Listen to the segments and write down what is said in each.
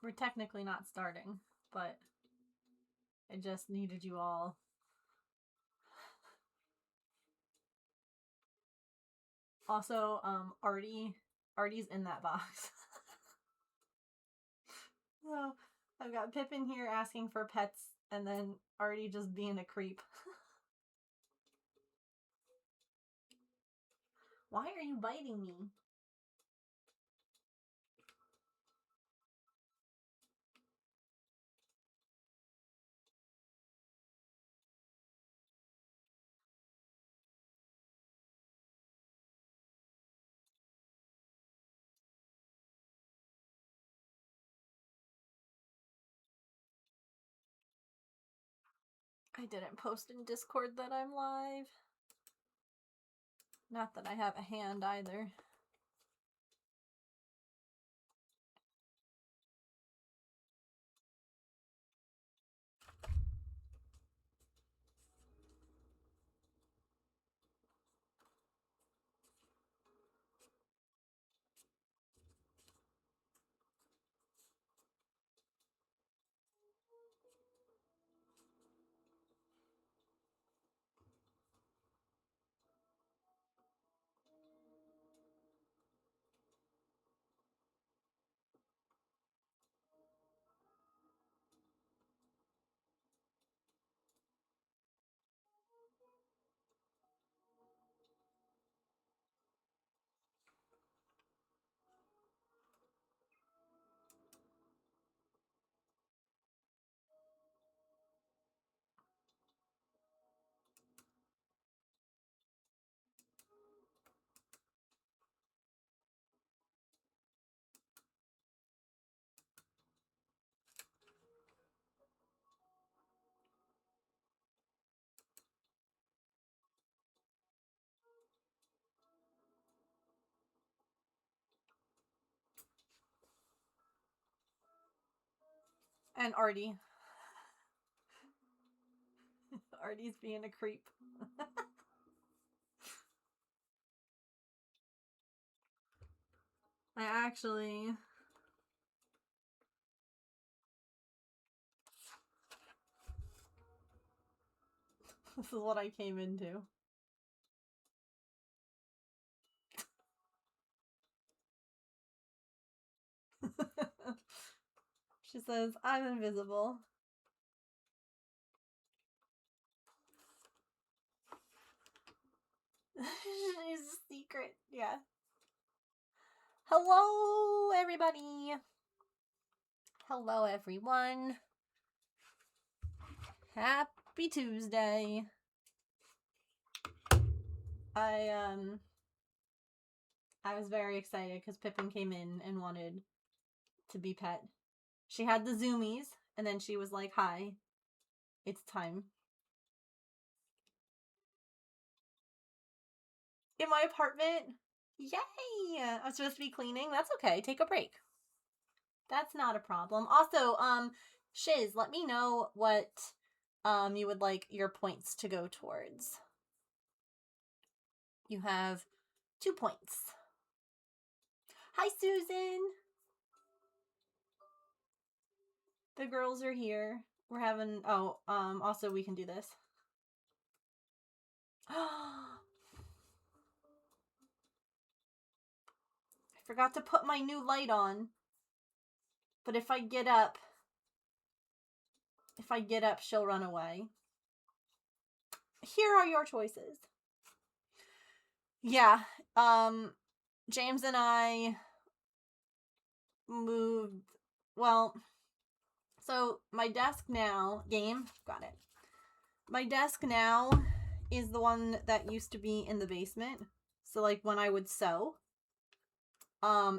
We're technically not starting, but I just needed you all. Also, Artie's in that box. So I've got Pippin here asking for pets, and then Artie just being a creep. Why are you biting me? I didn't post in Discord that I'm live. Not that I have a hand either. And Artie. Artie's being a creep. I actually... This is what I came into. She says, I'm invisible. It's a secret, yeah. Hello, everybody. Hello, everyone. Happy Tuesday. I was very excited because Pippin came in and wanted to be pet. She had the zoomies, and then she was like, hi, it's time. In my apartment? Yay! I'm supposed to be cleaning. That's okay. Take a break. That's not a problem. Also, Shiz, let me know what you would like your points to go towards. You have 2 points. Hi, Susan! The girls are here. We're having... Oh, also we can do this. I forgot to put my new light on. But if I get up, she'll run away. Here are your choices. Yeah, James and I moved, well, so my desk now, got it. My desk now is the one that used to be in the basement. So like when I would sew,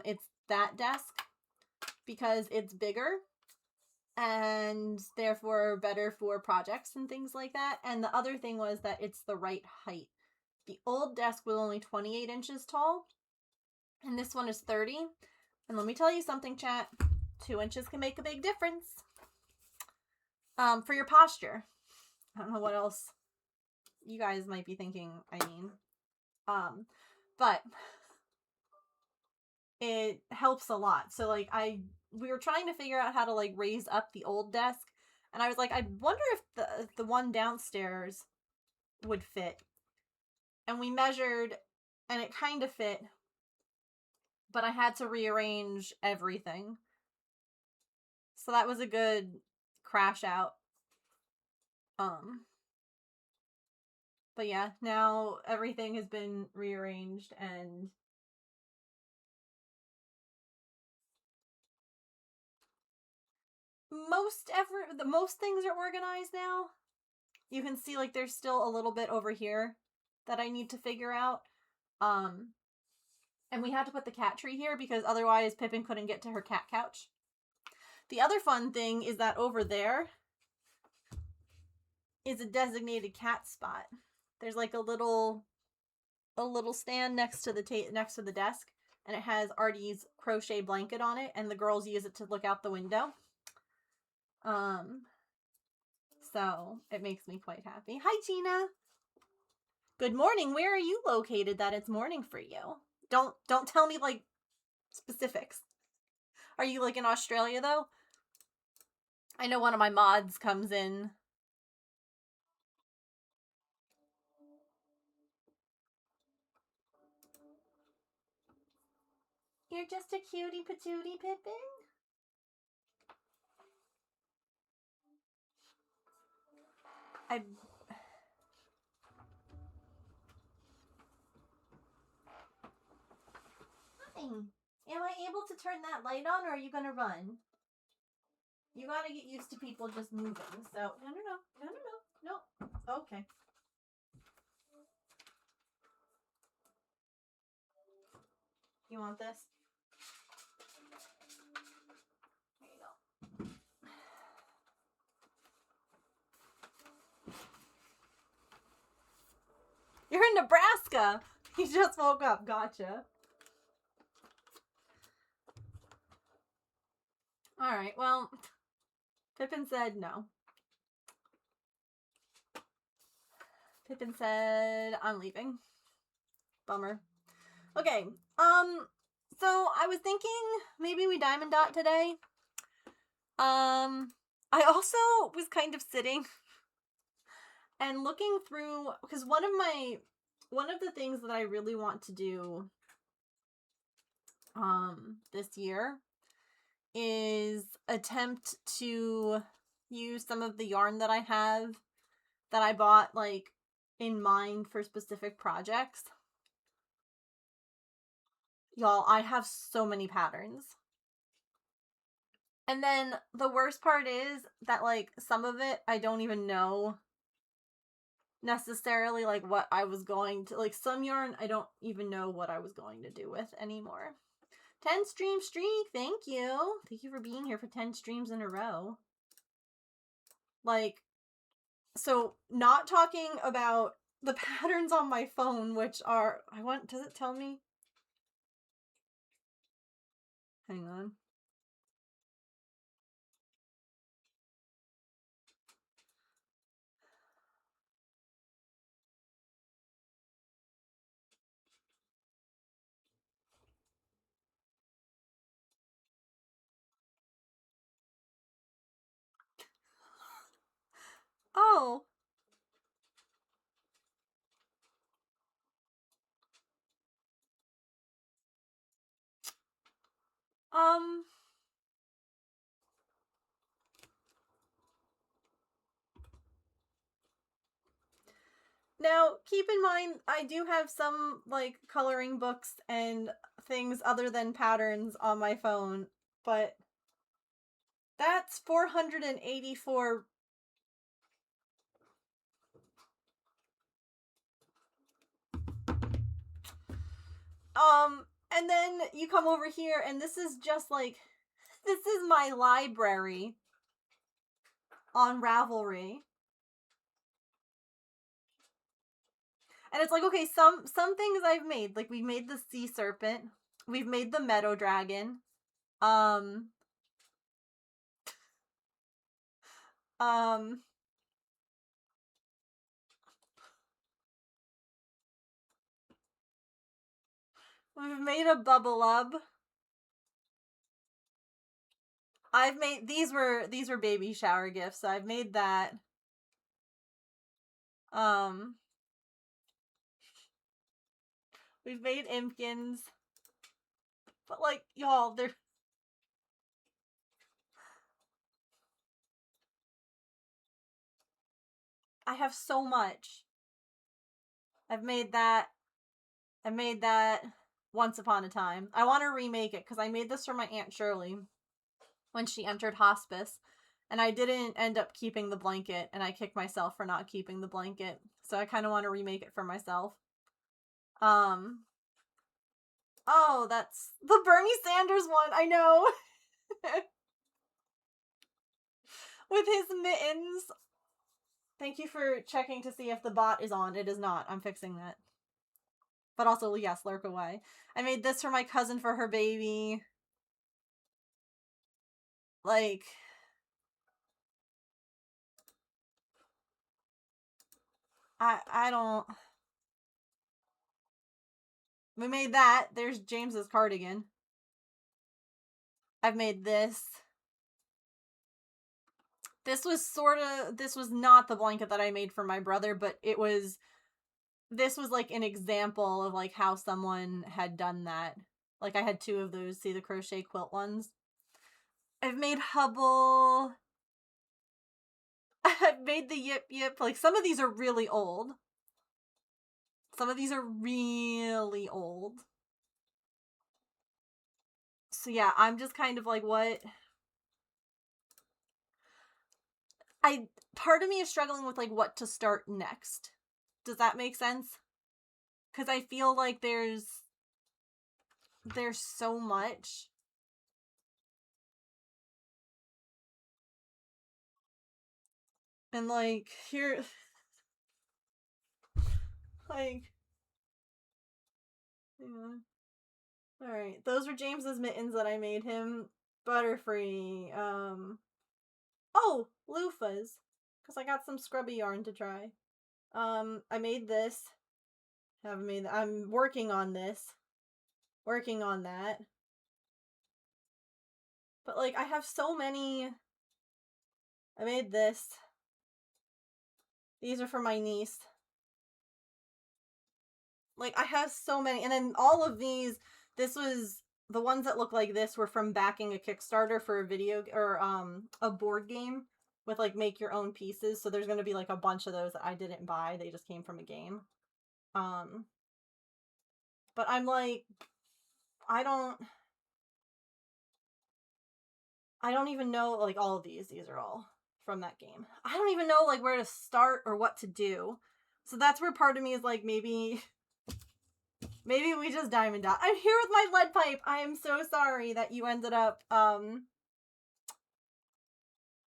it's that desk because it's bigger and therefore better for projects and things like that. And the other thing was that it's the right height. The old desk was only 28 inches tall, and this one is 30. And let me tell you something, chat. 2 inches can make a big difference. For your posture. I don't know what else you guys might be thinking, I mean. But it helps a lot. So, like, I we were trying to figure out how to like raise up the old desk, and I was like, I wonder if the one downstairs would fit. And we measured, and it kind of fit, but I had to rearrange everything. So that was a good crash out. But yeah, now everything has been rearranged, and most things are organized now. You can see like there's still a little bit over here that I need to figure out. And we had to put the cat tree here because otherwise Pippin couldn't get to her cat couch. The other fun thing is that over there is a designated cat spot. There's like a little stand next to the desk, and it has Artie's crochet blanket on it, and the girls use it to look out the window. So it makes me quite happy. Hi, Gina. Good morning. Where are you located that it's morning for you? Don't tell me like specifics. Are you like in Australia though? I know one of my mods comes in. You're just a cutie patootie, Pippin. Hi. Am I able to turn that light on, or are you gonna run? You gotta get used to people just moving. So no. Okay. You want this? There you go. You're in Nebraska. He just woke up. Gotcha. All right. Well, Pippin said no. Pippin said I'm leaving. Bummer. Okay. So I was thinking maybe we diamond dot today. I also was kind of sitting and looking through, because one of the things that I really want to do this year is attempt to use some of the yarn that I have that I bought like in mind for specific projects. Y'all, I have so many patterns. And then the worst part is that like some of it I don't even know necessarily like what I was going to, like some yarn I don't even know what I was going to do with anymore. 10 stream streak, thank you. Thank you for being here for 10 streams in a row. Like, so not talking about the patterns on my phone, which are, does it tell me? Hang on. Oh. Now, keep in mind, I do have some, like, coloring books and things other than patterns on my phone, but that's 484. And then you come over here, and this is just, like, this is my library on Ravelry. And it's like, okay, some things I've made. Like, we've made the sea serpent. We've made the meadow dragon. We've made a bubble up. I've made these were baby shower gifts, so I've made that. We've made Impkins. But like, y'all, they're I have so much. I've made that. I made that once upon a time. I want to remake it because I made this for my Aunt Shirley when she entered hospice. And I didn't end up keeping the blanket, and I kicked myself for not keeping the blanket. So I kind of want to remake it for myself. Oh, that's the Bernie Sanders one. I know. With his mittens. Thank you for checking to see if the bot is on. It is not. I'm fixing that. But also, yes, lurk away. I made this for my cousin for her baby. Like, I don't. We made that. There's James's cardigan. I've made this. This was not the blanket that I made for my brother, but this was like an example of like how someone had done that. Like I had two of those, see the crochet quilt ones. I've made Hubble. I've made the Yip Yip. Like some of these are really old. Some of these are really old. So yeah, I'm just kind of like, what? Part of me is struggling with like what to start next. Does that make sense? Because I feel like there's so much. And like here like yeah. Alright, those were James's mittens that I made him. Butterfree. Oh, loofahs. Because I got some scrubby yarn to try. I made this. Haven't made that. I'm working on this. Working on that. But like, I have so many. I made this. These are for my niece. Like, I have so many. And then all of these, this was, the ones that look like this were from backing a Kickstarter for a video, or a board game with like make your own pieces. So there's going to be like a bunch of those that I didn't buy. They just came from a game. But I'm like, I don't even know, like, all of these are all from that game. I don't even know like where to start or what to do. So that's where part of me is like, maybe we just diamond dot. I'm here with my lead pipe. I am so sorry that you ended up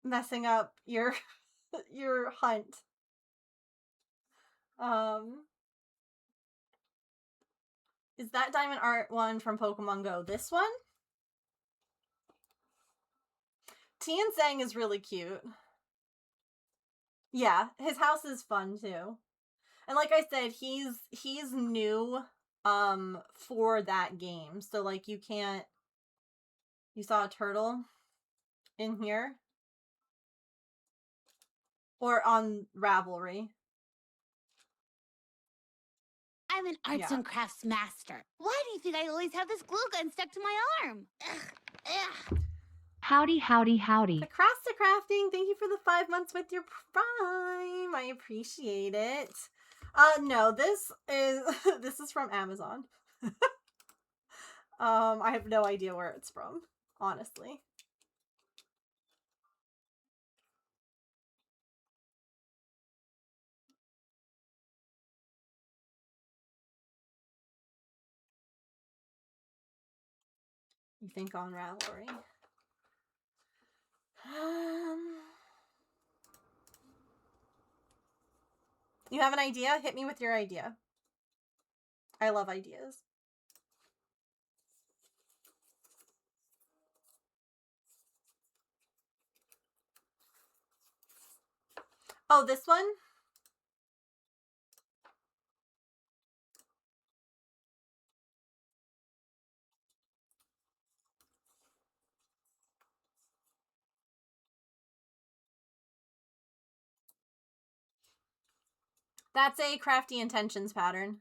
messing up your your hunt. Is that diamond art one from Pokemon Go? This one? Tian Sang is really cute. Yeah, his house is fun too. And like I said, he's new for that game. So like you can't. You saw a turtle in here? Or on Ravelry. I'm an arts and crafts master. Why do you think I always have this glue gun stuck to my arm? Ugh. Howdy, howdy, howdy. The Crafts Crafting, thank you for the 5 months with your Prime. I appreciate it. No, this is from Amazon. I have no idea where it's from, honestly. You think on Ravelry? You have an idea? Hit me with your idea. I love ideas. Oh, this one? That's a Crafty Intentions pattern.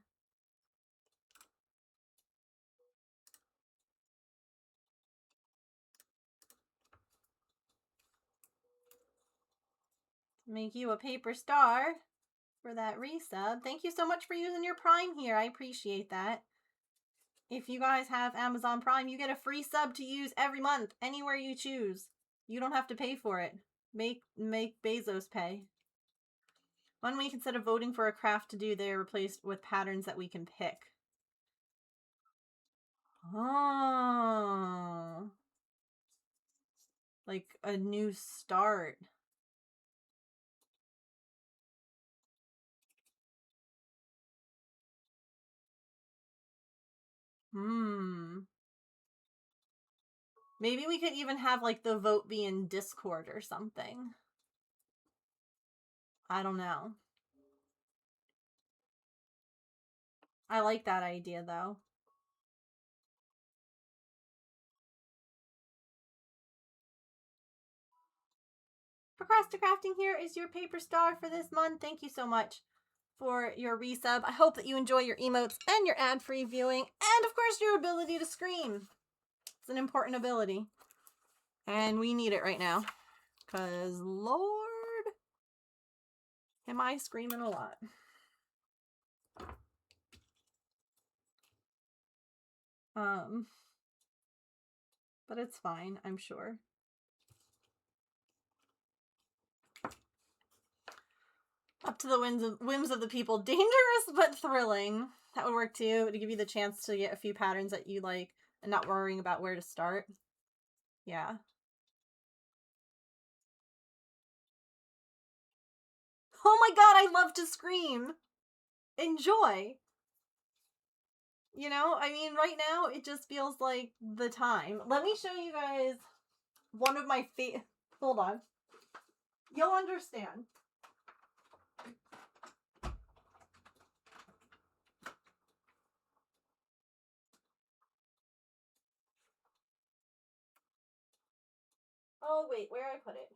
Make you a paper star for that resub. Thank you so much for using your Prime here. I appreciate that. If you guys have Amazon Prime, you get a free sub to use every month, anywhere you choose. You don't have to pay for it. Make Bezos pay. 1 week, instead of voting for a craft to do, they're replaced with patterns that we can pick. Oh. Like a new start. Maybe we could even have like the vote be in Discord or something. I don't know. I like that idea though. Procrasticrafting here is your paper star for this month. Thank you so much for your resub. I hope that you enjoy your emotes and your ad-free viewing, and of course your ability to scream. It's an important ability. And we need it right now. Because, Lord, am I screaming a lot. But it's fine, I'm sure. Up to the whims of the people. Dangerous but thrilling. That would work too, to give you the chance to get a few patterns that you like and not worrying about where to start. Yeah. Oh my god, I love to scream. Enjoy. You know, I mean, right now, it just feels like the time. Let me show you guys one of my Hold on. You'll understand. Oh, wait, where I put it?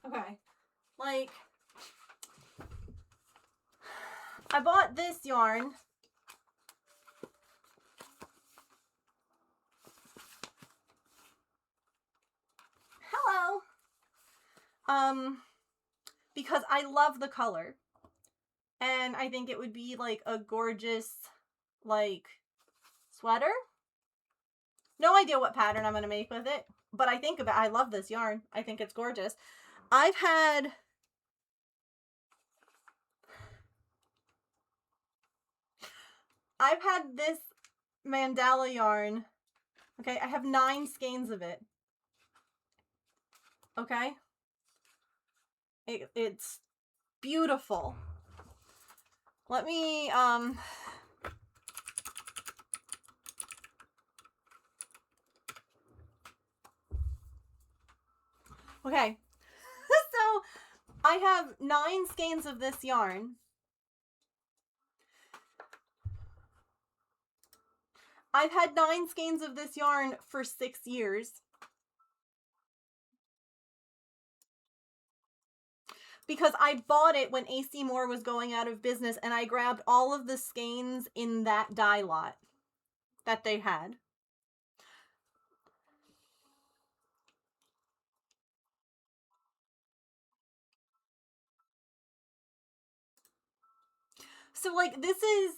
Okay, like, I bought this yarn. Hello! Because I love the color. And I think it would be, like, a gorgeous, like, sweater? No idea what pattern I'm going to make with it. But I love this yarn. I think it's gorgeous. I've had this mandala yarn. Okay, I have 9 skeins of it. Okay? It's beautiful. Let me, okay. So, I have 9 skeins of this yarn. I've had 9 skeins of this yarn for 6 years. Because I bought it when AC Moore was going out of business, and I grabbed all of the skeins in that dye lot that they had. So, like, this is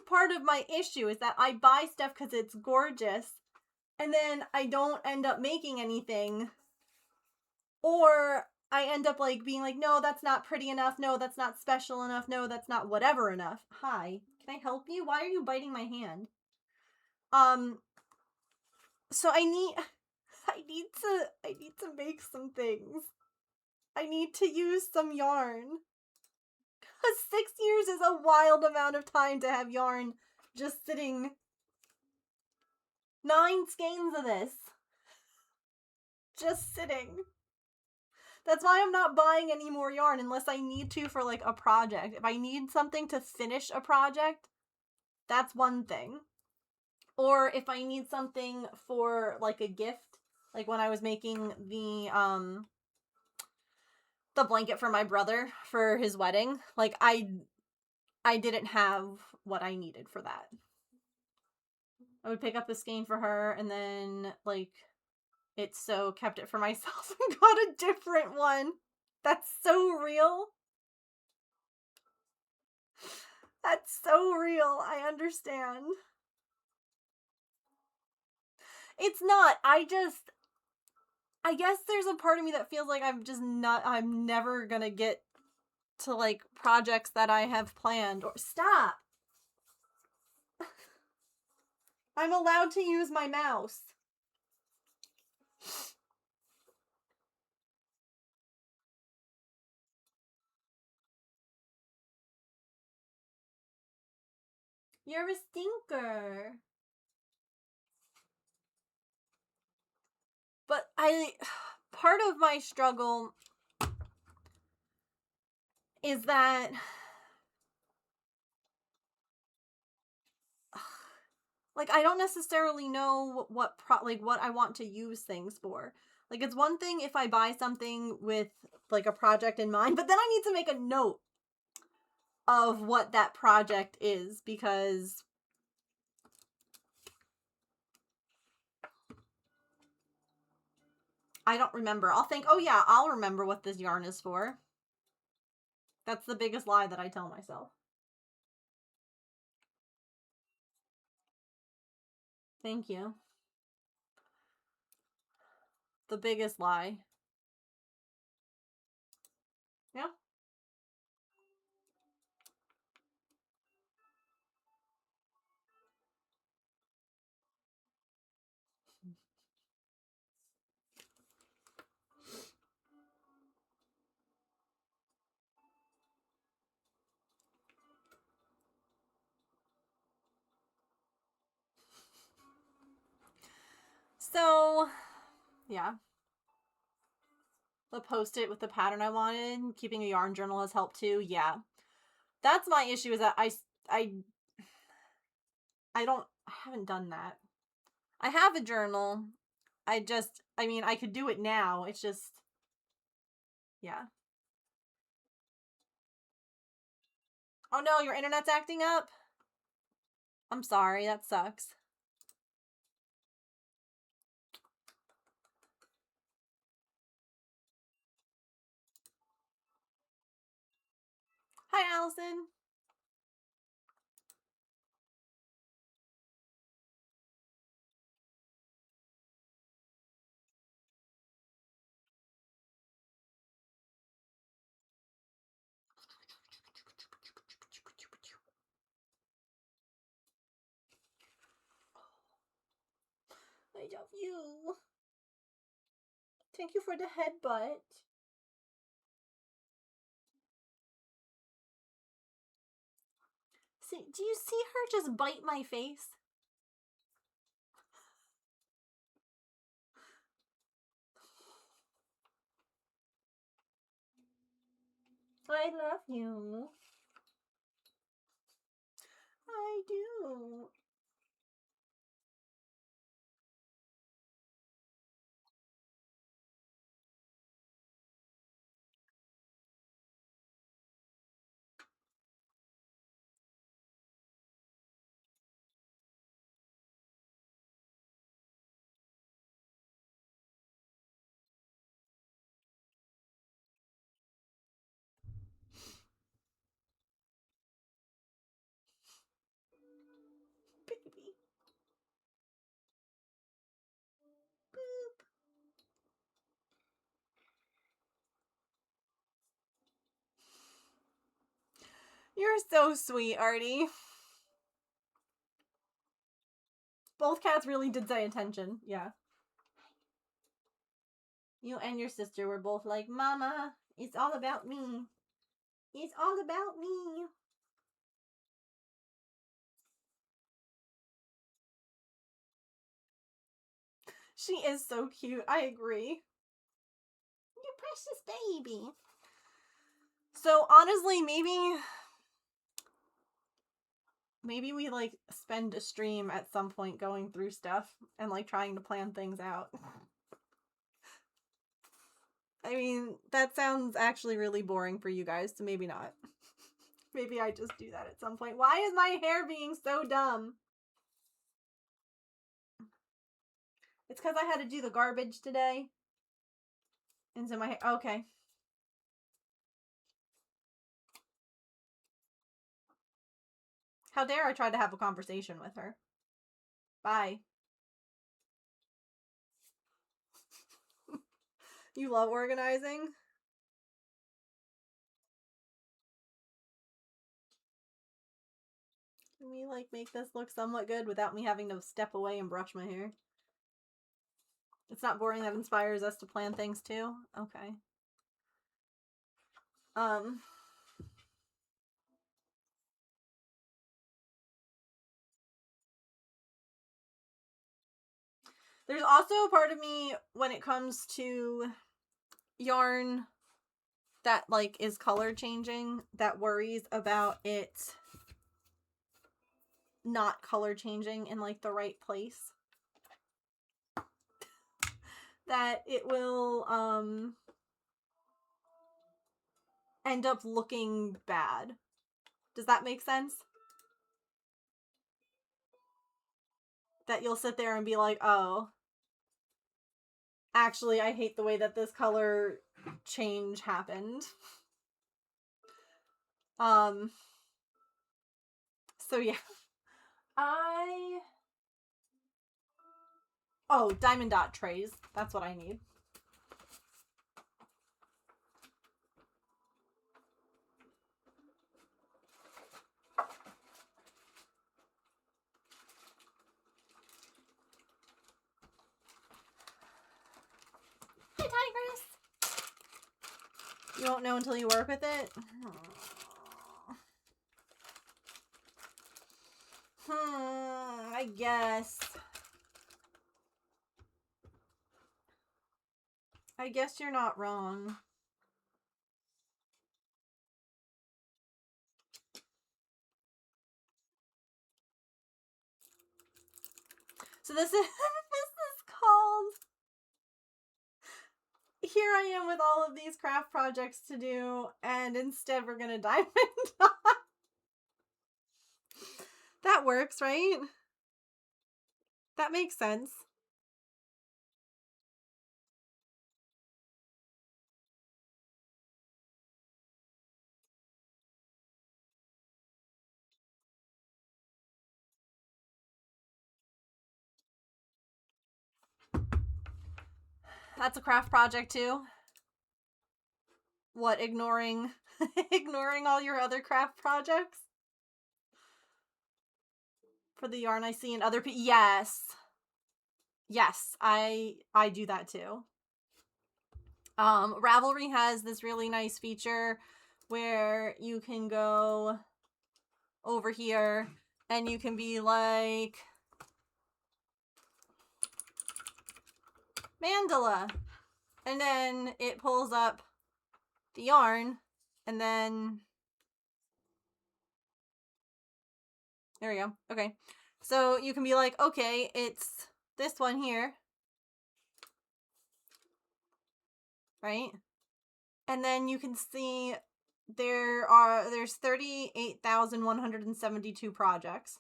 part of my issue, is that I buy stuff because it's gorgeous, and then I don't end up making anything. Or I end up, like, being like, no, that's not pretty enough. No, that's not special enough. No, that's not whatever enough. Hi, can I help you? Why are you biting my hand? So I need to make some things. I need to use some yarn. 'Cause 6 years is a wild amount of time to have yarn just sitting. 9 skeins of this. Just sitting. That's why I'm not buying any more yarn unless I need to for like a project. If I need something to finish a project, that's one thing. Or if I need something for like a gift, like when I was making the blanket for my brother for his wedding, like I didn't have what I needed for that. I would pick up a skein for her and then like kept it for myself and got a different one. That's so real. That's so real. I understand. It's not. I guess there's a part of me that feels like I'm never gonna get to like projects that I have planned. Or stop. I'm allowed to use my mouse. You're a stinker. But part of my struggle is that like I don't necessarily know what I want to use things for. Like it's one thing if I buy something with like a project in mind, but then I need to make a note of what that project is because I don't remember. I'll think, "Oh yeah, I'll remember what this yarn is for." That's the biggest lie that I tell myself. Thank you. The biggest lie. Yeah. So, yeah. The post-it with the pattern I wanted, keeping a yarn journal has helped too. Yeah. That's my issue is that I haven't done that. I have a journal. I mean, I could do it now. It's just, yeah. Oh no, your internet's acting up? I'm sorry, that sucks. Hi, Allison. I love you. Thank you for the headbutt. See, do you see her just bite my face? I love you. I do. Baby. Boop. You're so sweet, Artie. Both cats really did say attention. Yeah. You and your sister were both like, Mama, it's all about me. It's all about me. She is so cute. I agree. You precious baby. So honestly, maybe we like spend a stream at some point going through stuff and like trying to plan things out. I mean, that sounds actually really boring for you guys, so maybe not. Maybe I just do that at some point. Why is my hair being so dumb? It's because I had to do the garbage today. And so my hair... Okay. How dare I try to have a conversation with her? Bye. You love organizing? Can we, like, make this look somewhat good without me having to step away and brush my hair? It's not boring, that inspires us to plan things too? Okay. There's also a part of me when it comes to yarn that, like, is color changing that worries about it not color changing in, like, the right place. That it will, end up looking bad. Does that make sense? That you'll sit there and be like, oh, actually, I hate the way that this color change happened. So yeah. Oh, diamond dot trays. That's what I need. Hi, Tigress! You won't know until you work with it? I guess. I guess you're not wrong. So this is called Here I Am with all of these craft projects to do, and instead we're gonna diamond dot. That works, right? That makes sense. That's a craft project too. What, ignoring ignoring all your other craft projects? For the yarn I see in other people. Yes. Yes, I do that too. Ravelry has this really nice feature where you can go over here and you can be like, mandala, and then it pulls up the yarn, and then there we go. Okay, so you can be like, okay, it's this one here, right? And then you can see there's 38,172 projects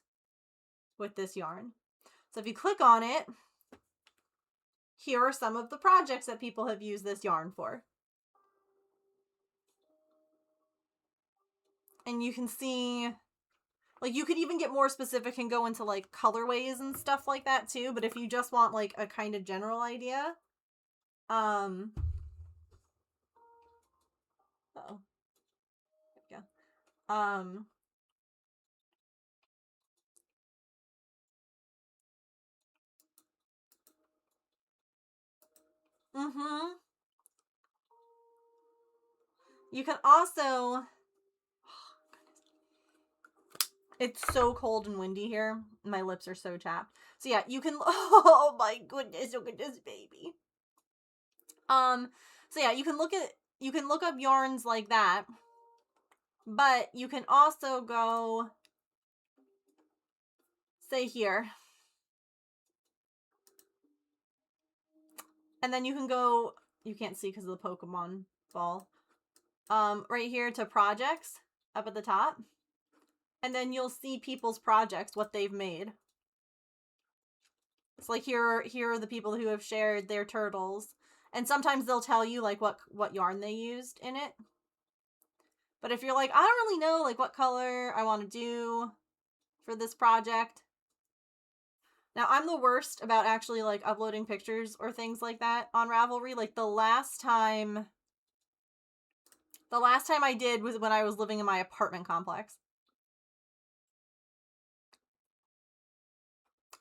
with this yarn. So if you click on it, here are some of the projects that people have used this yarn for. And you can see, like, you could even get more specific and go into, like, colorways and stuff like that, too. But if you just want, like, a kind of general idea, uh-oh. There we go. You can also... It's so cold and windy here. My lips are so chapped. So yeah, you can... Oh my goodness, look at this baby. So yeah, you can look up yarns like that. But you can also go, say here. And then you can go, you can't see because of the Pokemon ball. Right here to projects up at the top. And then you'll see people's projects, what they've made. It's like here are the people who have shared their turtles. And sometimes they'll tell you like what yarn they used in it. But if you're like, I don't really know like what color I want to do for this project. Now, I'm the worst about actually like uploading pictures or things like that on Ravelry. Like the last time I did was when I was living in my apartment complex.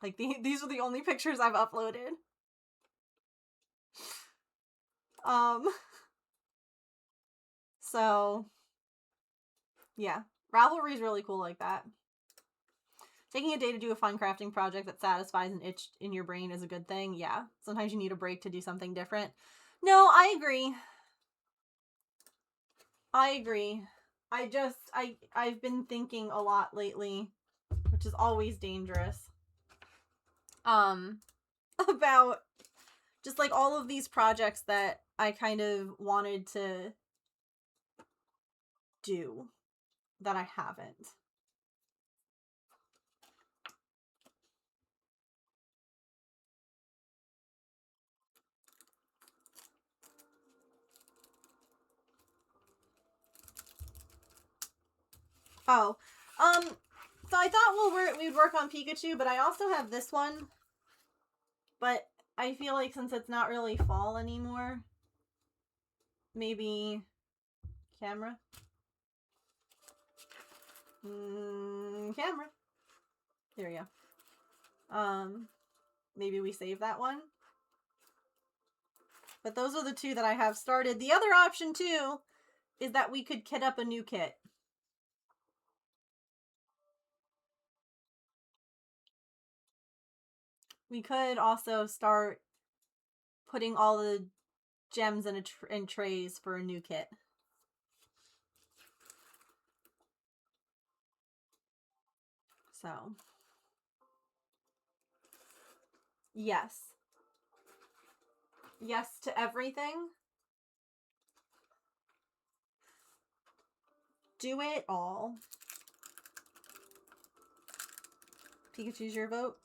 Like these are the only pictures I've uploaded. So yeah, Ravelry is really cool like that. Taking a day to do a fun crafting project that satisfies an itch in your brain is a good thing. Yeah, sometimes you need a break to do something different. No, I agree. I've been thinking a lot lately, which is always dangerous. About just like all of these projects that I kind of wanted to do that I haven't. Oh, so I thought we'd work on Pikachu, but I also have this one. But I feel like since it's not really fall anymore, maybe camera. Camera. There we go. Maybe we save that one. But those are the two that I have started. The other option too is that we could kit up a new kit. We could also start putting all the gems in trays for a new kit. So, yes. Yes to everything. Do it all. Pikachu's your vote?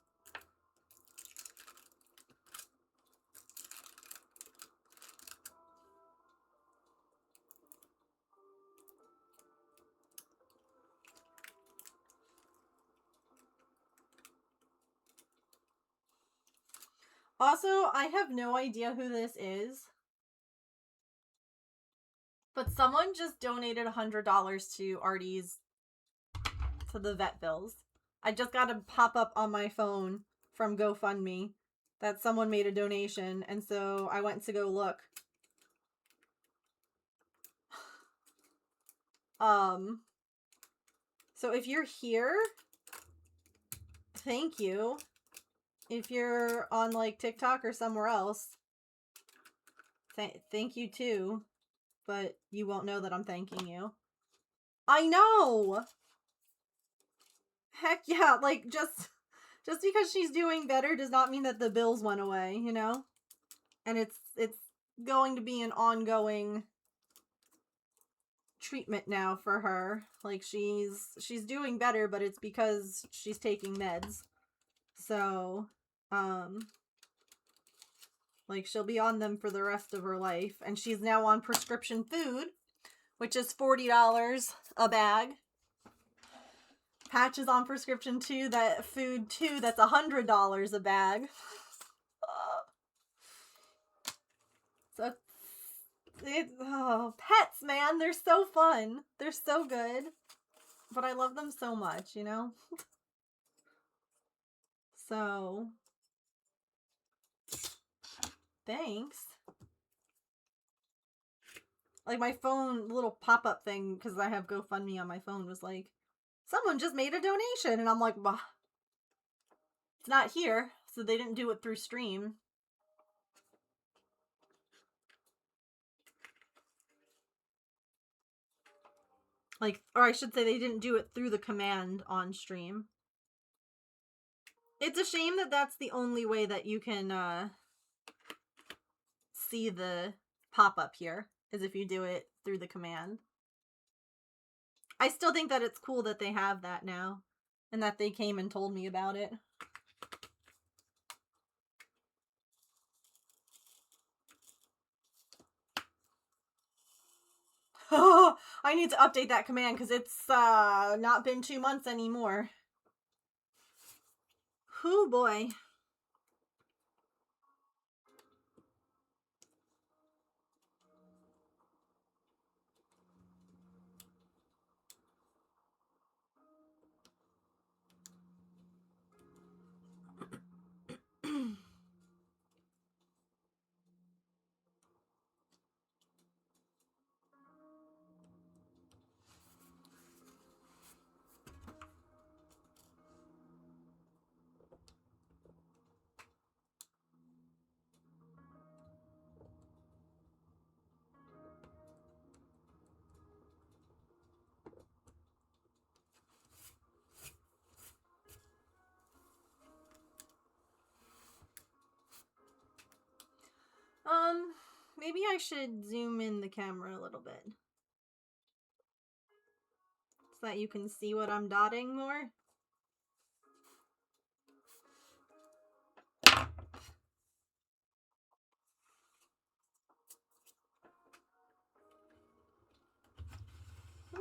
Also, I have no idea who this is. But someone just donated $100 to Artie's, to the vet bills. I just got a pop-up on my phone from GoFundMe that someone made a donation, and so I went to go look. So if you're here, thank you. If you're on like TikTok or somewhere else, thank you too. But you won't know that I'm thanking you. I know! Heck yeah, like just because she's doing better does not mean that the bills went away, you know? And it's going to be an ongoing treatment now for her. Like she's doing better, but it's because she's taking meds. So, like she'll be on them for the rest of her life, and she's now on prescription food, which is $40 a bag. Patches on prescription food too, that's $100 a bag. So pets, man, they're so fun. They're so good. But I love them so much, you know? So, thanks. Like my phone, little pop-up thing, because I have GoFundMe on my phone, was like, someone just made a donation. And I'm like, bah. It's not here, so they didn't do it through stream. Like, or I should say they didn't do it through the command on stream. It's a shame that that's the only way that you can see the pop-up here, is if you do it through the command. I still think that it's cool that they have that now, and that they came and told me about it. Oh, I need to update that command because it's not been 2 months anymore. Whoo boy. Maybe I should zoom in the camera a little bit, so that you can see what I'm dotting more. Whee!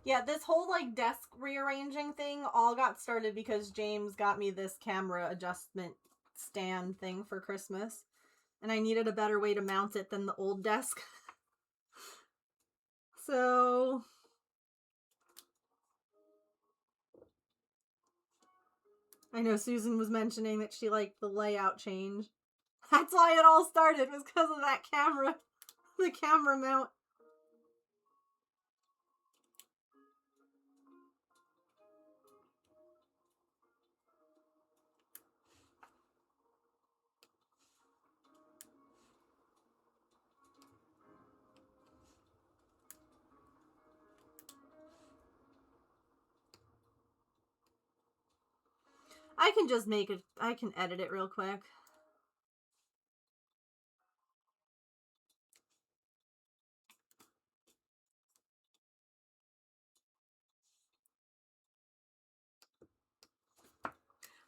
Yeah, this whole like desk rearranging thing all got started because James got me this camera adjustment stand thing for Christmas, and I needed a better way to mount it than the old desk. So I know Susan was mentioning that she liked the layout change. That's why it all started, was because of that camera. The camera mount. I can just make it, I can edit it real quick.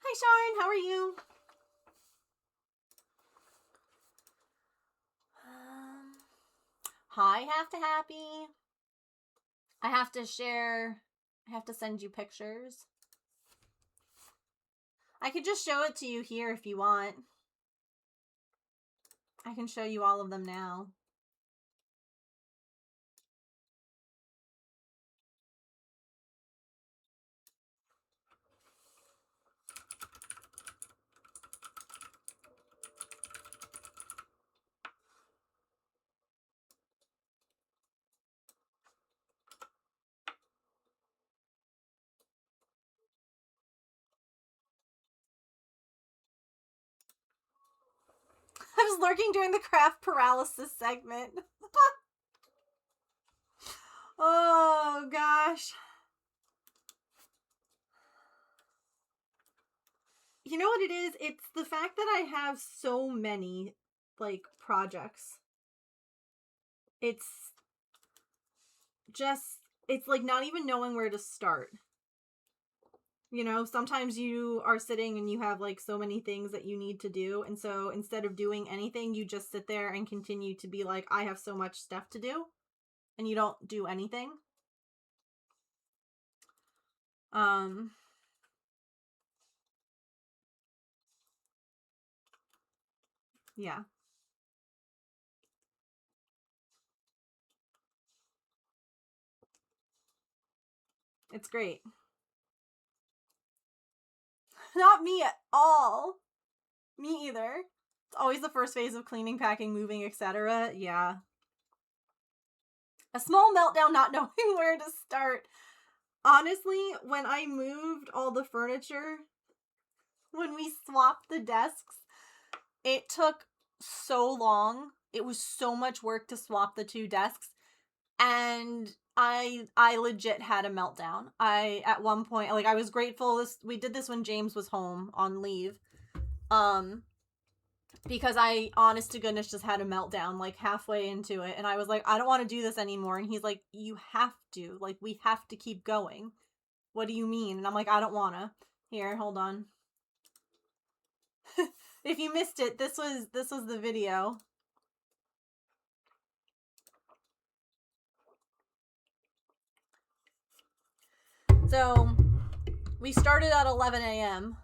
Hi Sharon, how are you? Hi, Have to Happy. I have to share, I have to send you pictures. I could just show it to you here if you want. I can show you all of them now. I was lurking during the craft paralysis segment. Oh gosh. You know what it is? It's the fact that I have so many, like, projects. It's just, it's like not even knowing where to start. You know, sometimes you are sitting and you have like so many things that you need to do. And so instead of doing anything, you just sit there and continue to be like, I have so much stuff to do. And you don't do anything. Yeah. It's great. Not me at all. Me either. It's always the first phase of cleaning, packing, moving, etc. Yeah. A small meltdown not knowing where to start. Honestly, when I moved all the furniture, when we swapped the desks, it took so long. It was so much work to swap the two desks. And I legit had a meltdown. At one point, like, I was grateful we did this when James was home on leave. Because I, honest to goodness, just had a meltdown, like, halfway into it. And I was like, I don't want to do this anymore. And he's like, you have to. Like, we have to keep going. What do you mean? And I'm like, I don't want to. Here, hold on. If you missed it, this was the video. So, we started at 11 a.m.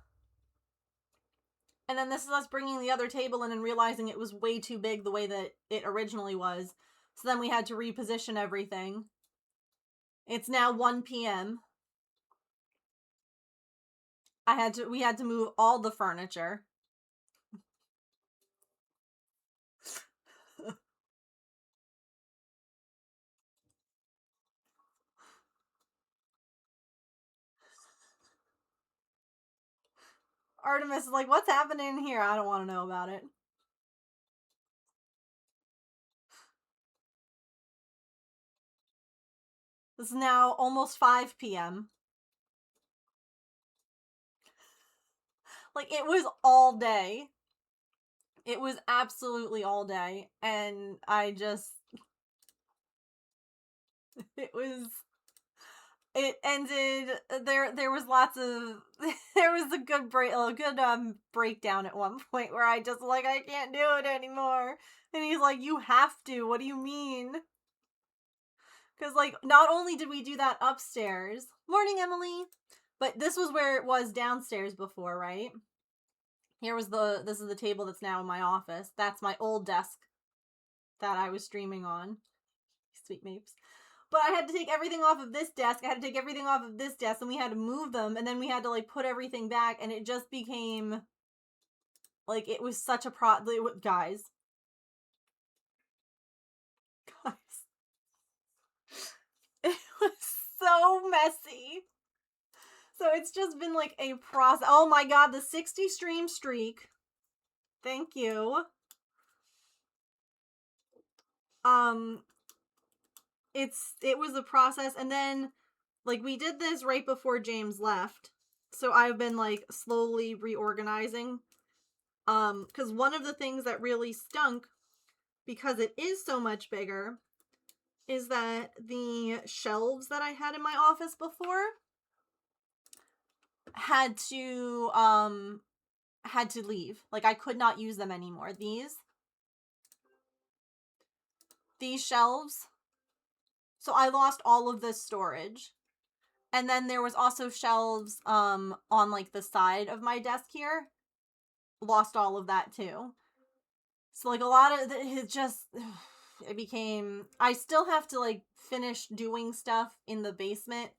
And then this is us bringing the other table in and realizing it was way too big the way that it originally was. So then we had to reposition everything. It's now 1 p.m. We had to move all the furniture. Artemis is like, what's happening here? I don't want to know about it. This is now almost 5 p.m. Like, it was all day. It was absolutely all day. And I just... It ended... There was lots of... There was a good breakdown at one point where I just, like, I can't do it anymore. And he's like, you have to. What do you mean? Because, like, not only did we do that upstairs... Morning, Emily! But this was where it was downstairs before, right? This is the table that's now in my office. That's my old desk that I was streaming on. Sweet Mapes. But I had to take everything off of this desk. I had to take everything off of this desk, and we had to move them, and then we had to, like, put everything back, and it just became... Like, it was such a Guys. It was so messy. So it's just been, like, a process. Oh my god, the 60 stream streak. Thank you. It was a process, and then, like, we did this right before James left. So I've been, like, slowly reorganizing. Because one of the things that really stunk, because it is so much bigger, is that the shelves that I had in my office before had to leave. Like, I could not use them anymore. These shelves. So I lost all of this storage. And then there was also shelves on, like, the side of my desk here. Lost all of that too. So, like, a lot of it just... It became... I still have to, like, finish doing stuff in the basement.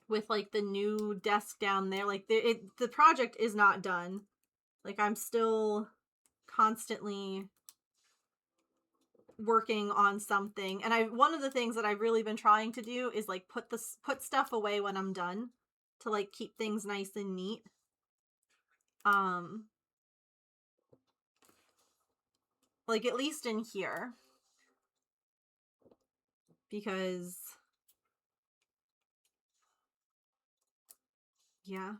With, like, the new desk down there. Like, the project is not done. Like, I'm still constantly working on something. And one of the things that I've really been trying to do is, like, put stuff away when I'm done. To, like, keep things nice and neat. Like, at least in here. Because... Yeah.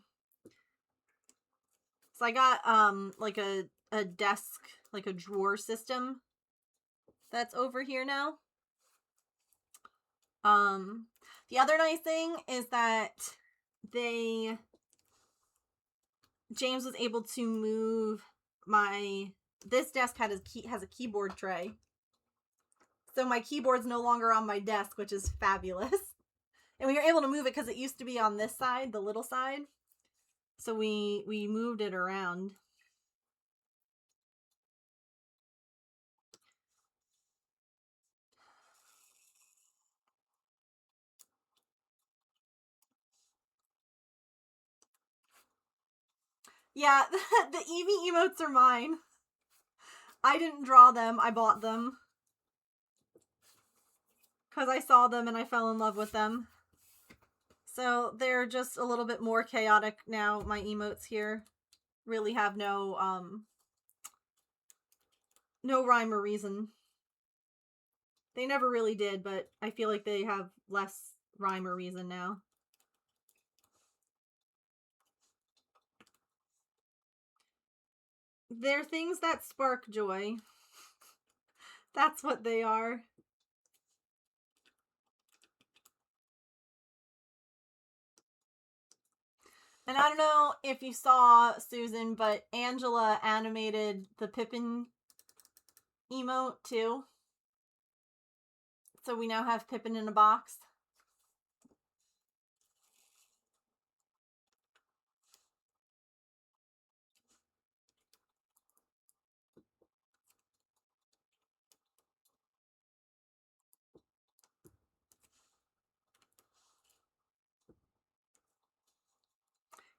So I got, like, a desk, like, a drawer system that's over here now. The other nice thing is that James was able to move this desk has a keyboard tray. So my keyboard's no longer on my desk, which is fabulous. And we were able to move it because it used to be on this side, the little side. So we moved it around. Yeah, the Eevee emotes are mine. I didn't draw them, I bought them. Because I saw them and I fell in love with them. So they're just a little bit more chaotic now. My emotes here really have no rhyme or reason. They never really did, but I feel like they have less rhyme or reason now. They're things that spark joy. That's what they are. And I don't know if you saw, Susan, but Angela animated the Pippin emote too. So we now have Pippin in a box.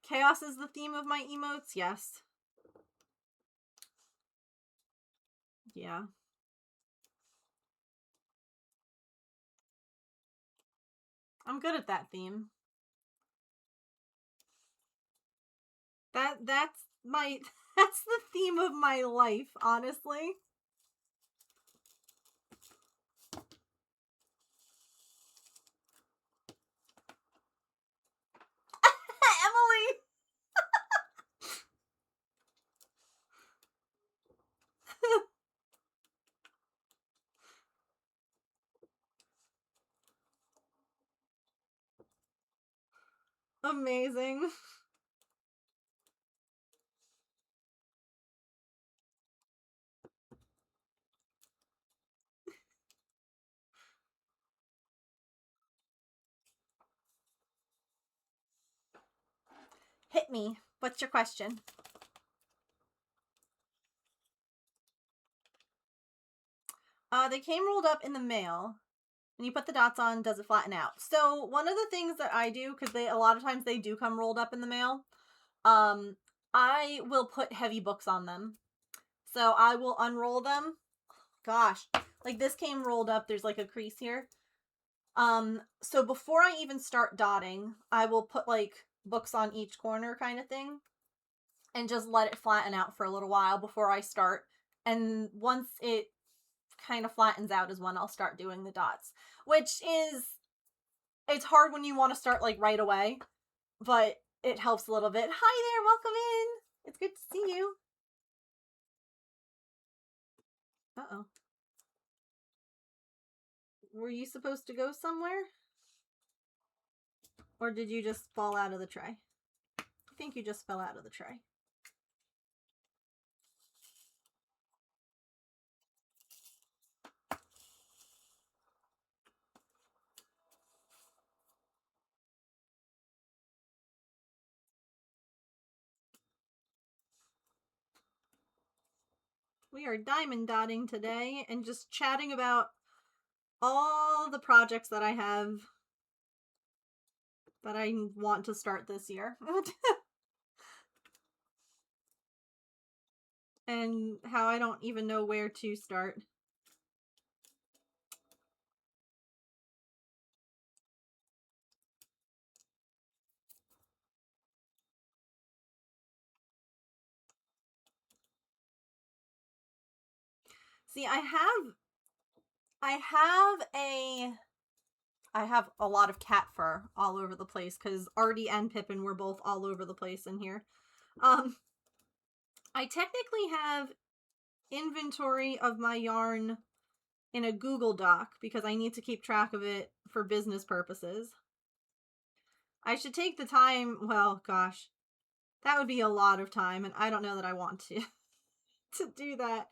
Chaos is the theme of my emotes? Yes. Yeah. I'm good at that theme. That's the theme of my life, honestly. Emily! Amazing. Hit me. What's your question? They came rolled up in the mail. When you put the dots on, does it flatten out? So one of the things that I do, because a lot of times they do come rolled up in the mail, I will put heavy books on them. So I will unroll them. Gosh, like this came rolled up. There's like a crease here. So before I even start dotting, I will put like books on each corner kind of thing and just let it flatten out for a little while before I start. And once it kind of flattens out is when I'll start doing the dots, which is, it's hard when you want to start like right away, but it helps a little bit. Hi there, welcome in. It's good to see you. Uh-oh. Were you supposed to go somewhere? Or did you just fall out of the tray? I think you just fell out of the tray. We are diamond dotting today and just chatting about all the projects that I have that I want to start this year. And how I don't even know where to start. See, I have a lot of cat fur all over the place because Artie and Pippin were both all over the place in here. I technically have inventory of my yarn in a Google Doc because I need to keep track of it for business purposes. I should take the time, well, gosh, that would be a lot of time, and I don't know that I want to do that.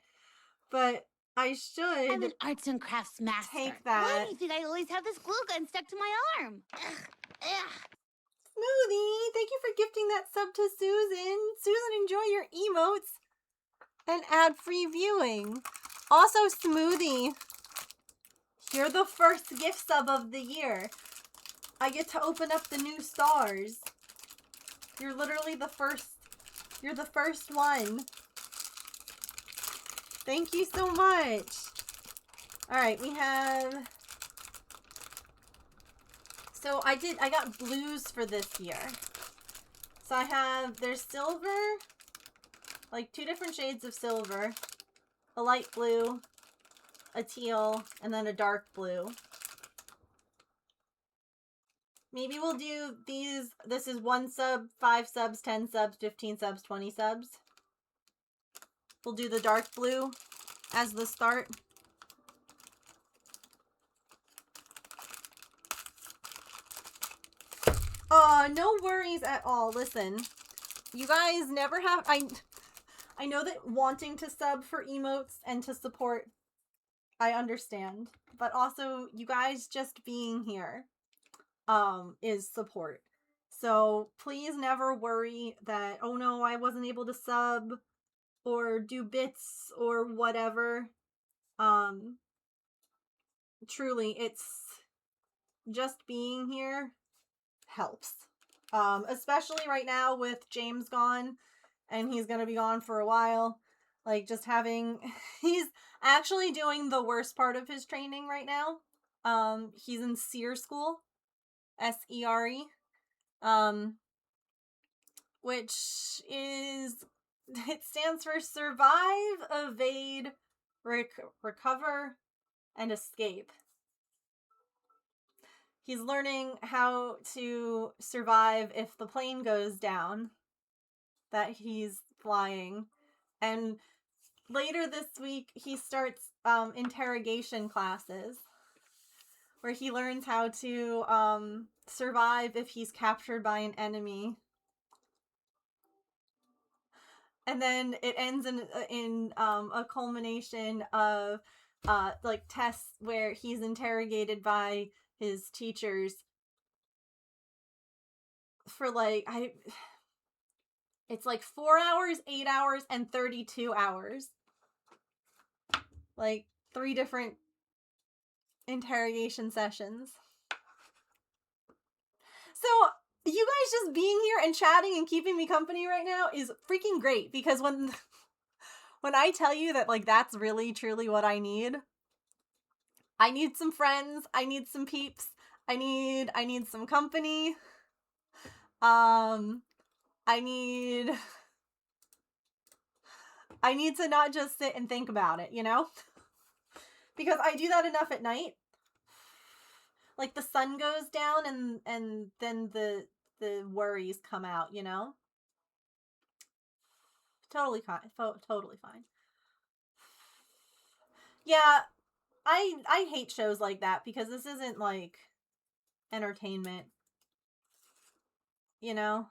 But I should. I'm an arts and crafts master. Take that. Why do you think I always have this glue gun stuck to my arm? Smoothie, thank you for gifting that sub to Susan. Susan, enjoy your emotes and ad-free viewing. Also, Smoothie, you're the first gift sub of the year. I get to open up the new stars. You're literally the first You're the first one. Thank you so much. Alright, we have... So I got blues for this year. So there's silver, like 2 different shades of silver, a light blue, a teal, and then a dark blue. Maybe we'll do these. This is 1 sub, 5 subs, 10 subs, 15 subs, 20 subs. We'll do the dark blue as the start. No worries at all. Listen, you guys never have... I know that wanting to sub for emotes and to support, I understand. But also, you guys just being here is support. So please never worry that, oh no, I wasn't able to sub or do bits or whatever. Truly, it's just being here helps. Especially right now with James gone, and he's gonna be gone for a while. Like, just having... He's actually doing the worst part of his training right now. He's in SERE school. S-E-R-E. Which is... It stands for Survive, Evade, Recover, and Escape. He's learning how to survive if the plane goes down that he's flying. And later this week, he starts interrogation classes where he learns how to survive if he's captured by an enemy. And then it ends in a culmination of like tests where he's interrogated by his teachers for like it's like 4 hours, 8 hours, and 32 hours. Like 3 different interrogation sessions. So you guys just being here and chatting and keeping me company right now is freaking great, because when I tell you that, like, that's really truly what I need some friends, I need some peeps, I need some company. I need to not just sit and think about it, you know? Because I do that enough at night. Like, the sun goes down and then the worries come out, you know? Totally fine. Totally fine. Yeah, I hate shows like that because this isn't, like, entertainment. You know?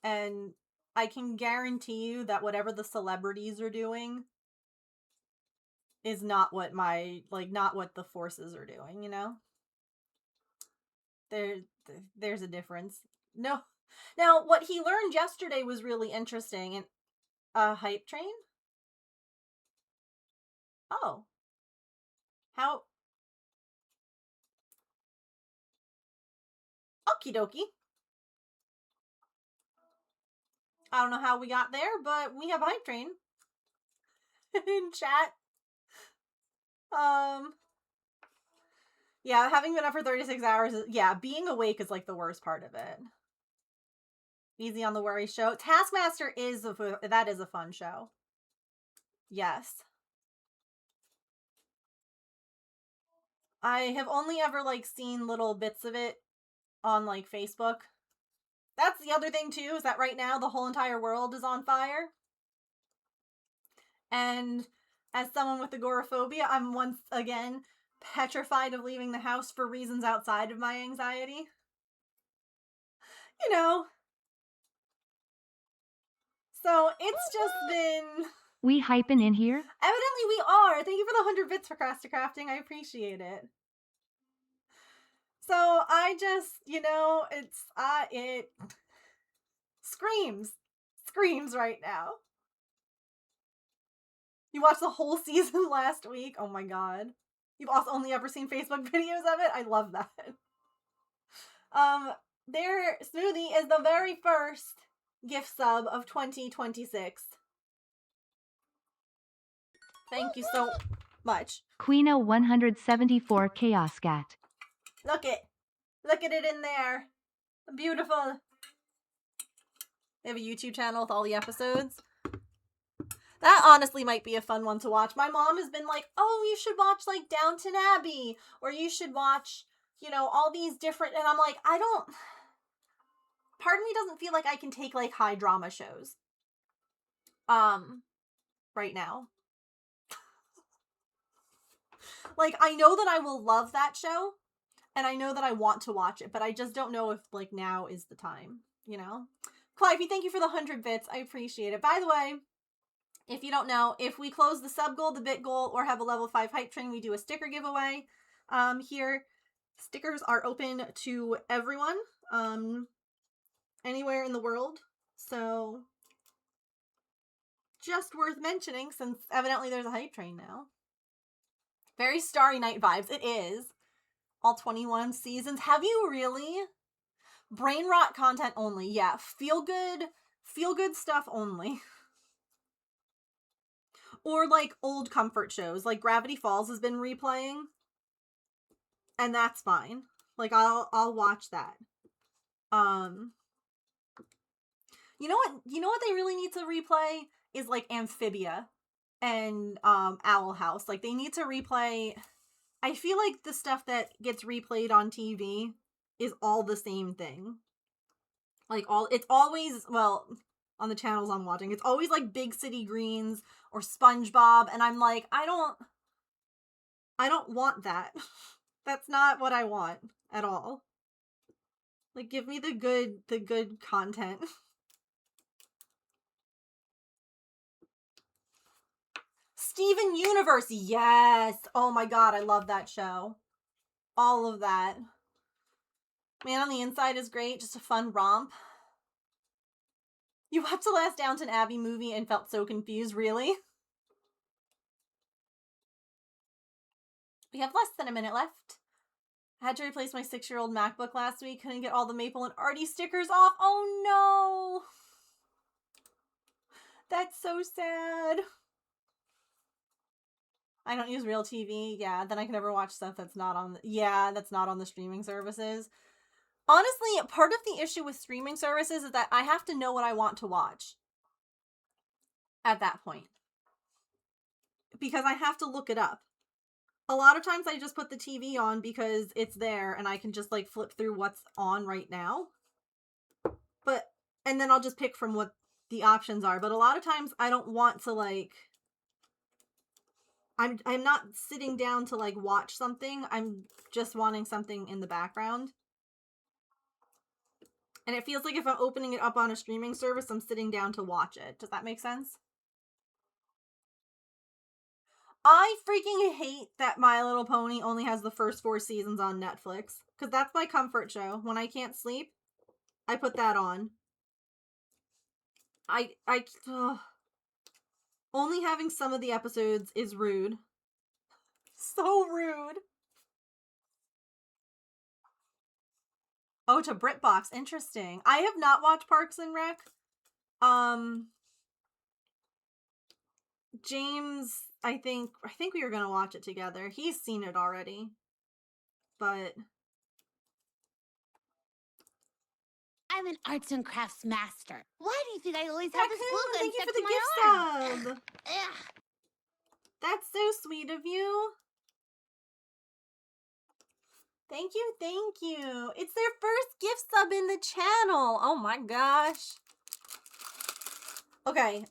And I can guarantee you that whatever the celebrities are doing is not what not what the forces are doing, you know? There's a difference. No. Now, what he learned yesterday was really interesting. And hype train? Oh. How? Okie dokie. I don't know how we got there, but we have hype train in chat. Yeah, having been up for 36 hours, yeah, being awake is like the worst part of it. Easy on the Worry show. Taskmaster that is a fun show. Yes. I have only ever, like, seen little bits of it on, like, Facebook. That's the other thing, too, is that right now the whole entire world is on fire. And as someone with agoraphobia, I'm once again petrified of leaving the house for reasons outside of my anxiety. You know. So it's just been... We hyping in here? Evidently we are. Thank you for the 100 bits for Crafting. I appreciate it. So I just, you know, it screams right now. You watched the whole season last week? Oh my god. You've also only ever seen Facebook videos of it? I love that. Their smoothie is the very first gift sub of 2026. Thank you so much. Queeno 174 Chaos Cat. Look at it in there. Beautiful. They have a YouTube channel with all the episodes. That honestly might be a fun one to watch. My mom has been like, oh, you should watch like Downton Abbey, or you should watch, all these different, and I'm like, part of me doesn't feel like I can take like high drama shows. Right now. Like, I know that I will love that show, and I know that I want to watch it, but I just don't know if like now is the time, Clivey, thank you for the 100 bits. I appreciate it. By the way, if you don't know, if we close the sub goal, the bit goal, or have a level 5 hype train, we do a sticker giveaway. Here, stickers are open to everyone, anywhere in the world. So, just worth mentioning since evidently there's a hype train now. Very Starry Night vibes. It is. All 21 seasons. Have you really? Brain rot content only. Yeah, feel good stuff only. Or like old comfort shows, like Gravity Falls has been replaying, and that's fine. Like I'll watch that. You know what they really need to replay is like Amphibia and Owl House. Like they need to replay. I feel like the stuff that gets replayed on TV is all the same thing. Like it's always, well, on the channels I'm watching, it's always like Big City Greens or SpongeBob, and I'm like, I don't want that. That's not what I want at all. Like, give me the good content. Steven Universe, yes! Oh my god, I love that show. All of that. Man on the Inside is great, just a fun romp. You watched the last Downton Abbey movie and felt so confused, really? We have less than a minute left. I had to replace my 6-year-old MacBook last week. Couldn't get all the Maple and Artie stickers off. Oh no! That's so sad. I don't use real TV. Yeah, then I can never watch stuff that's not on that's not on the streaming services. Honestly, part of the issue with streaming services is that I have to know what I want to watch at that point. Because I have to look it up. A lot of times I just put the TV on because it's there and I can just like flip through what's on right now. And then I'll just pick from what the options are. But a lot of times I don't want to like, I'm not sitting down to like watch something. I'm just wanting something in the background. And it feels like if I'm opening it up on a streaming service, I'm sitting down to watch it. Does that make sense? I freaking hate that My Little Pony only has the first 4 seasons on Netflix. Because that's my comfort show. When I can't sleep, I put that on. Only having some of the episodes is rude. So rude. Oh, to BritBox. Interesting. I have not watched Parks and Rec. James, I think we were gonna watch it together. He's seen it already. But I'm an arts and crafts master. Why do you think I always have this glue gun thank you stuck for to the my gift arm? sub. Ugh. That's so sweet of you. Thank you, thank you. It's their first gift sub in the channel. Oh my gosh. Okay,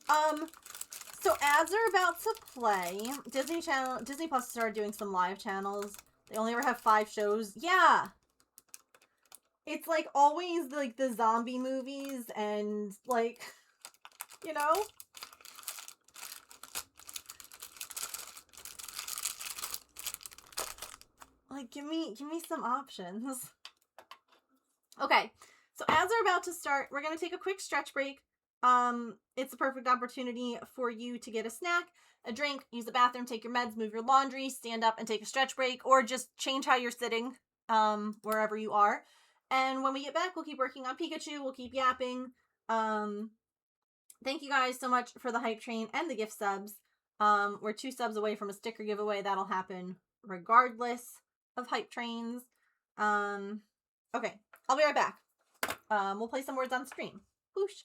so ads are about to play. Disney Plus started doing some live channels. They only ever have 5 shows. Yeah. It's like always like the zombie movies and like, you know? Like, give me some options. Okay, so ads are about to start. We're going to take a quick stretch break. It's a perfect opportunity for you to get a snack, a drink, use the bathroom, take your meds, move your laundry, stand up and take a stretch break, or just change how you're sitting, wherever you are. And when we get back, we'll keep working on Pikachu, we'll keep yapping, Thank you guys so much for the hype train and the gift subs. We're 2 subs away from a sticker giveaway. That'll happen regardless of hype trains. Okay, I'll be right back. We'll play some words on stream. Whoosh.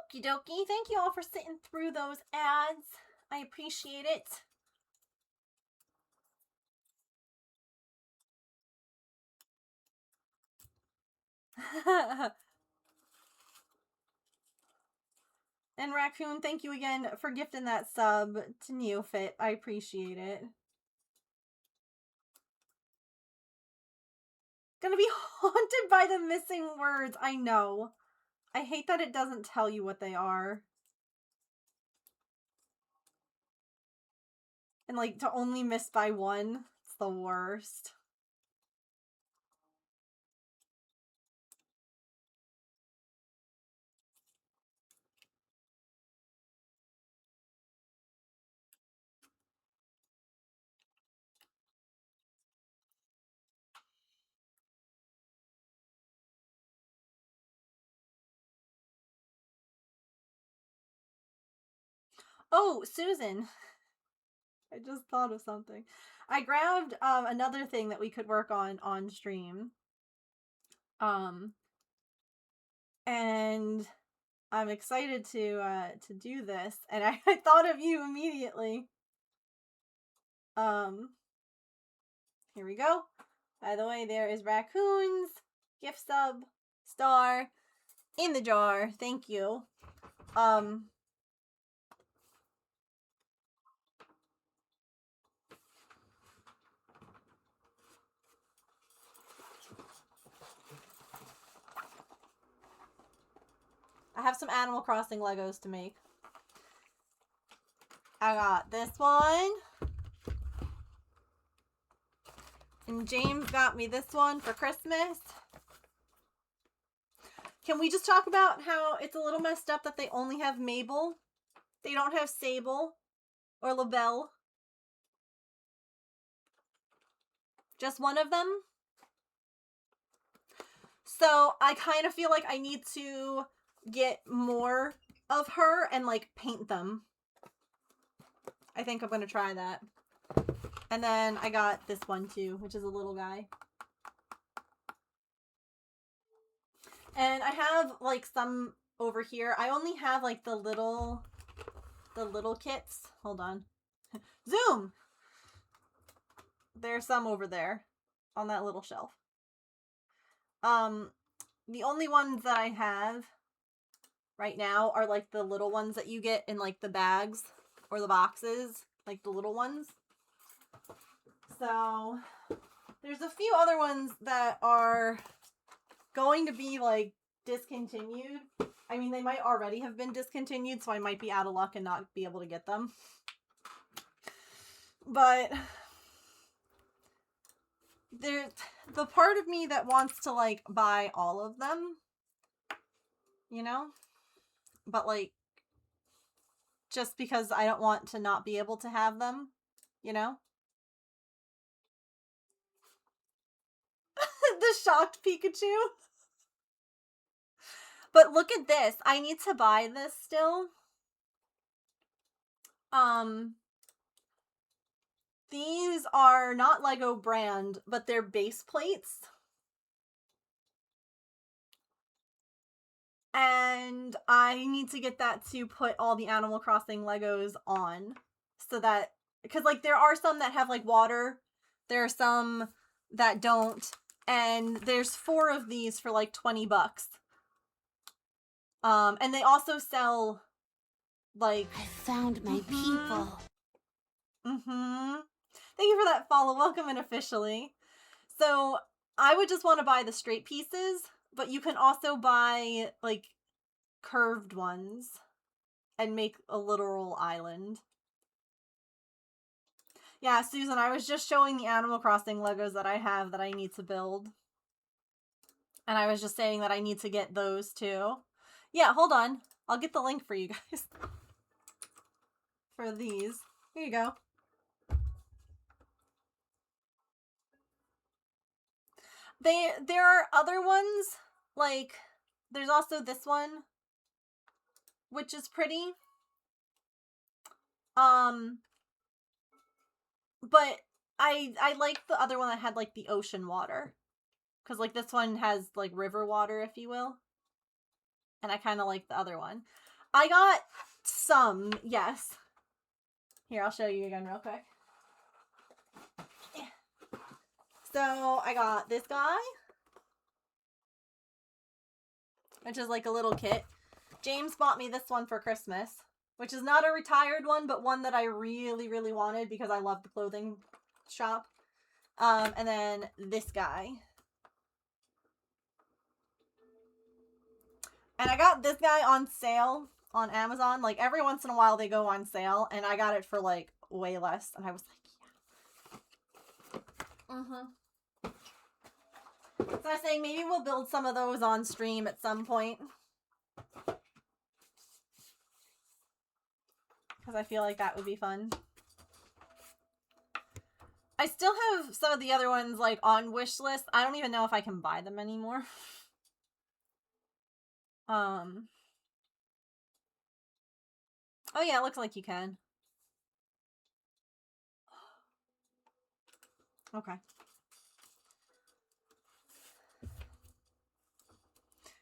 Okie dokie. Thank you all for sitting through those ads. I appreciate it. And Raccoon, thank you again for gifting that sub to Neofit. I appreciate it. Gonna be haunted by the missing words. I know. I hate that it doesn't tell you what they are. And like to only miss by one, it's the worst. Oh, Susan. I just thought of something. I grabbed another thing that we could work on stream. And I'm excited to do this, and I thought of you immediately. Here we go. By the way, there is Raccoon's gift sub star in the jar. Thank you. I have some Animal Crossing Legos to make. I got this one. And James got me this one for Christmas. Can we just talk about how it's a little messed up that they only have Mabel? They don't have Sable or LaBelle. Just one of them? So I kind of feel like I need to get more of her and like paint them. I think I'm going to try that. And then I got this one too, which is a little guy. And I have like some over here. I only have like the little kits. Hold on. Zoom! There's some over there on that little shelf. The only ones that I have right now are like the little ones that you get in like the bags or the boxes, like the little ones. So there's a few other ones that are going to be like discontinued. I mean, they might already have been discontinued, so I might be out of luck and not be able to get them. But there's the part of me that wants to like buy all of them, you know? But like, just because I don't want to not be able to have them, you know? The shocked Pikachu. But look at this. I need to buy this still. These are not Lego brand, but they're base plates. And I need to get that to put all the Animal Crossing Legos on. So that, because like there are some that have like water. There are some that don't. And there's 4 of these for like $20. And they also sell like... I found my people. Thank you for that follow. Welcome in officially. So I would just want to buy the straight pieces, but you can also buy like curved ones and make a literal island. Yeah, Susan, I was just showing the Animal Crossing Legos that I have that I need to build. And I was just saying that I need to get those too. Yeah, hold on. I'll get the link for you guys. For these. Here you go. There are other ones, like, there's also this one, which is pretty. But I like the other one that had, like, the ocean water. Because, like, this one has, like, river water, if you will. And I kind of like the other one. I got some, yes. Here, I'll show you again real quick. So I got this guy, which is like a little kit. James bought me this one for Christmas, which is not a retired one, but one that I really, really wanted because I love the clothing shop. And then this guy. And I got this guy on sale on Amazon. Like, every once in a while they go on sale, and I got it for, like, way less. And I was like, yeah. So I was saying maybe we'll build some of those on stream at some point. Because I feel like that would be fun. I still have some of the other ones, like, on wish list. I don't even know if I can buy them anymore. Oh yeah, it looks like you can. Okay.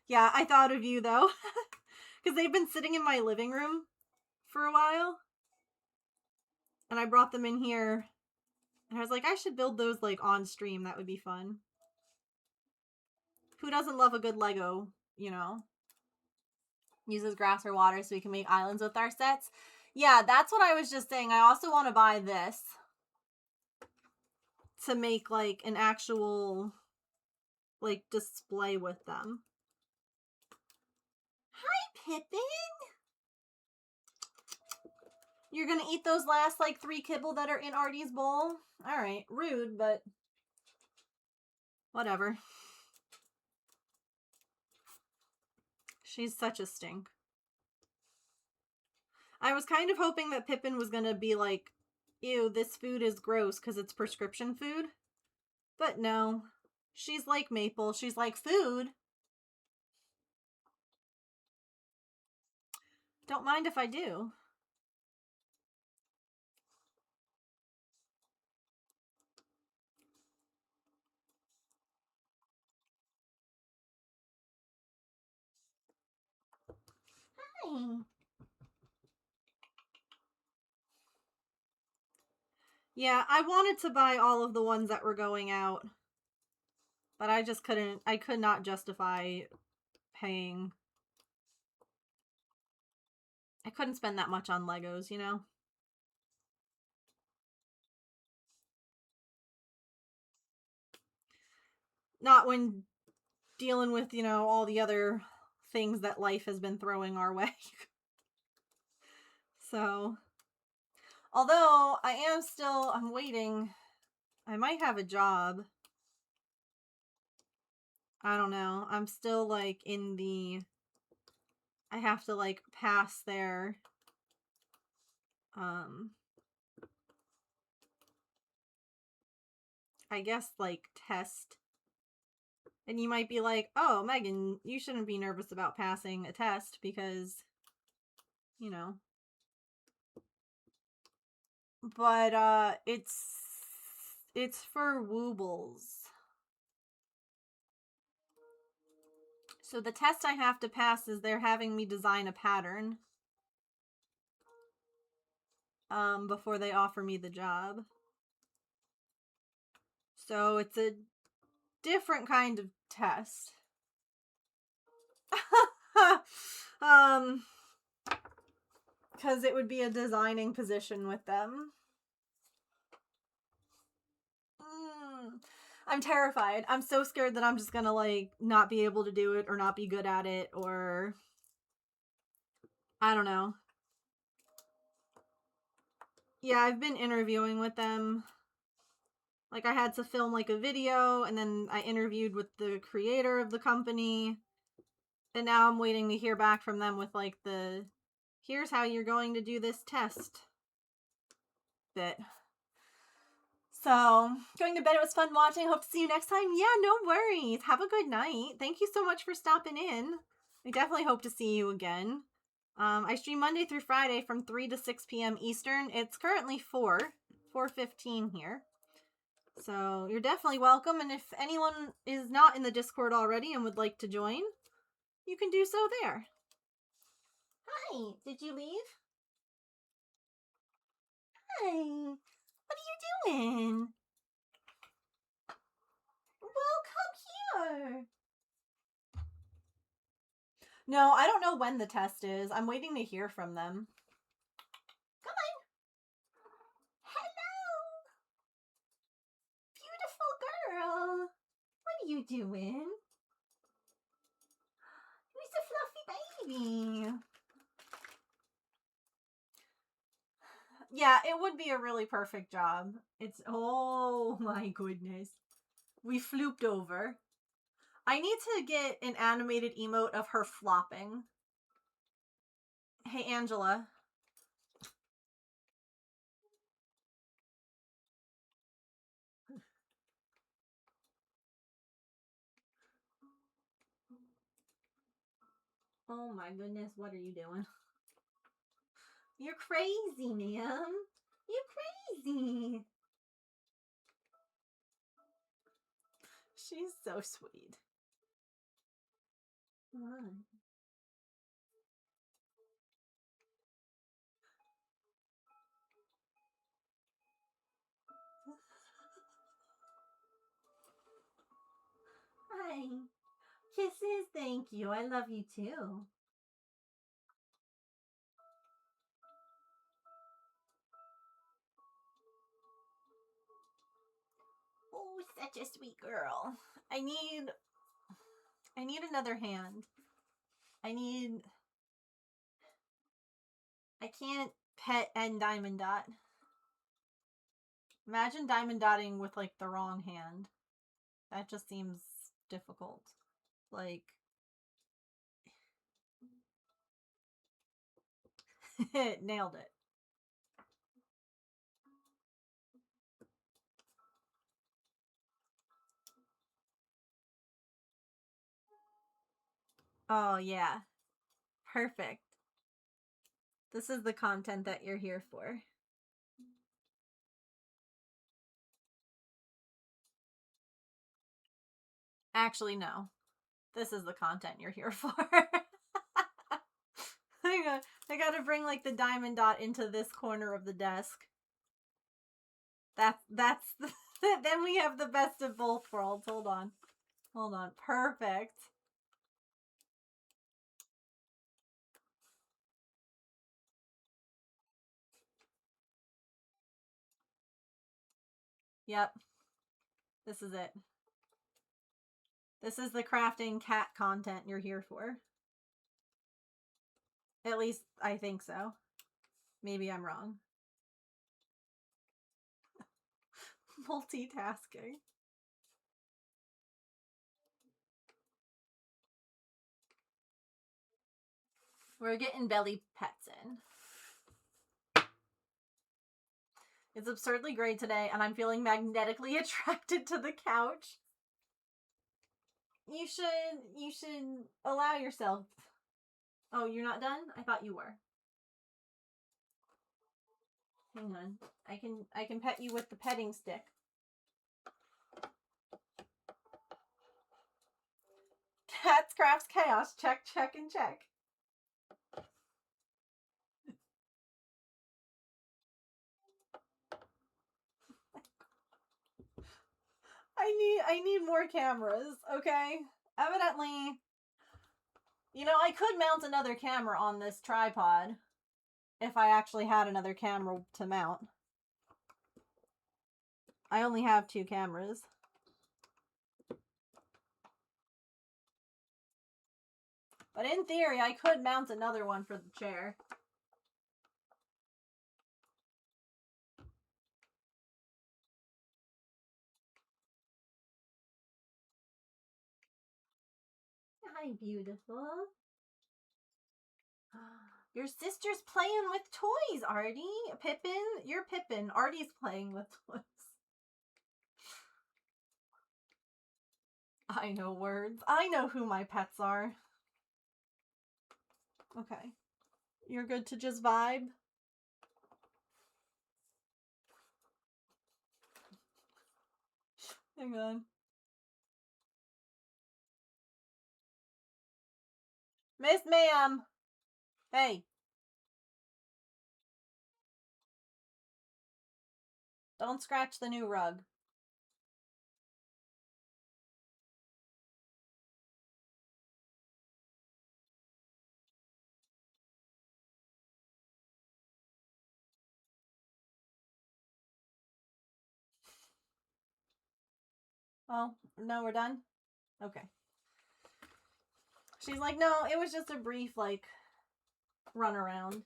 Yeah, I thought of you though. Because they've been sitting in my living room for a while. And I brought them in here. And I was like, I should build those like on stream. That would be fun. Who doesn't love a good Lego, you know? Uses grass or water so we can make islands with our sets. Yeah, that's what I was just saying. I also want to buy this to make like an actual like display with them. Hi, Pippin! You're gonna eat those last like 3 kibble that are in Artie's bowl? Alright, rude, but whatever. She's such a stink. I was kind of hoping that Pippin was gonna be like, ew, this food is gross because it's prescription food. But no. She's like Maple. She's like, food? Don't mind if I do. Hi. Yeah, I wanted to buy all of the ones that were going out. But I just couldn't, I could not justify paying. I couldn't spend that much on Legos, you know? Not when dealing with, you know, all the other things that life has been throwing our way. So, although I'm waiting. I might have a job. I don't know. I'm still like in the, I have to like pass their, I guess like test. And you might be like, oh, Megan, you shouldn't be nervous about passing a test because, you know. But, it's for Woobles. So the test I have to pass is they're having me design a pattern. Before they offer me the job. So it's a different kind of test. Because it would be a designing position with them. I'm terrified. I'm so scared that I'm just gonna, like, not be able to do it or not be good at it or... I don't know. Yeah, I've been interviewing with them. Like, I had to film, like, a video, and then I interviewed with the creator of the company. And now I'm waiting to hear back from them with, like, the... Here's how you're going to do this test bit. So, going to bed, it was fun watching. Hope to see you next time. Yeah, no worries. Have a good night. Thank you so much for stopping in. I definitely hope to see you again. I stream Monday through Friday from 3 to 6 p.m. Eastern. It's currently 4:15 here. So, you're definitely welcome. And if anyone is not in the Discord already and would like to join, you can do so there. Hi, did you leave? Hi, what are you doing? Well, come here. No, I don't know when the test is. I'm waiting to hear from them. Come on. Hello. Beautiful girl. What are you doing? Who's a fluffy baby? Yeah, it would be a really perfect job. It's, oh my goodness. We flooped over. I need to get an animated emote of her flopping. Hey, Angela. Oh my goodness, what are you doing? You're crazy, ma'am. You're crazy. She's so sweet. Hi. Kisses, thank you. I love you too. Oh, such a sweet girl. I need another hand. I can't pet and diamond dot. Imagine diamond dotting with like the wrong hand. That just seems difficult. Like nailed it. Oh yeah. Perfect. This is the content that you're here for. Actually, no. This is the content you're here for. I gotta bring like the diamond dot into this corner of the desk. That's then we have the best of both worlds. Hold on. Hold on. Perfect. Yep. This is it. This is the crafting cat content you're here for. At least I think so. Maybe I'm wrong. Multitasking. We're getting belly pets in. It's absurdly gray today, and I'm feeling magnetically attracted to the couch. You should allow yourself. Oh, you're not done? I thought you were. Hang on. I can pet you with the petting stick. Cats crafts chaos. Check, check, and check. I need more cameras, okay? Evidently, you know, I could mount another camera on this tripod if I actually had another camera to mount. I only have 2 cameras. But in theory, I could mount another one for the chair. Hi, beautiful. Your sister's playing with toys, Artie. Pippin, you're Pippin. Artie's playing with toys. I know words. I know who my pets are. Okay. You're good to just vibe? Hang on. Miss Ma'am! Hey! Don't scratch the new rug. Oh, no, we're done? Okay. She's like, no, it was just a brief, like, run around.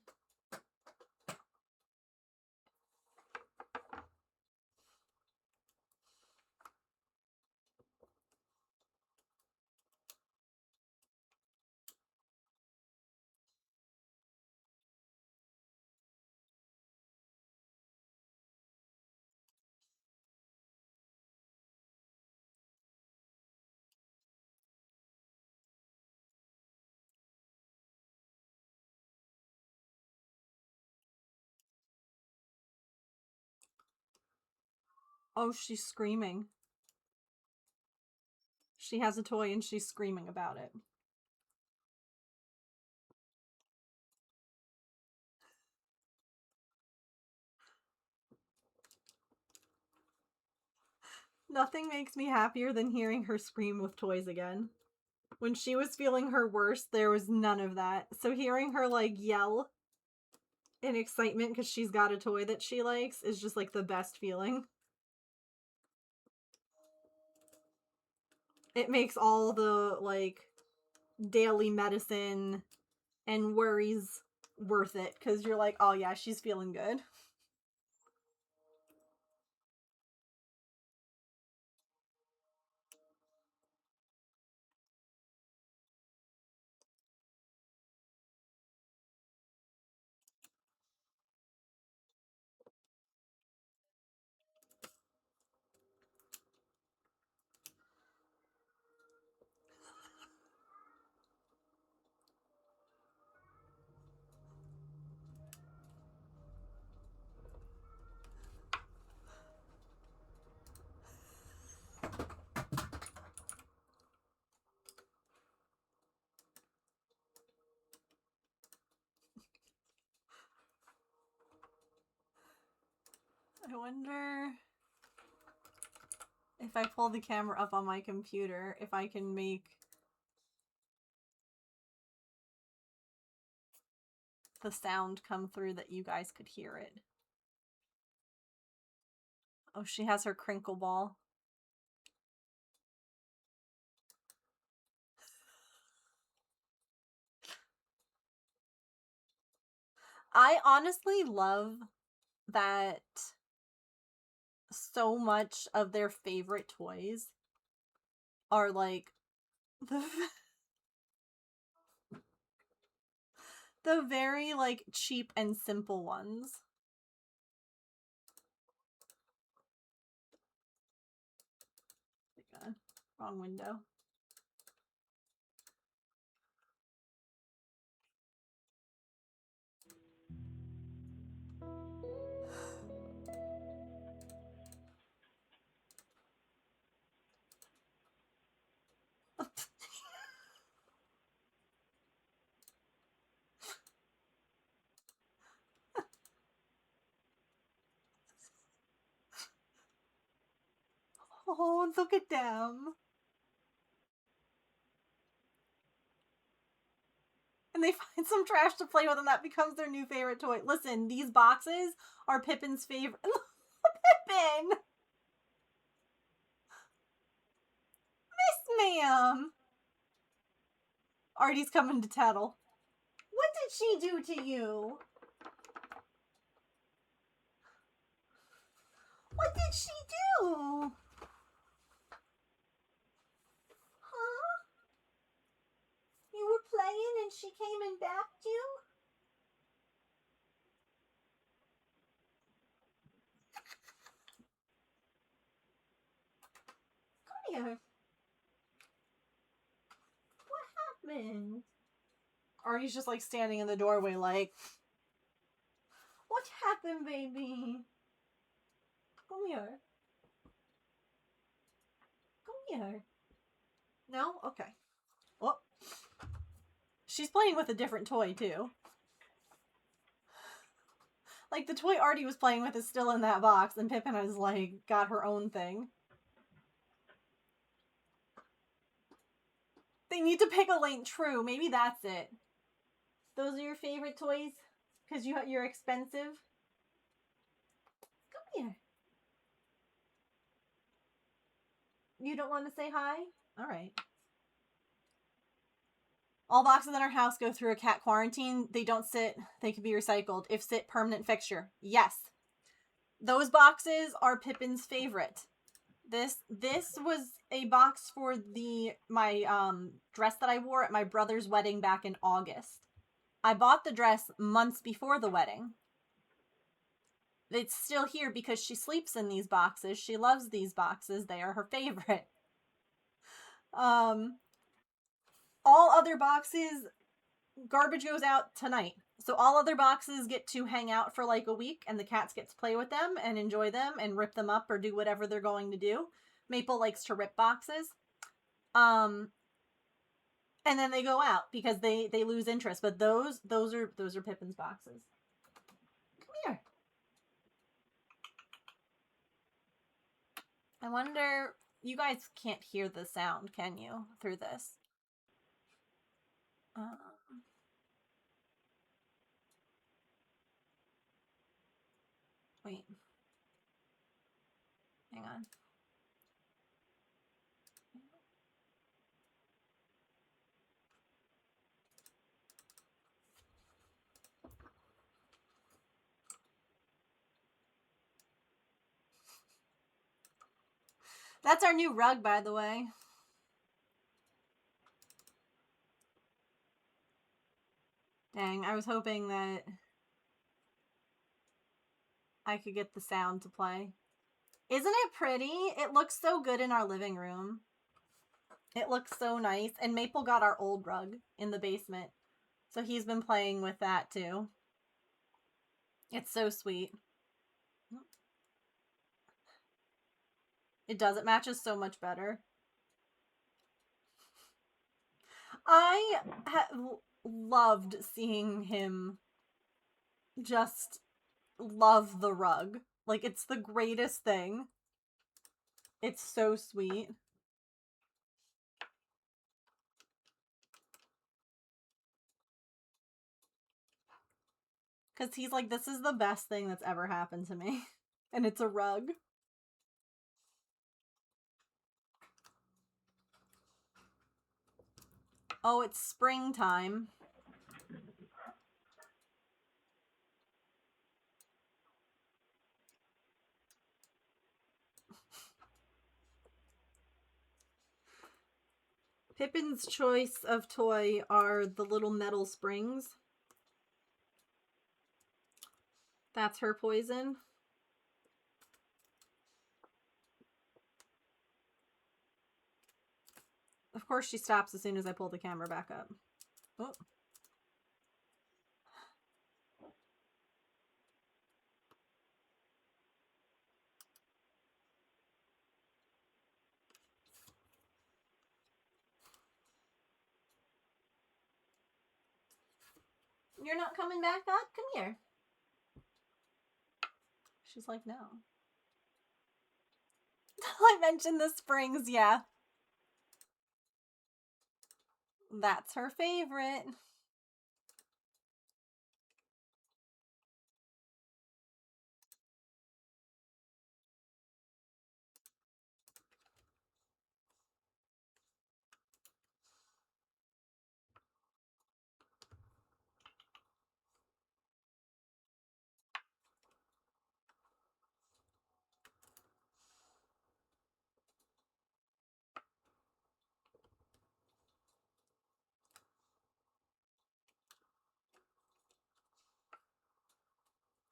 Oh, she's screaming. She has a toy and she's screaming about it. Nothing makes me happier than hearing her scream with toys again. When she was feeling her worst, there was none of that. So hearing her, like, yell in excitement because she's got a toy that she likes is just, like, the best feeling. It makes all the, like, daily medicine and worries worth it because you're like, oh yeah, she's feeling good. I wonder if I pull the camera up on my computer, if I can make the sound come through that you guys could hear it. Oh, she has her crinkle ball. I honestly love that so much of their favorite toys are like the very like cheap and simple ones. Wrong window. Oh, look at them. And they find some trash to play with and that becomes their new favorite toy. Listen, these boxes are Pippin's favorite. Pippin! Miss ma'am! Artie's coming to tattle. What did she do to you? What did she do? Huh? You were playing and she came and backed you? Come here. What happened? Artie's just like standing in the doorway like, what happened, baby? Come here. Come here. No? Okay. Oh. She's playing with a different toy, too. Like, the toy Artie was playing with is still in that box, and Pippin has, like, got her own thing. They need to pick a lane. True, maybe that's it. Those are your favorite toys? Because you're expensive? Come here. You don't want to say hi? Alright. All boxes in our house go through a cat quarantine. They don't sit. They can be recycled. If sit, permanent fixture. Yes. Those boxes are Pippin's favorite. This was a box for my dress that I wore at my brother's wedding back in August. I bought the dress months before the wedding. It's still here because she sleeps in these boxes. She loves these boxes. They are her favorite. All other boxes, garbage goes out tonight. So all other boxes get to hang out for like a week, and the cats get to play with them and enjoy them and rip them up or do whatever they're going to do. Maple likes to rip boxes. And then they go out because they lose interest. But those are Pippin's boxes. Come here. I wonder, you guys can't hear the sound, can you, through this? Wait. Hang on. That's our new rug, by the way. Dang, I was hoping that I could get the sound to play. Isn't it pretty? It looks so good in our living room. It looks so nice. And Maple got our old rug in the basement. So he's been playing with that too. It's so sweet. It does. It matches so much better. I loved seeing him just love the rug. Like, it's the greatest thing. It's so sweet. Because he's like, this is the best thing that's ever happened to me. And it's a rug. Oh, it's springtime. Pippin's choice of toy are the little metal springs. That's her poison. Of course she stops as soon as I pull the camera back up. Oh. You're not coming back up? Come here. She's like, no. I mentioned the springs, yeah. That's her favorite.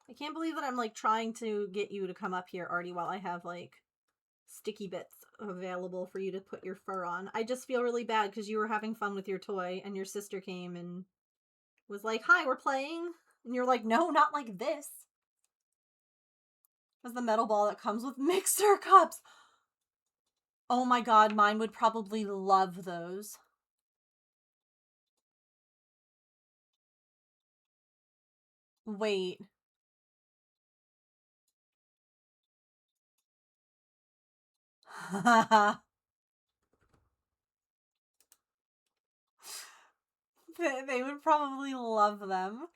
I can't believe that I'm, like, trying to get you to come up here, Artie, while I have, like, sticky bits available for you to put your fur on. I just feel really bad because you were having fun with your toy, and your sister came and was like, hi, we're playing. And you're like, no, not like this. That's the metal ball that comes with mixer cups. Oh my god, mine would probably love those. Wait. They would probably love them.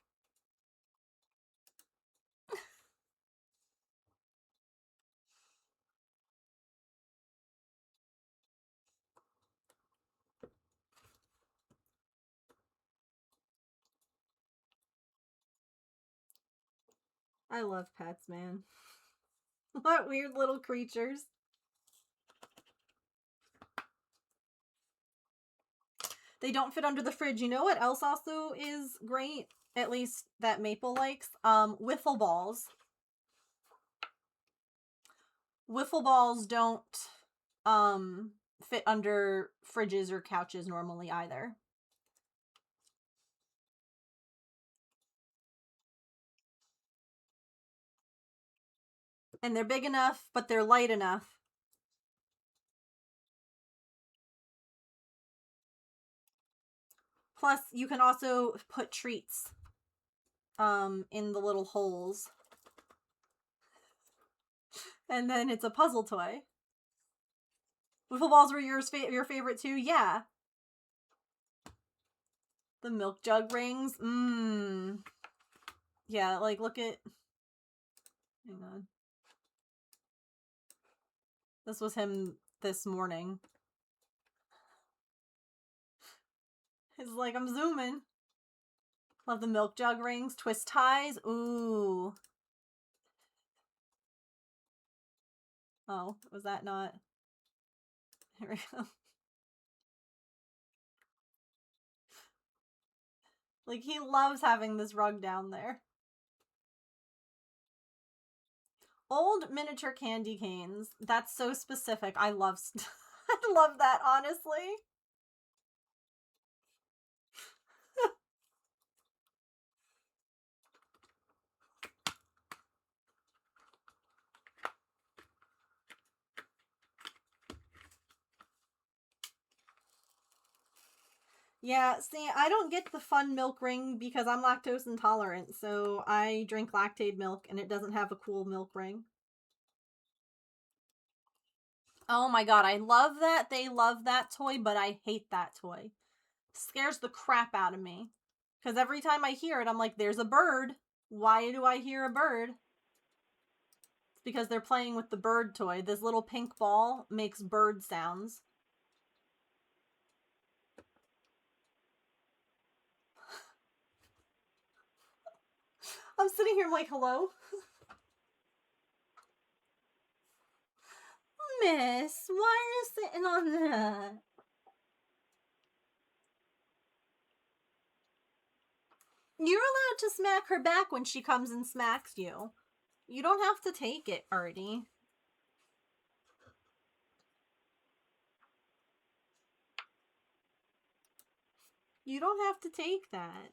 I love pets, man. What weird little creatures. They don't fit under the fridge. You know what else also is great? At least that Maple likes? Wiffle balls. Wiffle balls don't fit under fridges or couches normally either. And they're big enough, but they're light enough. Plus, you can also put treats in the little holes. And then it's a puzzle toy. Wiffle balls were your favorite too? Yeah. The milk jug rings. Mmm. Yeah, like look at... Hang on. This was him this morning. He's like, I'm zooming. Love the milk jug rings. Twist ties. Ooh. Oh, was that not? Here we go. Like, he loves having this rug down there. Old miniature candy canes. That's so specific. I love I love that, honestly. Yeah, see, I don't get the fun milk ring because I'm lactose intolerant, so I drink Lactaid milk and it doesn't have a cool milk ring. Oh my god, I love that they love that toy, but I hate that toy. Scares the crap out of me. Because every time I hear it, I'm like, there's a bird. Why do I hear a bird? It's because they're playing with the bird toy. This little pink ball makes bird sounds. I'm sitting here, I'm like, hello? Miss, why are you sitting on that? You're allowed to smack her back when she comes and smacks you. You don't have to take it, Artie. You don't have to take that.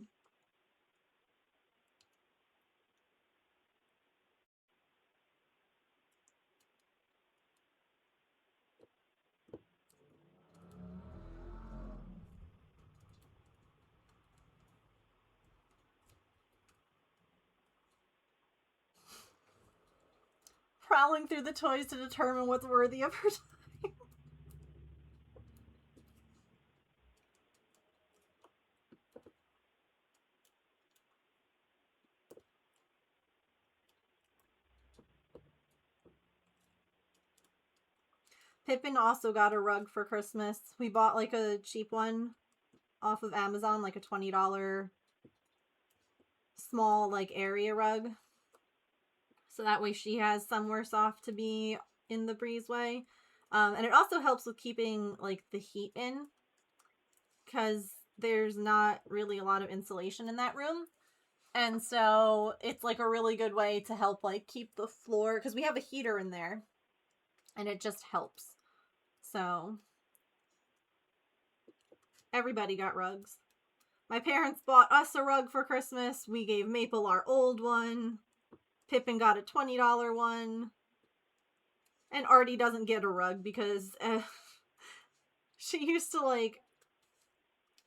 Prowling through the toys to determine what's worthy of her time. Pippin also got a rug for Christmas. We bought like a cheap one off of Amazon, like a $20 small like area rug. So that way she has somewhere soft to be in the breezeway. And it also helps with keeping like the heat in because there's not really a lot of insulation in that room. And so it's like a really good way to help like keep the floor, because we have a heater in there and it just helps. So everybody got rugs. My parents bought us a rug for Christmas. We gave Maple our old one. Pippin got a $20 one. And Artie doesn't get a rug because she used to like...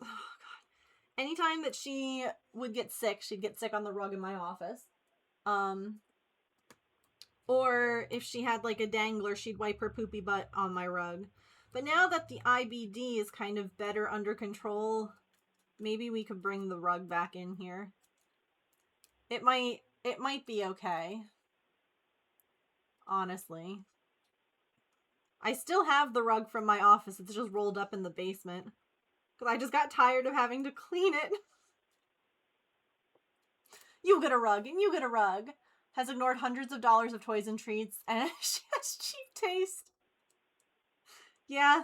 Oh, God. Anytime that she would get sick, she'd get sick on the rug in my office. Or if she had like a dangler, she'd wipe her poopy butt on my rug. But now that the IBD is kind of better under control, maybe we could bring the rug back in here. It might be okay. Honestly. I still have the rug from my office. It's just rolled up in the basement. Because I just got tired of having to clean it. You get a rug, and you get a rug. Has ignored hundreds of dollars of toys and treats, and she has cheap taste. Yeah.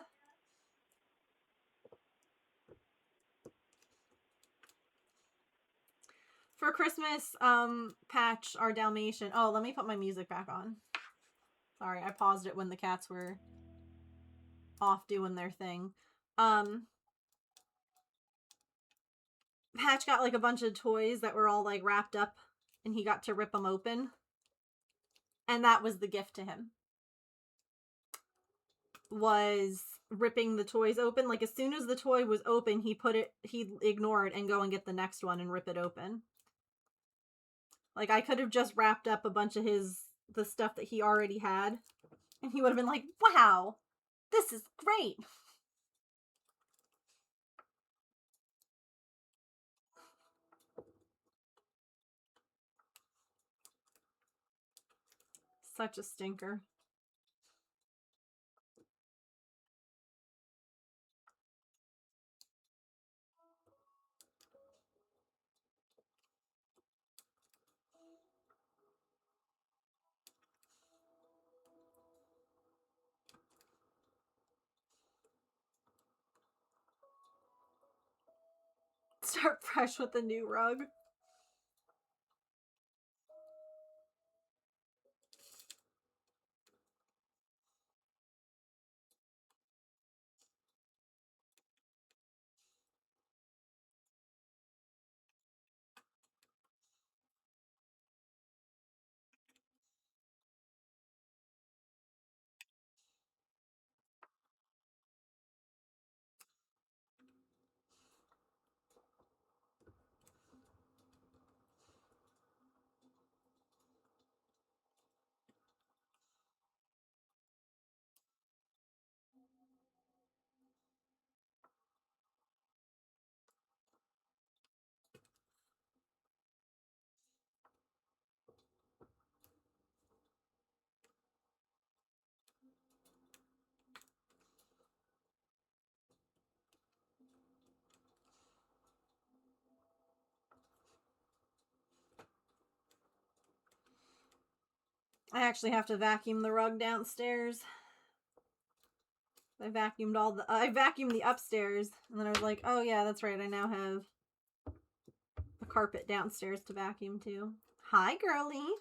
For Christmas, Patch, our Dalmatian. Oh, let me put my music back on. Sorry, I paused it when the cats were off doing their thing. Patch got like a bunch of toys that were all like wrapped up, and he got to rip them open. And that was the gift to him. Was ripping the toys open. Like as soon as the toy was open, he'd ignore it and go and get the next one and rip it open. Like I could have just wrapped up a bunch of the stuff that he already had, and he would have been like, wow, this is great. Such a stinker. Start fresh with a new rug. I actually have to vacuum the rug downstairs. I vacuumed the upstairs, and then I was like, oh yeah, that's right, I now have the carpet downstairs to vacuum too. Hi, girlie.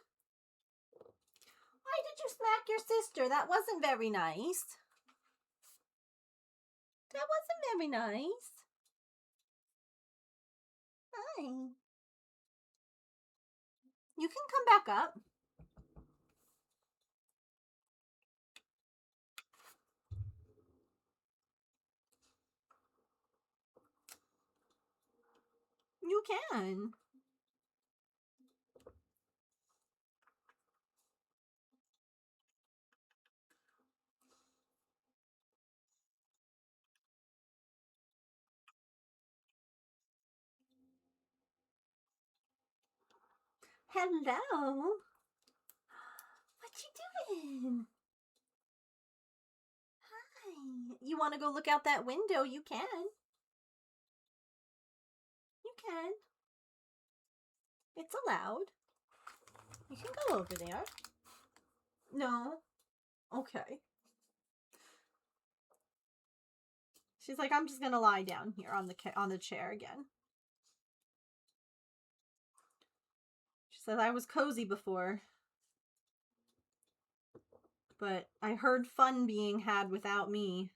Why did you smack your sister? That wasn't very nice. That wasn't very nice. Hi. You can come back up. You can. Hello. What you doing? Hi. You want to go look out that window? You can. You can. It's allowed. You can go over there. No. Okay. She's like, I'm just gonna lie down here on the chair again. She says, I was cozy before, but I heard fun being had without me.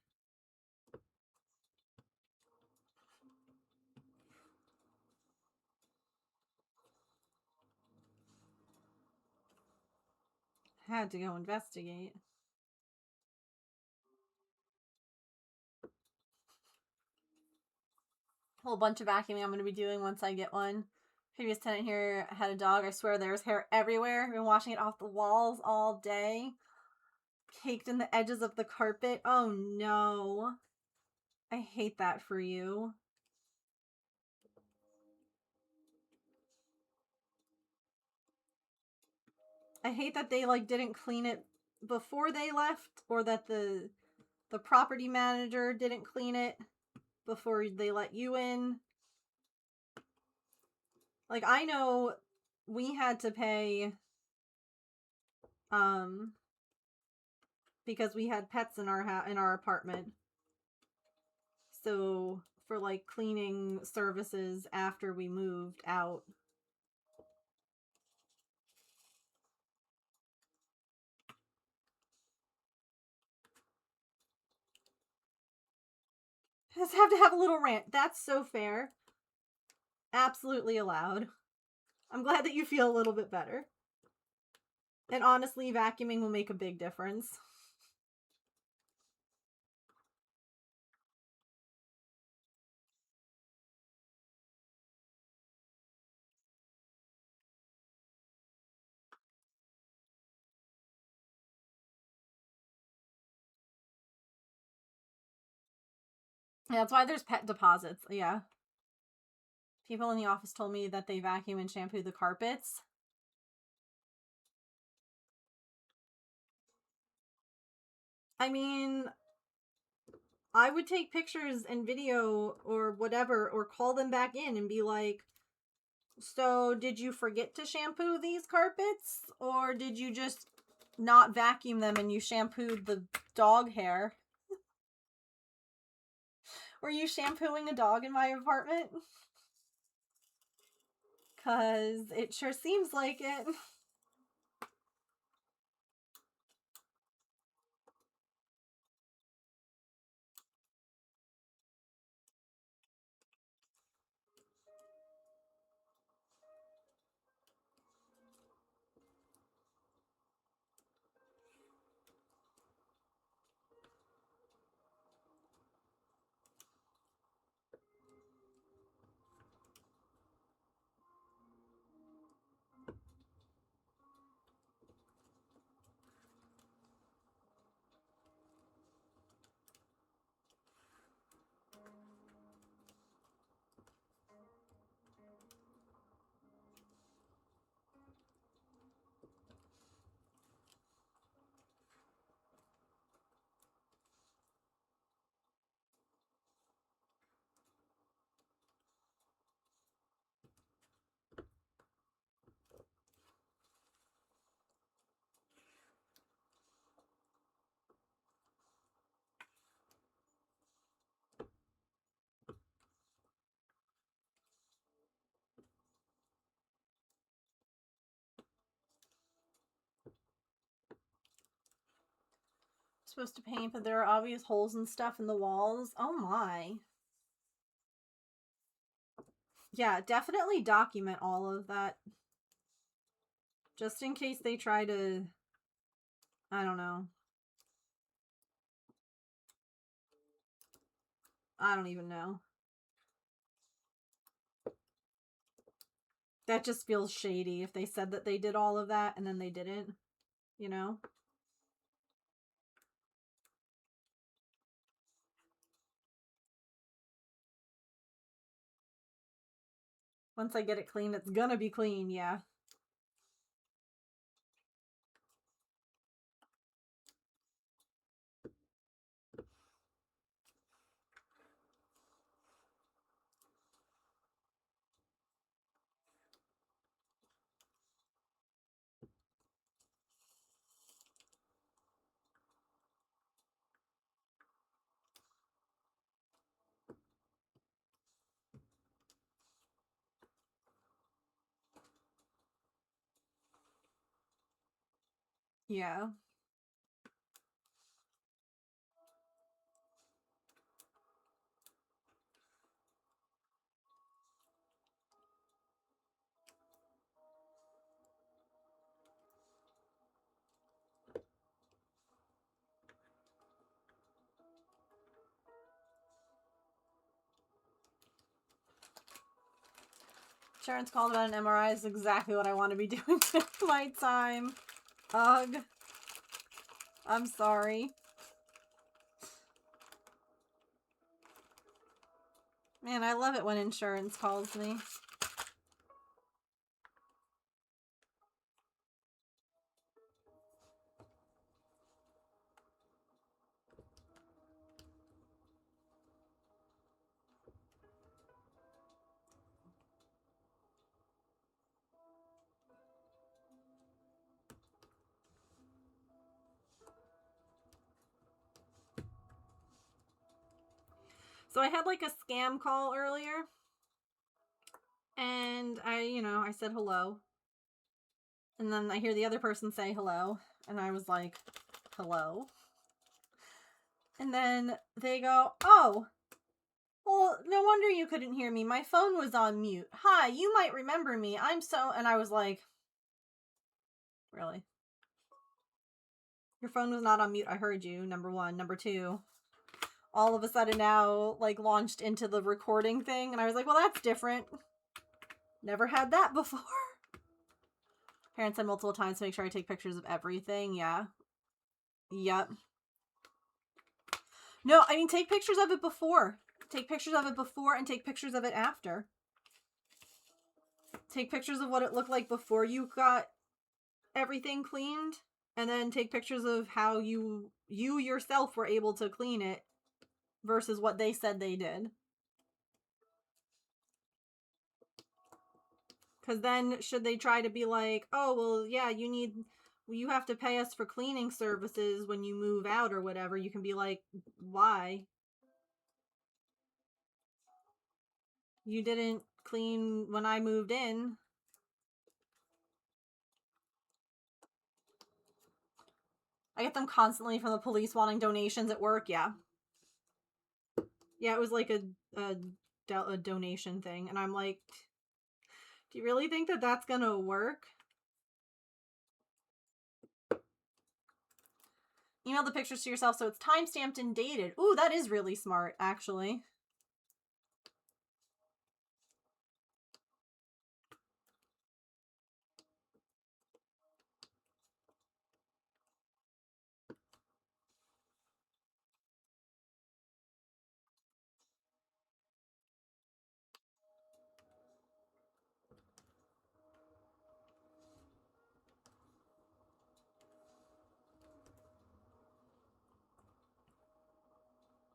Had to go investigate. Whole bunch of vacuuming I'm going to be doing once I get one. Previous tenant here had a dog. I swear there's hair everywhere. Been washing it off the walls all day. Caked in the edges of the carpet. Oh no. I hate that for you. I hate that they like didn't clean it before they left, or that the property manager didn't clean it before they let you in. Like, I know we had to pay because we had pets in our apartment. So for like cleaning services after we moved out. Just have to have a little rant. That's so fair. Absolutely allowed. I'm glad that you feel a little bit better. And honestly, vacuuming will make a big difference. Yeah, that's why there's pet deposits. Yeah. People in the office told me that they vacuum and shampoo the carpets. I mean, I would take pictures and video or whatever, or call them back in and be like, so did you forget to shampoo these carpets? Or did you just not vacuum them and you shampooed the dog hair? Were you shampooing a dog in my apartment? 'Cause it sure seems like it. Supposed to paint, but there are obvious holes and stuff in the walls. Oh my. Yeah, definitely document all of that. Just in case they try to... I don't know. I don't even know. That just feels shady if they said that they did all of that and then they didn't. You know? Once I get it clean, it's gonna be clean, yeah. Yeah. Insurance called about an MRI is exactly what I want to be doing with my time. Ugh. I'm sorry. Man, I love it when insurance calls me. So I had like a scam call earlier. And I said hello. And then I hear the other person say hello. And I was like, hello? And then they go, oh, well, no wonder you couldn't hear me. My phone was on mute. Hi, you might remember me. And I was like, really? Your phone was not on mute. I heard you, number one. Number two, all of a sudden now, like, launched into the recording thing. And I was like, well, that's different. Never had that before. Parents said multiple times to make sure I take pictures of everything. Yeah. Yep. No, I mean, take pictures of it before. Take pictures of it before and take pictures of it after. Take pictures of what it looked like before you got everything cleaned. And then take pictures of how you yourself were able to clean it versus what they said they did. Because then should they try to be like, oh, well, yeah, you have to pay us for cleaning services when you move out or whatever, you can be like, why? You didn't clean when I moved in. I get them constantly from the police wanting donations at work, yeah. Yeah, it was like a donation thing. And I'm like, do you really think that that's gonna work? Email the pictures to yourself so it's timestamped and dated. Ooh, that is really smart, actually.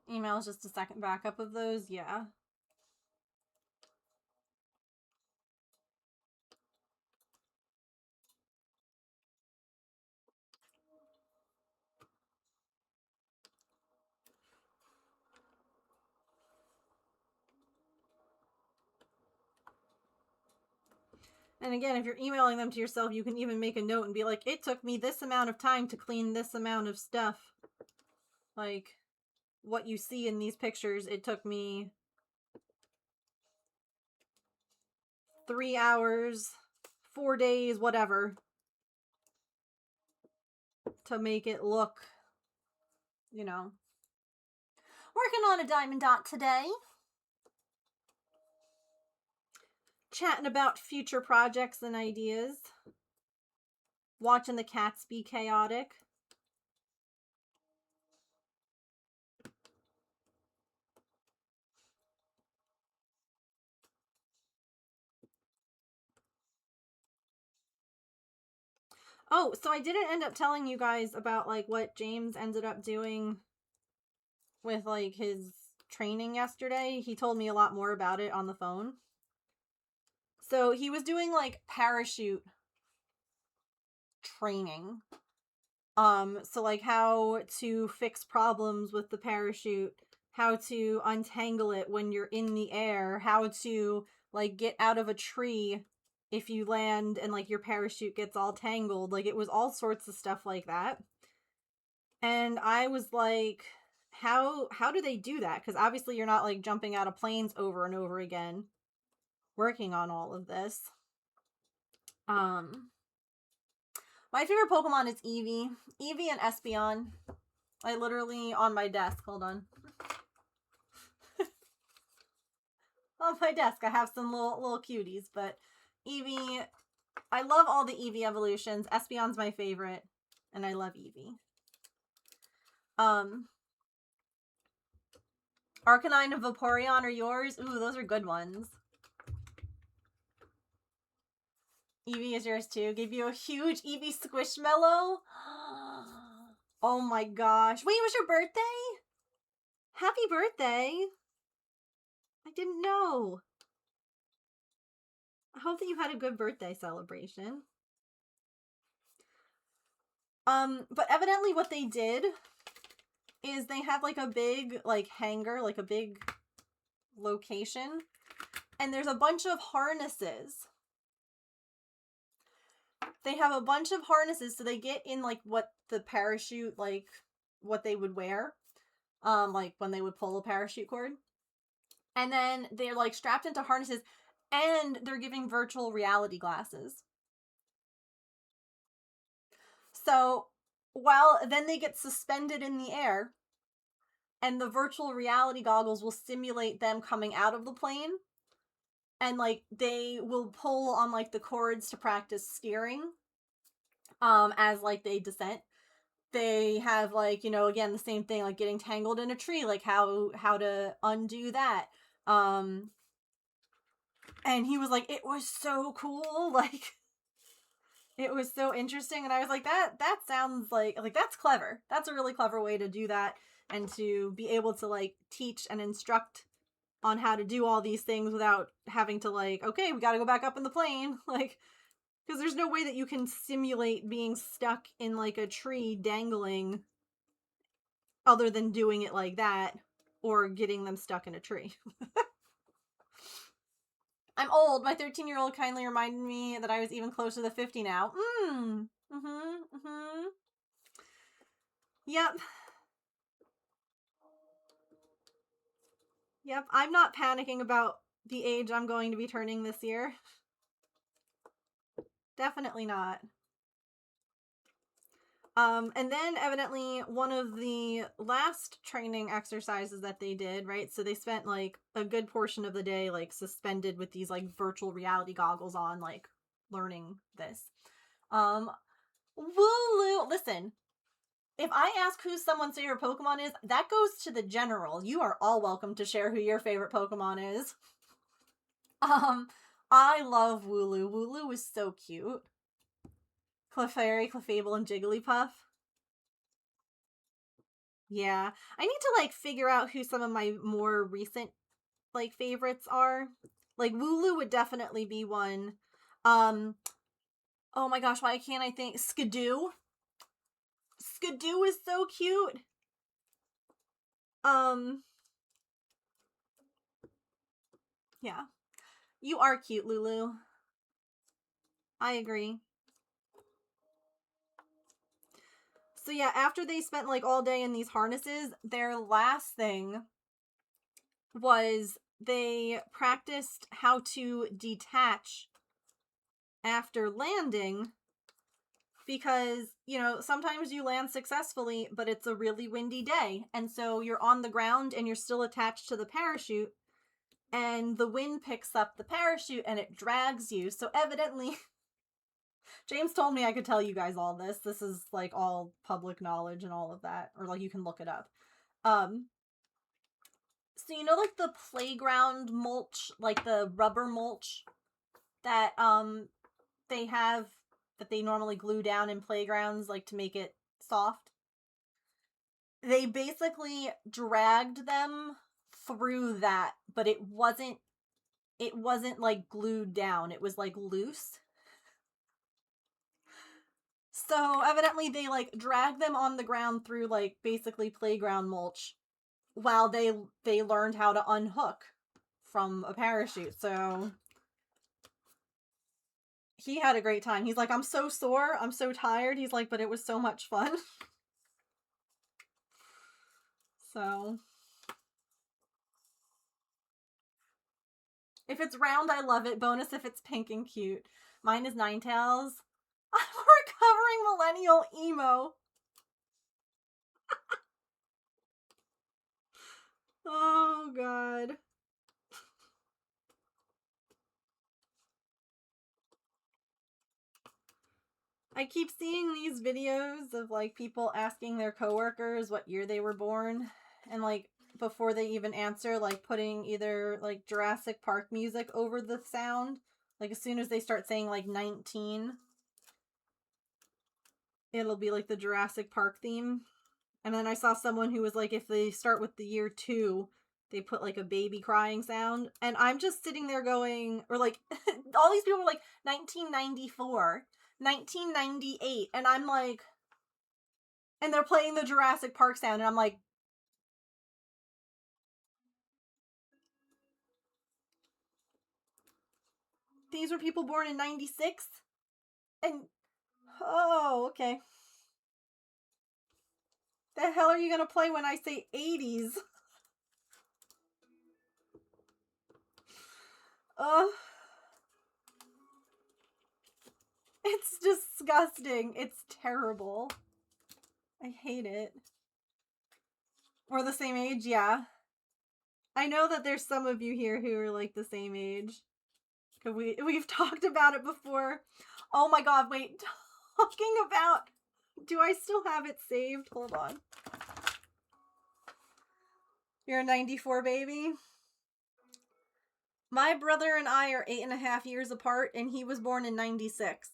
Email is just a second backup of those, yeah. And again, if you're emailing them to yourself, you can even make a note and be like, it took me this amount of time to clean this amount of stuff. Like, what you see in these pictures, it took me 3 hours, 4 days, whatever, to make it look, Working on a diamond dot today. Chatting about future projects and ideas. Watching the cats be chaotic. Oh, so I didn't end up telling you guys about, like, what James ended up doing with, like, his training yesterday. He told me a lot more about it on the phone. So he was doing, like, parachute training. So, like, how to fix problems with the parachute, how to untangle it when you're in the air, how to, like, get out of a tree if you land and, like, your parachute gets all tangled. Like, it was all sorts of stuff like that. And I was like, how do they do that? Because obviously you're not, like, jumping out of planes over and over again working on all of this. My favorite Pokemon is Eevee. Eevee and Espeon. I literally, on my desk, hold on. On my desk, I have some little cuties, but Eevee, I love all the Eevee evolutions. Espeon's my favorite, and I love Eevee. Arcanine and Vaporeon are yours? Ooh, those are good ones. Eevee is yours too. Give you a huge Eevee Squishmallow. Oh my gosh. Wait, it was your birthday? Happy birthday. I didn't know. I hope that you had a good birthday celebration. But evidently what they did is they have like a big like hangar, like a big location, and there's a bunch of harnesses. They have a bunch of harnesses, so they get in like what the parachute, like what they would wear, like when they would pull a parachute cord. And then they're like strapped into harnesses, and they're giving virtual reality glasses. So while then they get suspended in the air, and the virtual reality goggles will simulate them coming out of the plane, and like they will pull on like the cords to practice steering as like they descent. They have like, you know, again the same thing, like getting tangled in a tree, like how to undo that. And he was like, it was so cool, like it was so interesting, and I was like, that sounds like that's clever. That's a really clever way to do that, and to be able to like teach and instruct on how to do all these things without having to like, okay, we got to go back up in the plane, like, because there's no way that you can simulate being stuck in like a tree dangling other than doing it like that or getting them stuck in a tree. I'm old. My 13-year-old kindly reminded me that I was even closer to 50 now. Yep. Yep, I'm not panicking about the age I'm going to be turning this year. Definitely not. And then evidently one of the last training exercises that they did, right? So they spent like a good portion of the day like suspended with these like virtual reality goggles on, like learning this. Wooloo, listen. If I ask who someone's favorite Pokemon is, that goes to the general. You are all welcome to share who your favorite Pokemon is. I love Wooloo. Wooloo is so cute. Clefairy, Clefable, and Jigglypuff. Yeah. I need to, like, figure out who some of my more recent, like, favorites are. Like, Wooloo would definitely be one. Oh my gosh, why can't I think? Skidoo. Skidoo is so cute. Yeah. You are cute, Lulu. I agree. So yeah, after they spent like all day in these harnesses, their last thing was they practiced how to detach after landing, because, you know, sometimes you land successfully, but it's a really windy day, and so you're on the ground and you're still attached to the parachute, and the wind picks up the parachute and it drags you. So evidently, James told me I could tell you guys all this. This is like all public knowledge and all of that, or like you can look it up. So you know, like the playground mulch, like the rubber mulch that they have, that they normally glue down in playgrounds, like to make it soft. They basically dragged them through that, but it wasn't like glued down. It was like loose. So evidently they like dragged them on the ground through like basically playground mulch while they learned how to unhook from a parachute. So he had a great time. He's like, I'm so sore, I'm so tired. He's like, but it was so much fun. So if it's round, I love it. Bonus if it's pink and cute. Mine is Ninetales. I'm recovering millennial emo. Oh god. I keep seeing these videos of like people asking their coworkers what year they were born, and like before they even answer, like putting either like Jurassic Park music over the sound. Like as soon as they start saying like 19, it'll be like the Jurassic Park theme. And then I saw someone who was like, if they start with the year 2, they put like a baby crying sound. And I'm just sitting there going, or like, all these people were like 1994, 1998. And I'm like, and they're playing the Jurassic Park sound. And I'm like, these were people born in 96? And, oh, okay. The hell are you gonna play when I say 80s? Ugh. It's disgusting. It's terrible. I hate it. We're the same age? Yeah. I know that there's some of you here who are like the same age. Cause we've talked about it before. Oh my god, wait. Talking about... Do I still have it saved? Hold on. You're a 94 baby? My brother and I are 8.5 years apart, and he was born in 96.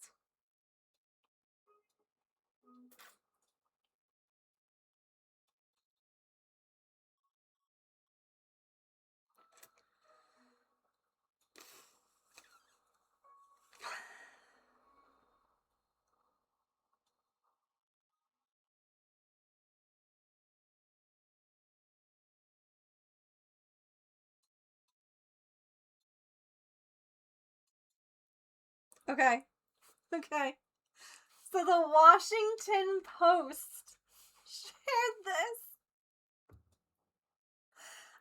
Okay. Okay. So the Washington Post shared this.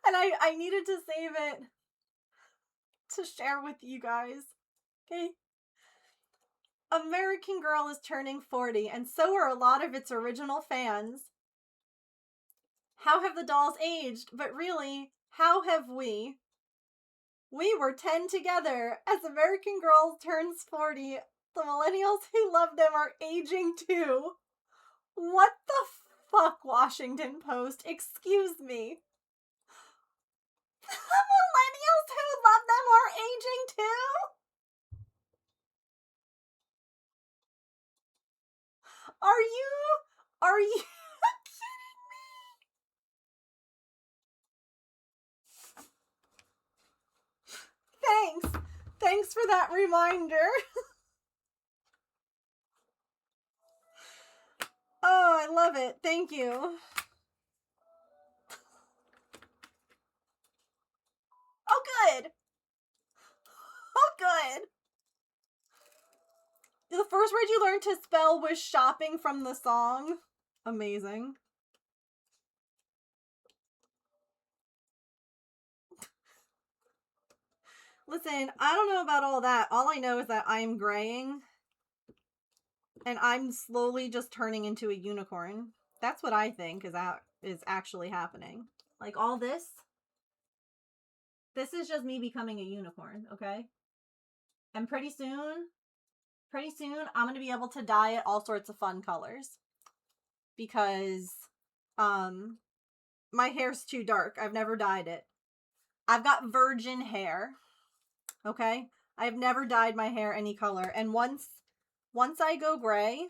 And I needed to save it to share with you guys. Okay? American Girl is turning 40, and so are a lot of its original fans. How have the dolls aged? But really, how have we? We were 10 together. As American Girl turns 40, the millennials who love them are aging too. What the fuck, Washington Post? Excuse me. The millennials who love them are aging too? Are you kidding me? Thanks for that reminder. Oh, I love it. Thank you. Oh, good. Oh, good. The first word you learned to spell was shopping from the song. Amazing. Listen, I don't know about all that. All I know is that I'm graying. And I'm slowly just turning into a unicorn. That's what I think is actually happening. Like all this. This is just me becoming a unicorn, okay? And pretty soon, I'm going to be able to dye it all sorts of fun colors. Because, my hair's too dark. I've never dyed it. I've got virgin hair. Okay? I've never dyed my hair any color. And once I go gray,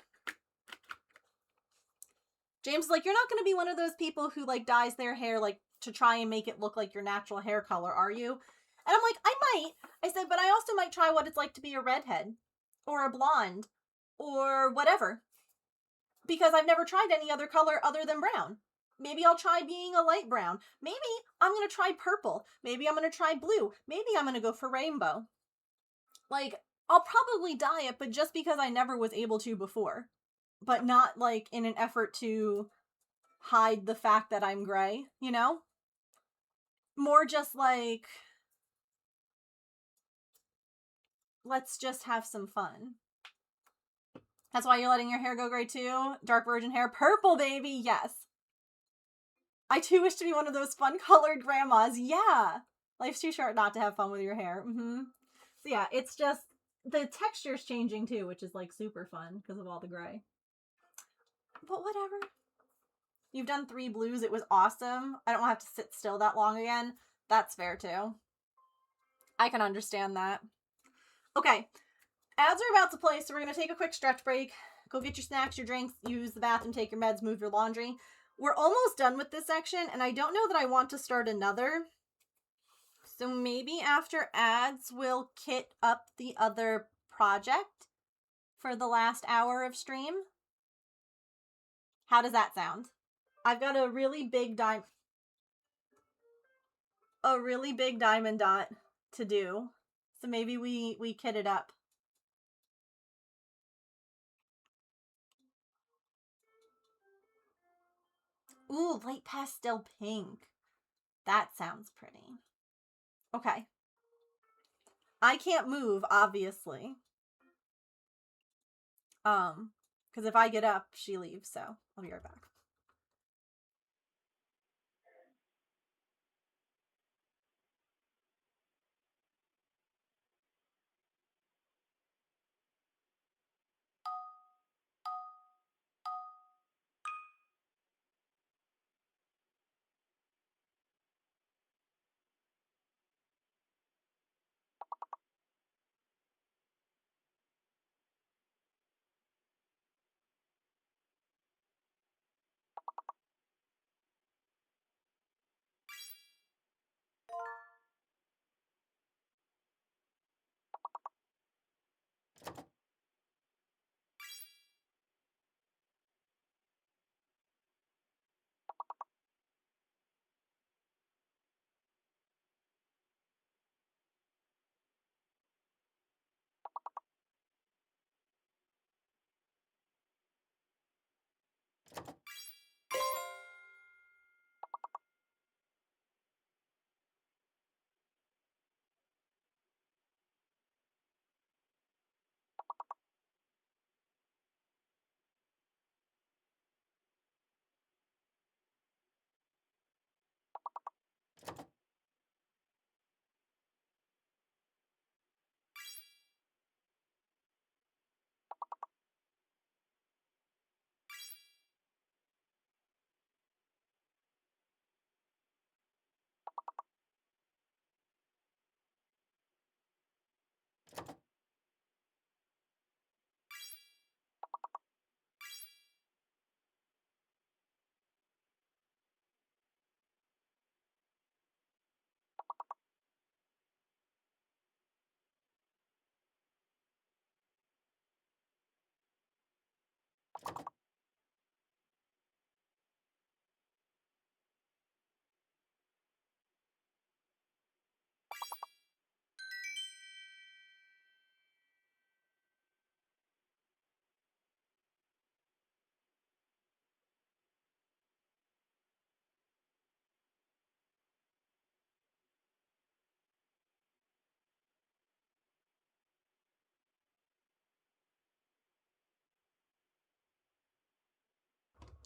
James is like, you're not going to be one of those people who like dyes their hair like to try and make it look like your natural hair color, are you? And I'm like, I might. I said, but I also might try what it's like to be a redhead or a blonde or whatever. Because I've never tried any other color other than brown. Maybe I'll try being a light brown. Maybe I'm going to try purple. Maybe I'm going to try blue. Maybe I'm going to go for rainbow. Like, I'll probably dye it, but just because I never was able to before. But not, like, in an effort to hide the fact that I'm gray, you know? More just like, let's just have some fun. That's why you're letting your hair go gray too? Dark virgin hair. Purple, baby! Yes. I too wish to be one of those fun-colored grandmas. Yeah! Life's too short not to have fun with your hair. So yeah, it's just... the texture's changing too, which is like super fun because of all the gray. But whatever. You've done 3 blues. It was awesome. I don't have to sit still that long again. That's fair too. I can understand that. Okay. Ads are about to play, so we're going to take a quick stretch break. Go get your snacks, your drinks, use the bathroom, take your meds, move your laundry. We're almost done with this section, and I don't know that I want to start another. So maybe after ads, we'll kit up the other project for the last hour of stream. How does that sound? I've got a really big diamond dot to do. So maybe we kit it up. Ooh, light pastel pink. That sounds pretty. Okay. I can't move, obviously. Because if I get up, she leaves, so I'll be right back.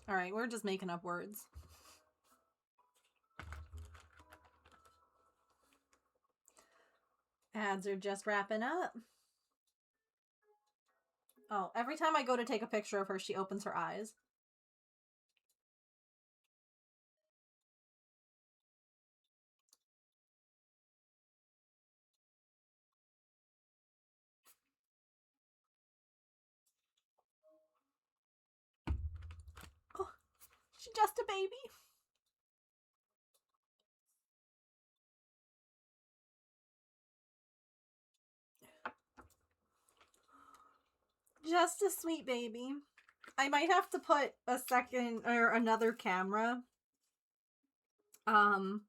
All right, we're just making up words. Ads are just wrapping up. Oh, every time I go to take a picture of her, she opens her eyes. Oh, she's just a baby. Just a sweet baby. I might have to put a second or another camera on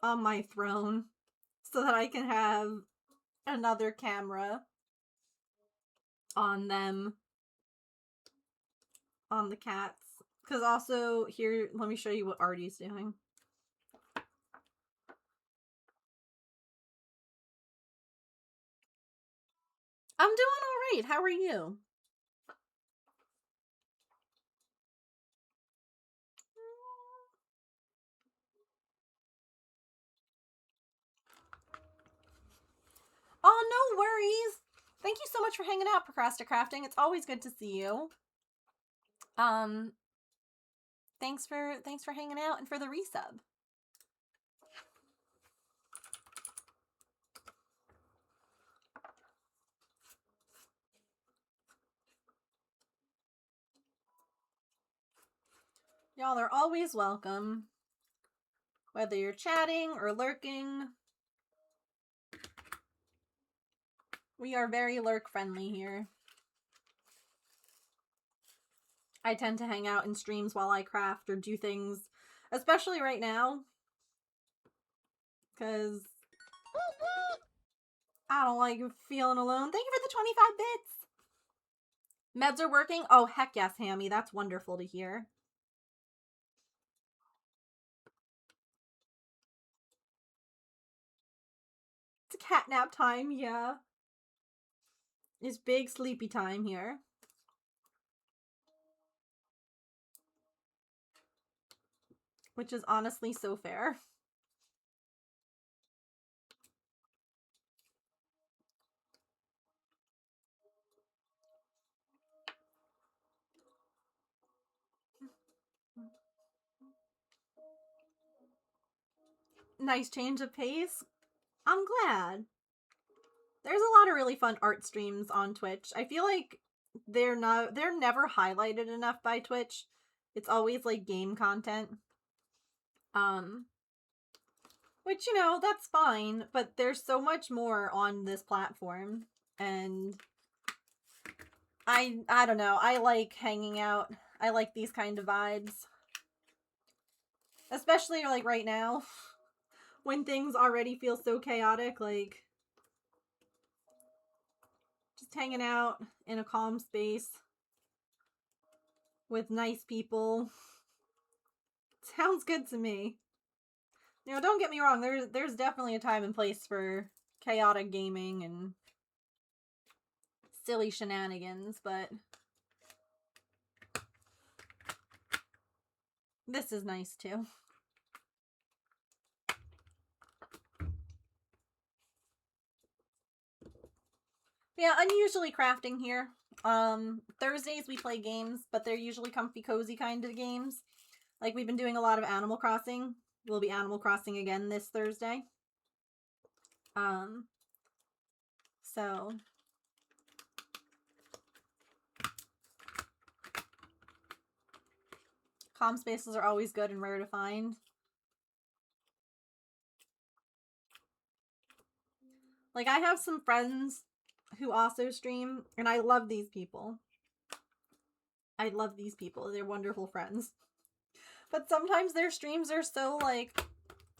my throne so that I can have another camera on them, on the cats. Because also, here, let me show you what Artie's doing. I'm doing alright. How are you? Oh, no worries. Thank you so much for hanging out, Procrasticrafting. It's always good to see you. Thanks for hanging out and for the resub. Y'all are always welcome. Whether you're chatting or lurking. We are very lurk friendly here. I tend to hang out in streams while I craft or do things, especially right now. Because I don't like feeling alone. Thank you for the 25 bits. Meds are working? Oh, heck yes, Hammy. That's wonderful to hear. It's catnap time, yeah. It's big sleepy time here. Which is honestly so fair. Nice change of pace. I'm glad. There's a lot of really fun art streams on Twitch. I feel like they're never highlighted enough by Twitch. It's always like game content. Which, you know, that's fine, but there's so much more on this platform, and I don't know, I like hanging out. I like these kind of vibes. Especially like right now, when things already feel so chaotic, like just hanging out in a calm space with nice people. Sounds good to me. You know, don't get me wrong, there's definitely a time and place for chaotic gaming and silly shenanigans, but this is nice too. Yeah, unusually crafting here. Thursdays we play games, but they're usually comfy cozy kind of games. Like, we've been doing a lot of Animal Crossing. We'll be Animal Crossing again this Thursday. So calm spaces are always good and rare to find. Like, I have some friends who also stream, and I love these people. I love these people. They're wonderful friends. But sometimes their streams are so, like,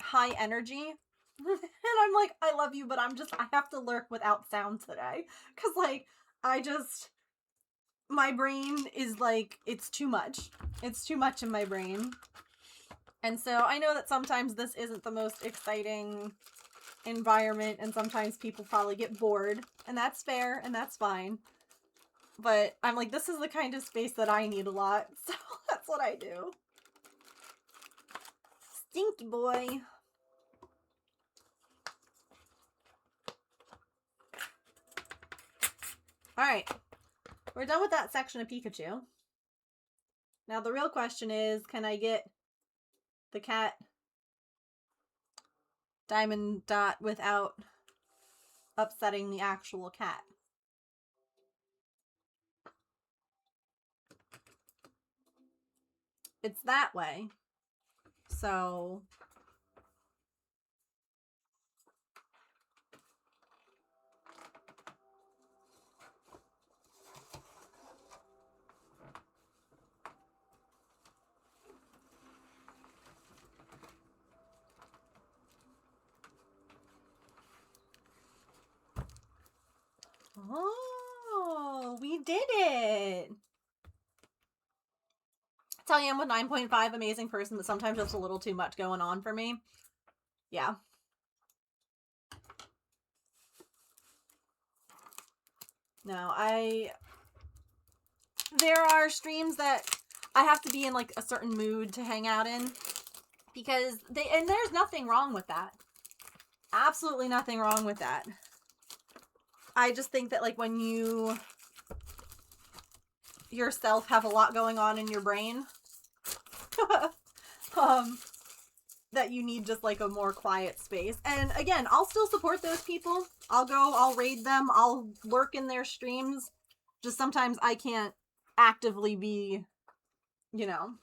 high energy. And I'm like, I love you, but I have to lurk without sound today. Because, like, my brain is, like, it's too much. It's too much in my brain. And so I know that sometimes this isn't the most exciting environment, and sometimes people probably get bored. And that's fair, and that's fine. But I'm like, this is the kind of space that I need a lot. So that's what I do. Stinky boy. Alright. We're done with that section of Pikachu. Now the real question is, can I get the cat Diamond Dot without upsetting the actual cat? It's that way. So oh, we did it. Tell you I'm with 9.5, amazing person, but sometimes just a little too much going on for me. Yeah. No, there are streams that I have to be in, like, a certain mood to hang out in. Because and there's nothing wrong with that. Absolutely nothing wrong with that. I just think that, like, when you yourself have a lot going on in your brain, that you need just, like, a more quiet space. And again, I'll still support those people. I'll go, I'll raid them, I'll lurk in their streams. Just sometimes I can't actively be, you know,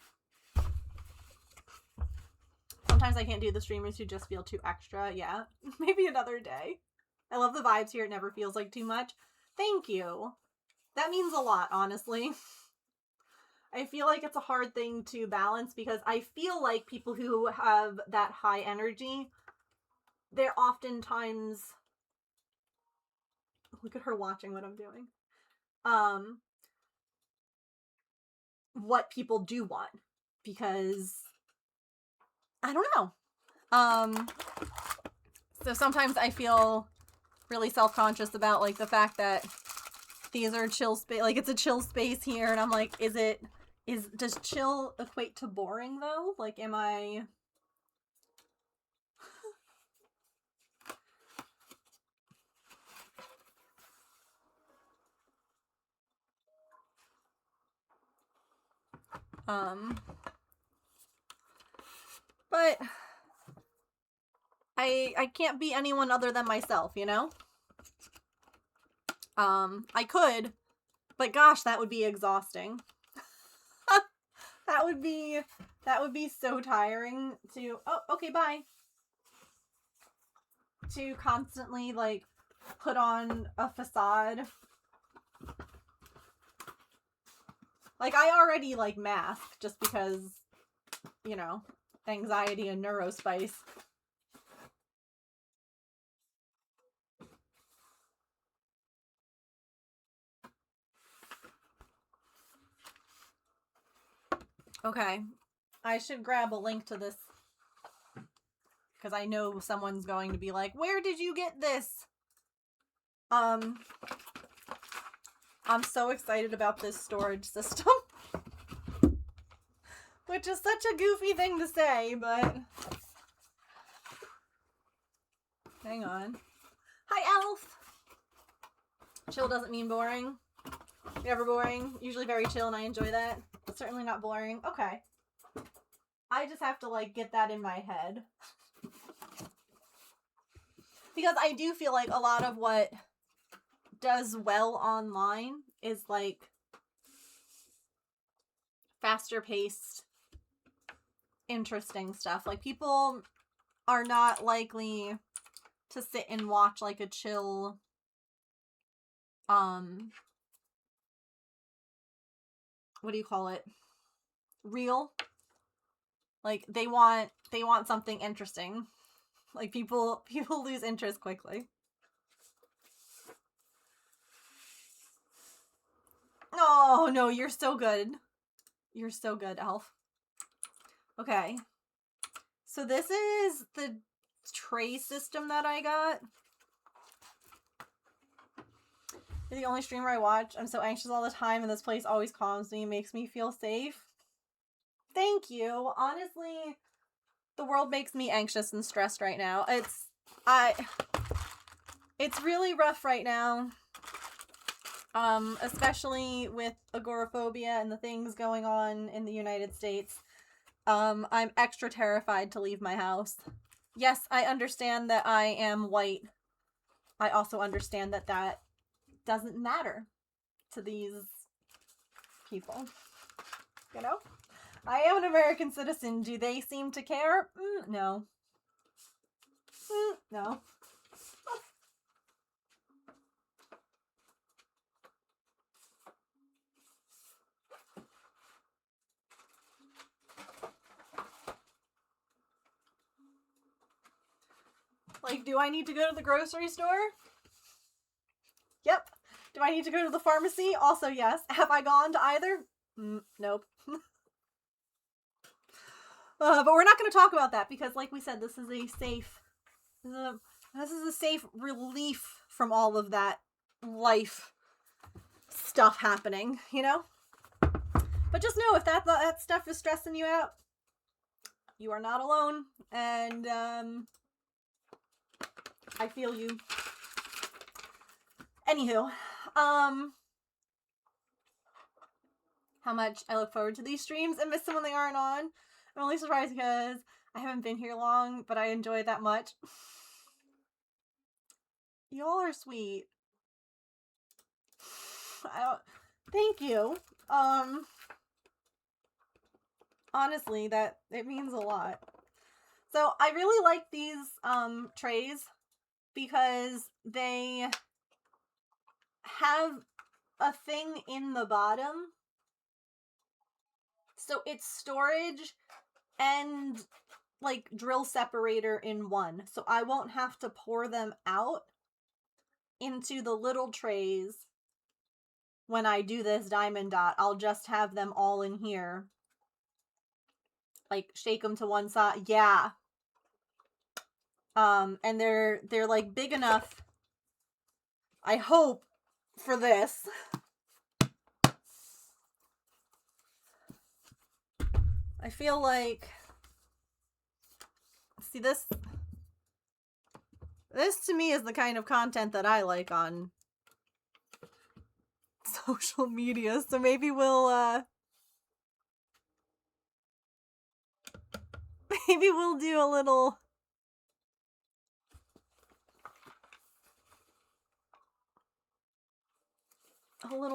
sometimes I can't do the streamers who just feel too extra. Yeah, maybe another day. I love the vibes here. It never feels like too much. Thank you. That means a lot, honestly. I feel like it's a hard thing to balance because I feel like people who have that high energy, they're oftentimes... Look at her watching what I'm doing. What people do want. Because... I don't know. So sometimes I feel really self-conscious about, like, the fact that these are chill space, like, it's a chill space here, and I'm like, does chill equate to boring, though? Like, am I... But I can't be anyone other than myself, you know? I could, but gosh, that would be exhausting. That would be so tiring to, oh, okay, bye. To constantly, like, put on a facade. Like, I already, like, mask just because, you know, anxiety and neurospice. Okay, I should grab a link to this because I know someone's going to be like, where did you get this? I'm so excited about this storage system. Which is such a goofy thing to say, but... Hang on. Hi, Elf! Chill doesn't mean boring. Never boring. Usually very chill and I enjoy that. But certainly not boring. Okay. I just have to, like, get that in my head. Because I do feel like a lot of what does well online is, like, faster paced, interesting stuff. Like, people are not likely to sit and watch, like, a chill, what do you call it? Reel. Like, they want something interesting. Like, people lose interest quickly. Oh, no, you're so good. You're so good, Elf. Okay. So this is the tray system that I got. You're the only streamer I watch. I'm so anxious all the time, and this place always calms me, makes me feel safe. Thank you. Honestly, the world makes me anxious and stressed right now. It's really rough right now. Especially with agoraphobia and the things going on in the United States. I'm extra terrified to leave my house. Yes, I understand that I am white. I also understand that that doesn't matter to these people. You know? I am an American citizen. Do they seem to care? No. No. Like, do I need to go to the grocery store? Yep. Do I need to go to the pharmacy? Also, yes. Have I gone to either? Nope. But we're not going to talk about that because, like we said, this is a safe... This is a safe relief from all of that life stuff happening, you know? But just know, if that stuff is stressing you out, you are not alone. And, I feel you. Anywho, how much I look forward to these streams and miss them when they aren't on. I'm only surprised because I haven't been here long, but I enjoy it that much. Y'all are sweet. Thank you. Honestly, it means a lot. So I really like these trays because they have a thing in the bottom. So it's storage and like drill separator in one. So I won't have to pour them out into the little trays when I do this diamond dot. I'll just have them all in here. Like shake them to one side. Yeah. And they're like big enough, I hope, for this. I feel like, see, this to me is the kind of content that I like on social media, so maybe we'll do a little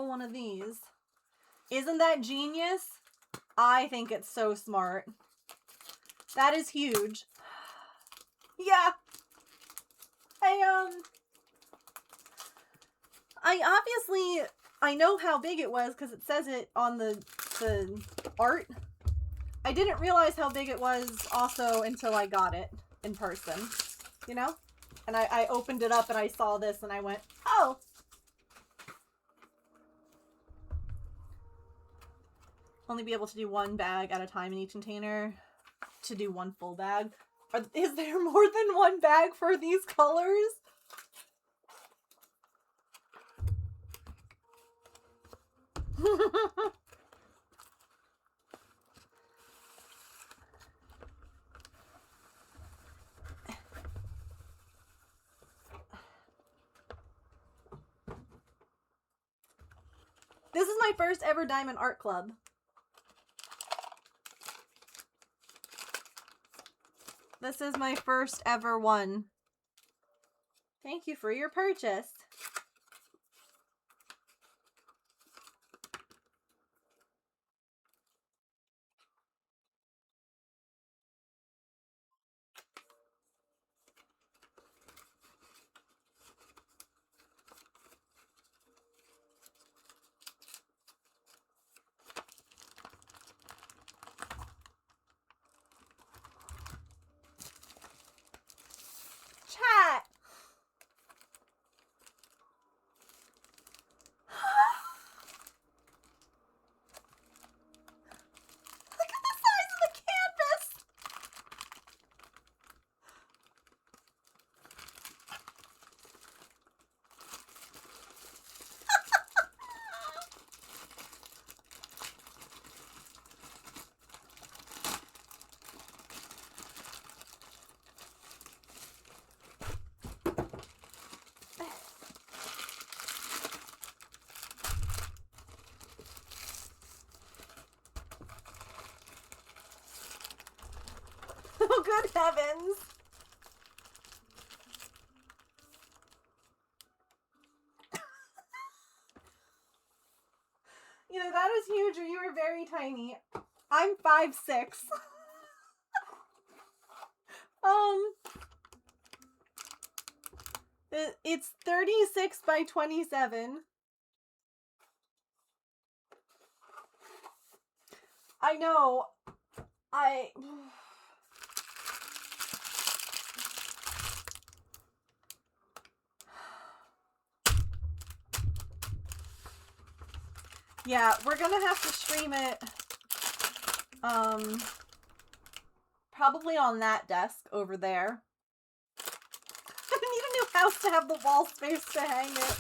one of these. Isn't that genius? I think it's so smart. That is huge. Yeah. I know how big it was because it says it on the art. I didn't realize how big it was also until I got it in person, you know? And I opened it up and I saw this and I went, oh. Only be able to do one bag at a time in each container to do one full bag. Is there more than one bag for these colors? This is my first ever Diamond Art Club. This is my first ever one. Thank you for your purchase. Chat! Look at the size of the canvas! Oh, good heavens! You know, that is huge, or you are very tiny. I'm 5'6". It's 36 by 27. I know. Yeah, we're gonna have to stream it, probably on that desk over there. I need a new house to have the wall space to hang it.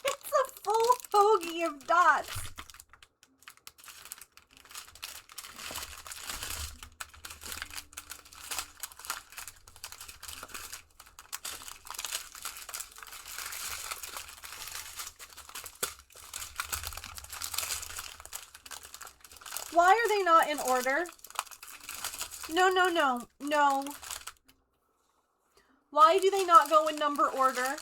It's a full hoagie of dots. Why are they not in order? No, no, no, no. Why do they not go in number order?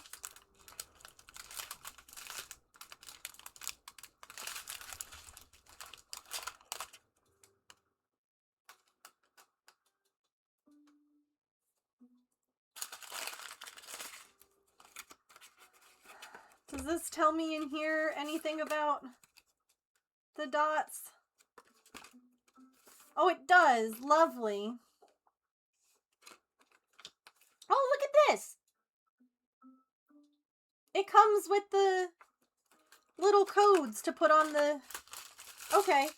Does this tell me in here anything about the dots? Oh, it does. Lovely. Oh, look at this. It comes with the little codes to put on the... Okay,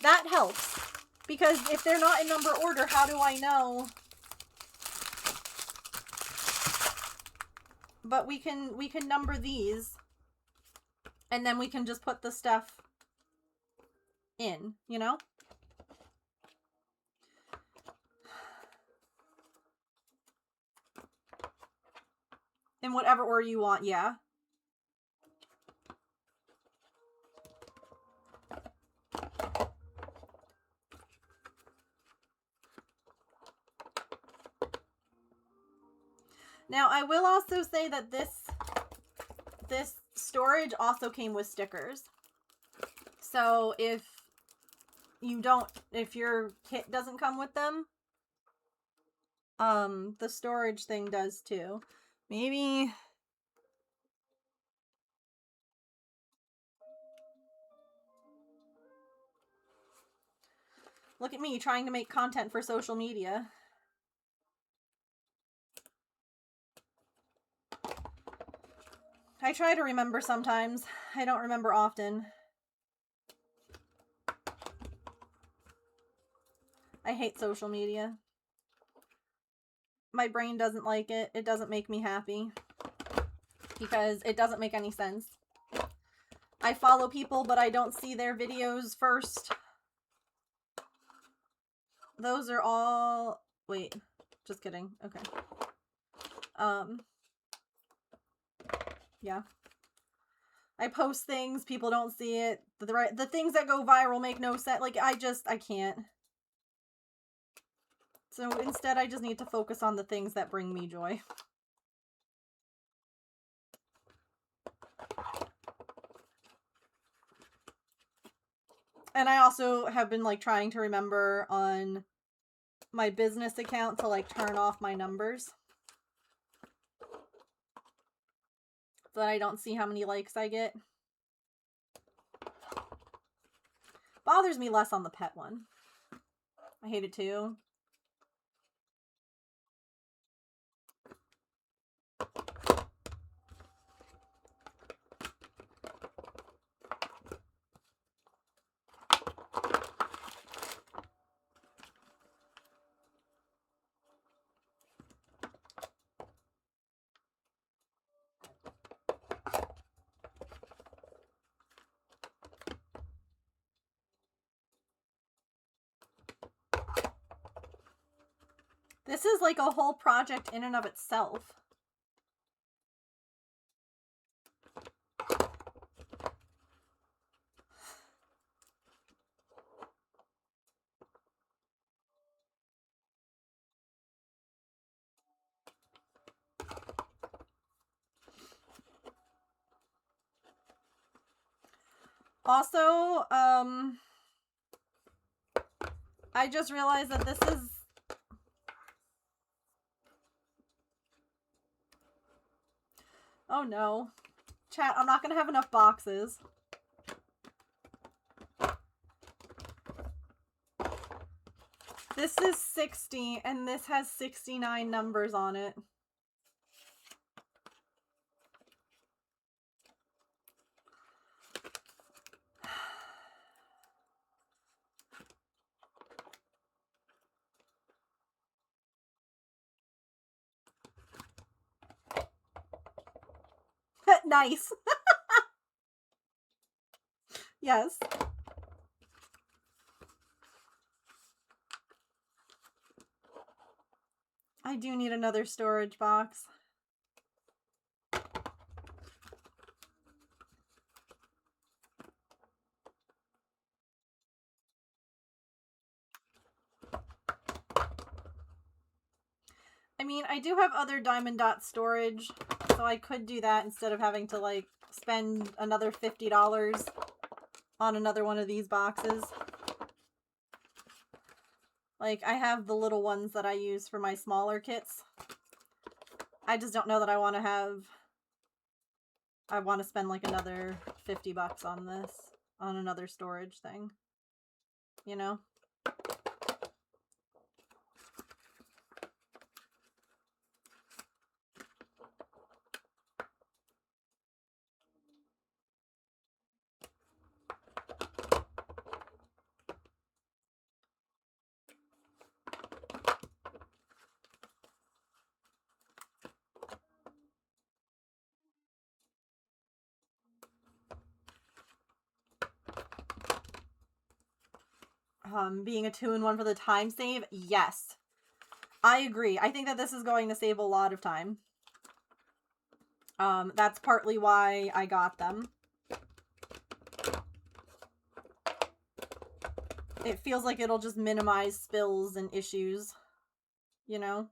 that helps. Because if they're not in number order, how do I know? But we can number these. And then we can just put the stuff in, you know? In whatever order you want, yeah. Now, I will also say that this storage also came with stickers. So if your kit doesn't come with them, the storage thing does too. Maybe... Look at me trying to make content for social media. I try to remember sometimes. I don't remember often. I hate social media. My brain doesn't like it. It doesn't make me happy. Because it doesn't make any sense. I follow people, but I don't see their videos first. Those are all... Wait. Just kidding. Okay. Yeah. I post things, people don't see it. The things that go viral make no sense. Like, I can't. So instead, I just need to focus on the things that bring me joy. And I also have been, like, trying to remember on my business account to, like, turn off my numbers. So that I don't see how many likes I get. Bothers me less on the pet one. I hate it too. This is like a whole project in and of itself. Also, I just realized that this is... Oh no. Chat, I'm not gonna have enough boxes. This is 60, and this has 69 numbers on it. Nice. Yes. I do need another storage box. I mean, I do have other Diamond Dot storage, so I could do that instead of having to, like, spend another $50 on another one of these boxes. Like, I have the little ones that I use for my smaller kits. I just don't know that I want to have... I want to spend, like, another $50 on this, on another storage thing. You know? Being a 2-in-1 for the time save? Yes. I agree. I think that this is going to save a lot of time. That's partly why I got them. It feels like it'll just minimize spills and issues, you know?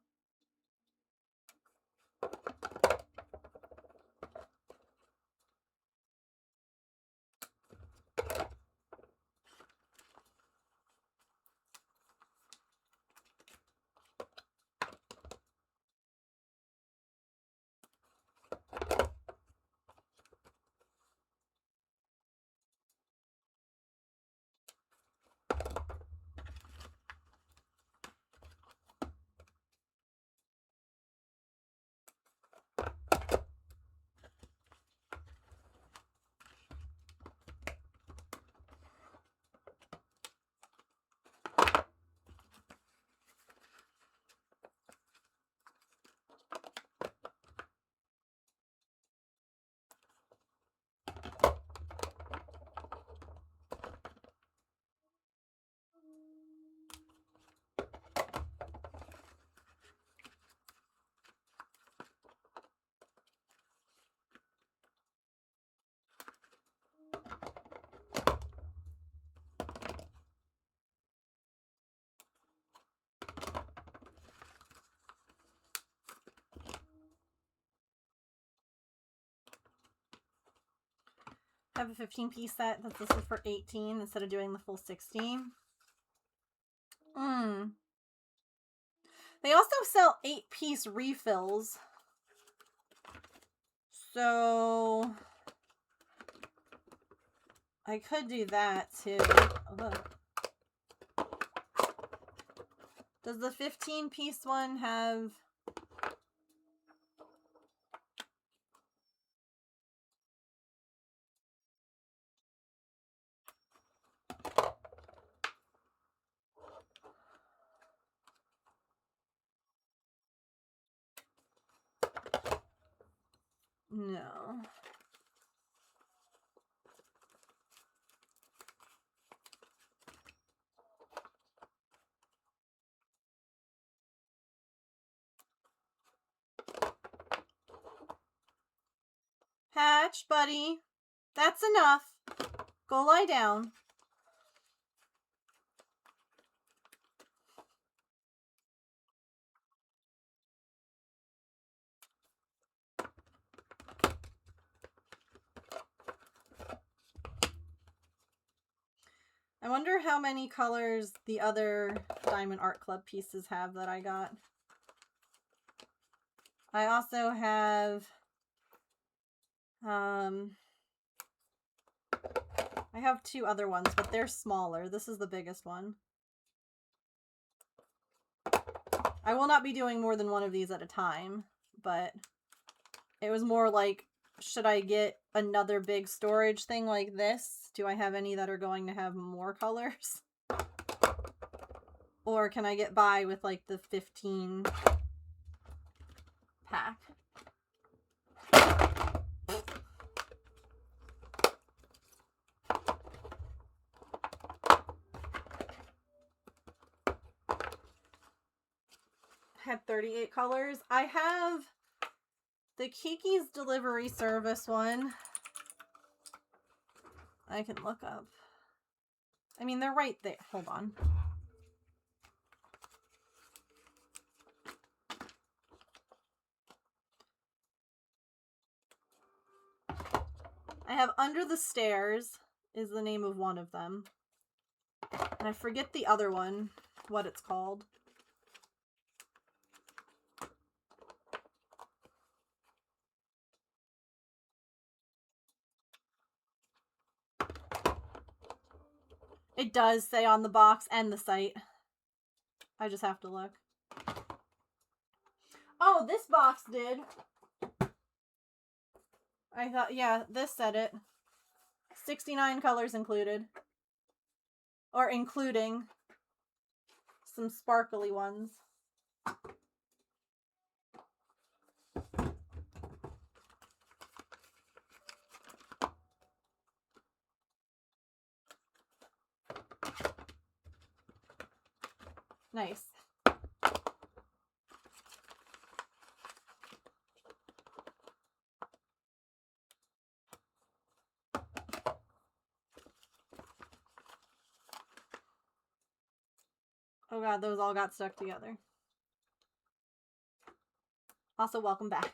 I have a 15-piece set that this is for 18 instead of doing the full 16. They also sell 8-piece refills. So I could do that too. Does the 15-piece one have... No. Hatch, buddy. That's enough. Go lie down. I wonder how many colors the other Diamond Art Club pieces have that I got. I also have, I have 2 other ones, but they're smaller. This is the biggest one. I will not be doing more than one of these at a time, but it was more like, should I get another big storage thing like this? Do I have any that are going to have more colors? Or can I get by with like the 15 pack? Had 38 colors. I have the Kiki's Delivery Service one. I can look up. I mean, they're right there. Hold on. Under the Stairs is the name of one of them. And I forget the other one, what it's called. It does say on the box and the site. I just have to look. Oh, this box did. I thought, yeah, this said it. 69 colors included. Or including some sparkly ones. Nice. Oh god, those all got stuck together. Also, welcome back.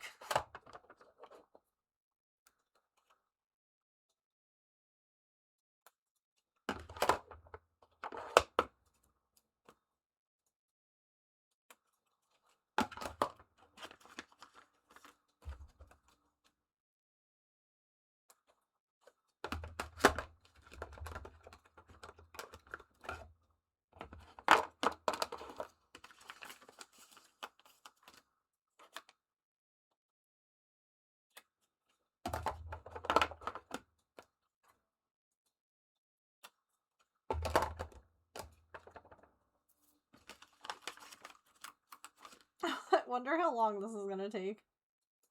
I wonder how long this is gonna take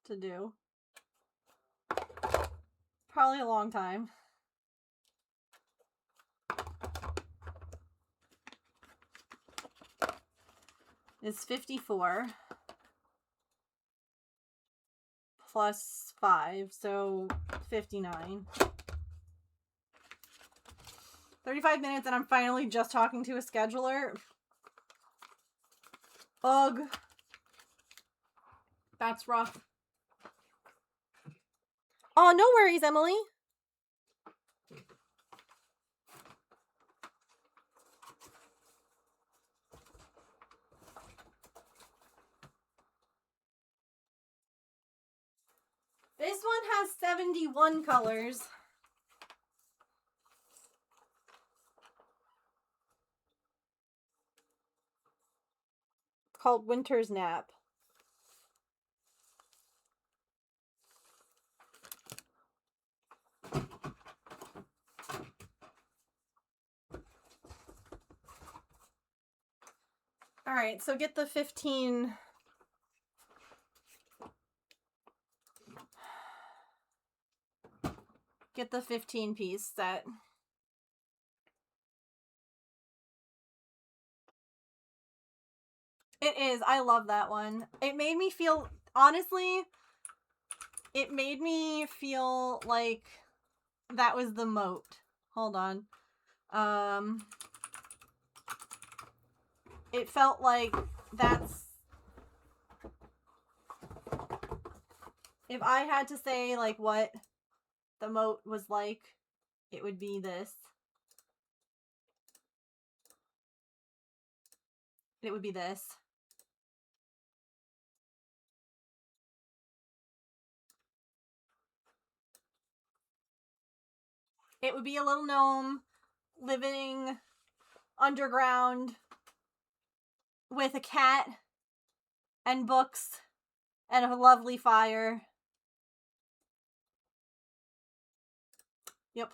to do. Probably a long time. It's 54 plus 5, so 59. 35 minutes and I'm finally just talking to a scheduler. Ugh. That's rough. Oh, no worries, Emily. This one has 71 colors. Called Winter's Nap. All right, so get the 15. Get the 15-piece set. It is. I love that one. It made me feel, honestly, it made me feel like that was the moat. Hold on. It felt like that's, if I had to say like what the moat was like, it would be this. It would be this. It would be a little gnome living underground with a cat and books and a lovely fire. Yep.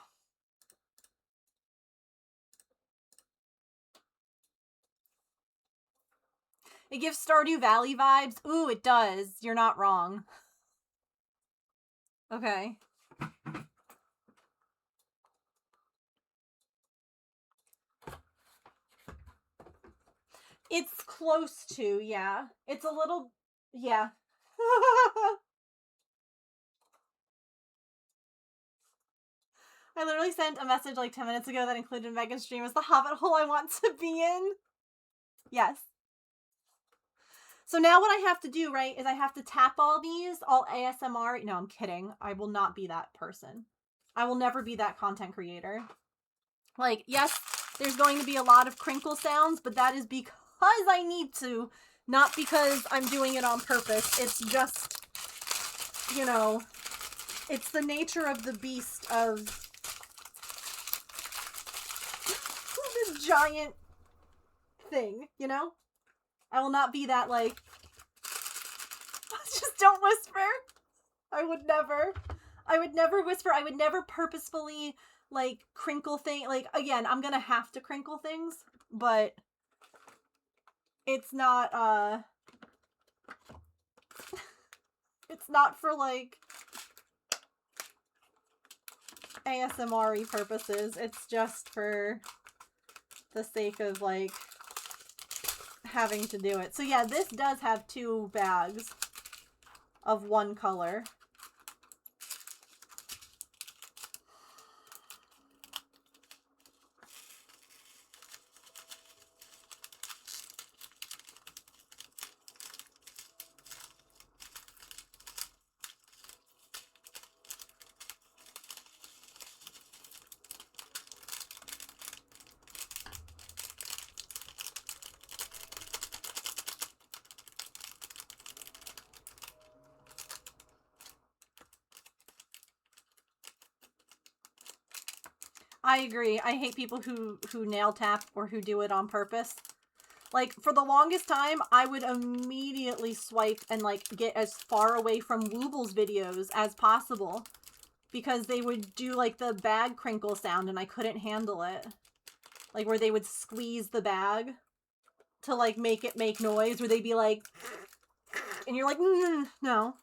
It gives Stardew Valley vibes. Ooh, it does. You're not wrong. Okay. It's close to, yeah. It's a little, yeah. I literally sent a message like 10 minutes ago that included Megan's stream as the hobbit hole I want to be in. Yes. So now what I have to do, right, is I have to tap all these, all ASMR. No, I'm kidding. I will not be that person. I will never be that content creator. Like, yes, there's going to be a lot of crinkle sounds, but that is because I need to, not because I'm doing it on purpose. It's just, you know, it's the nature of the beast of this giant thing, you know? I will not be that, like, just don't whisper. I would never whisper. I would never purposefully, like, crinkle things. Like, again, I'm gonna have to crinkle things, but it's not, it's not for, like, ASMR-y purposes. It's just for the sake of, like, having to do it. So yeah, this does have 2 bags of one color. I agree. I hate people who nail tap or who do it on purpose. Like, for the longest time, I would immediately swipe and, like, get as far away from Wooble's videos as possible. Because they would do, like, the bag crinkle sound and I couldn't handle it. Like, where they would squeeze the bag to, like, make it make noise. Where they'd be like... And you're like, no.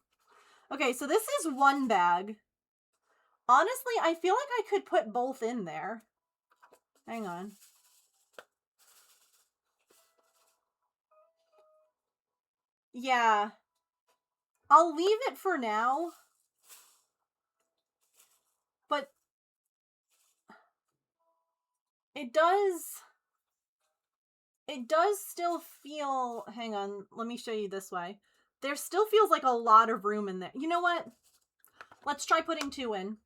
Okay, so this is one bag. Honestly, I feel like I could put both in there. Hang on. Yeah. I'll leave it for now. But it does still feel... Hang on, let me show you this way. There still feels like a lot of room in there. You know what? Let's try putting 2 in.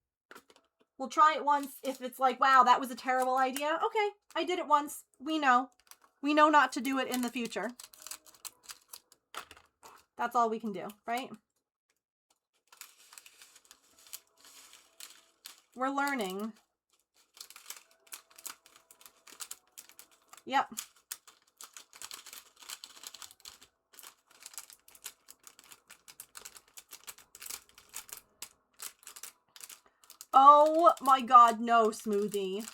We'll try it once. If it's like, wow, that was a terrible idea. Okay, I did it once. We know. We know not to do it in the future. That's all we can do, right? We're learning. Yep. Oh my god, no, Smoothie.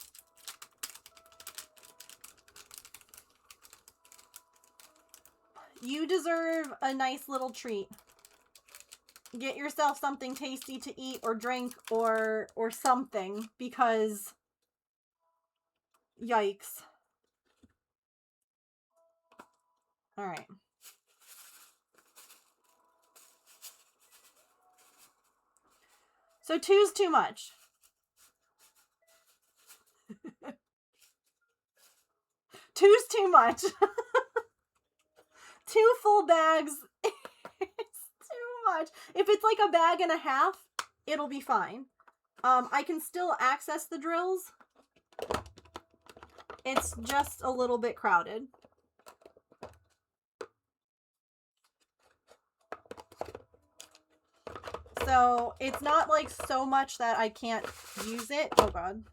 You deserve a nice little treat. Get yourself something tasty to eat or drink or something, because yikes. Alright. So 2's too much. 2's too much. 2 full bags is too much. If it's like a bag and a half, it'll be fine. I can still access the drills. It's just a little bit crowded. So it's not like so much that I can't use it. Oh god.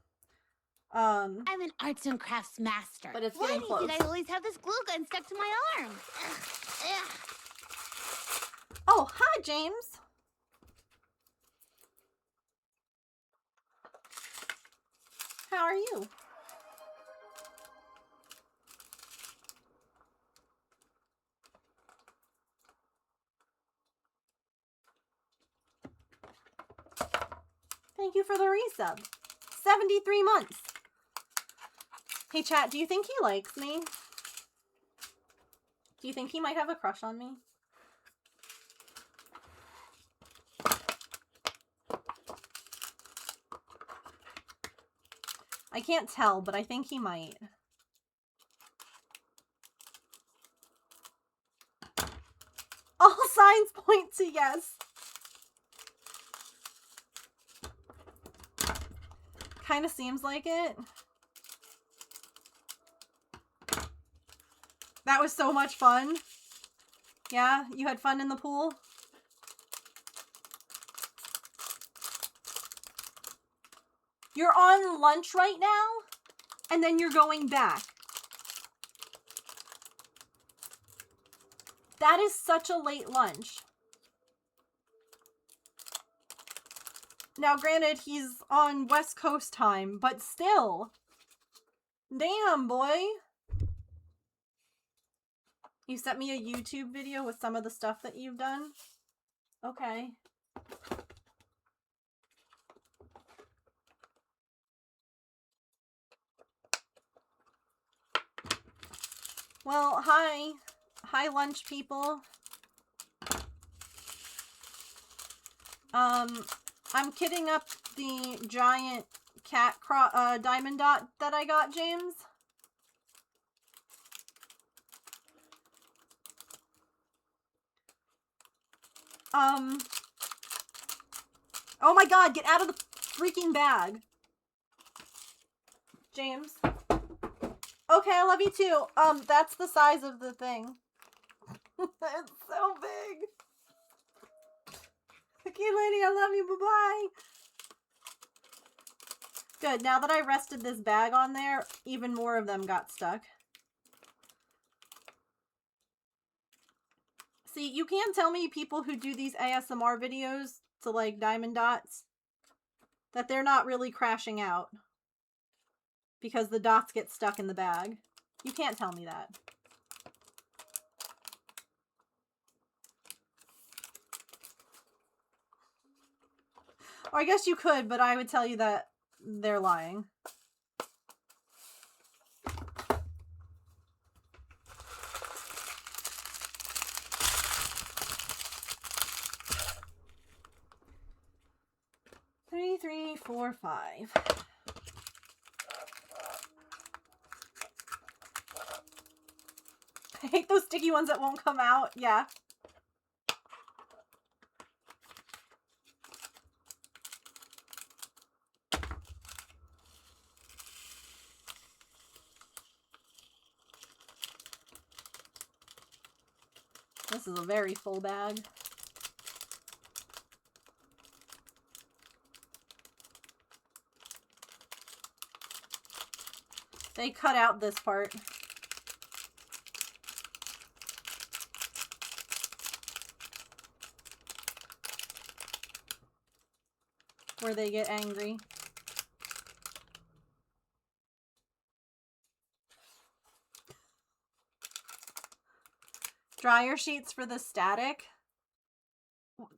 I'm an arts and crafts master. But it's Why getting do close. you think I always have this glue gun stuck to my arm? Ugh. Oh, hi, James. How are you? Thank you for the resub. 73 months. Hey, chat, do you think he likes me? Do you think he might have a crush on me? I can't tell, but I think he might. All signs point to yes. Kind of seems like it. That was so much fun. Yeah, you had fun in the pool? You're on lunch right now, and then you're going back. That is such a late lunch. Now, granted, he's on West Coast time, but still. Damn, boy. You sent me a YouTube video with some of the stuff that you've done? Okay. Well, hi. Hi, lunch people. I'm kitting up the giant cat diamond dot that I got, James. Oh my god, get out of the freaking bag. James. Okay, I love you too. That's the size of the thing. It's so big. Okay, lady, I love you. Bye-bye. Good. Now that I rested this bag on there, even more of them got stuck. See, you can't tell me people who do these ASMR videos to, like, diamond dots that they're not really crashing out because the dots get stuck in the bag. You can't tell me that. Or I guess you could, but I would tell you that they're lying. Three, 3, 4, 5. I hate those sticky ones that won't come out. Yeah. This is a very full bag. They cut out this part. Where they get angry. Dryer sheets for the static.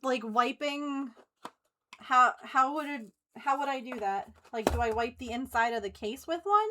Like wiping. How would I do that? Like, do I wipe the inside of the case with one?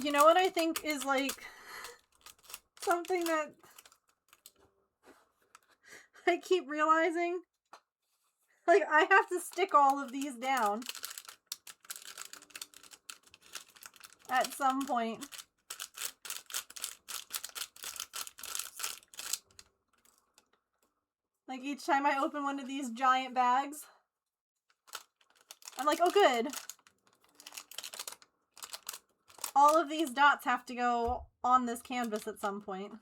You know what I think is, like, something that I keep realizing? Like, I have to stick all of these down at some point. Like, each time I open one of these giant bags, I'm like, oh good. All of these dots have to go on this canvas at some point.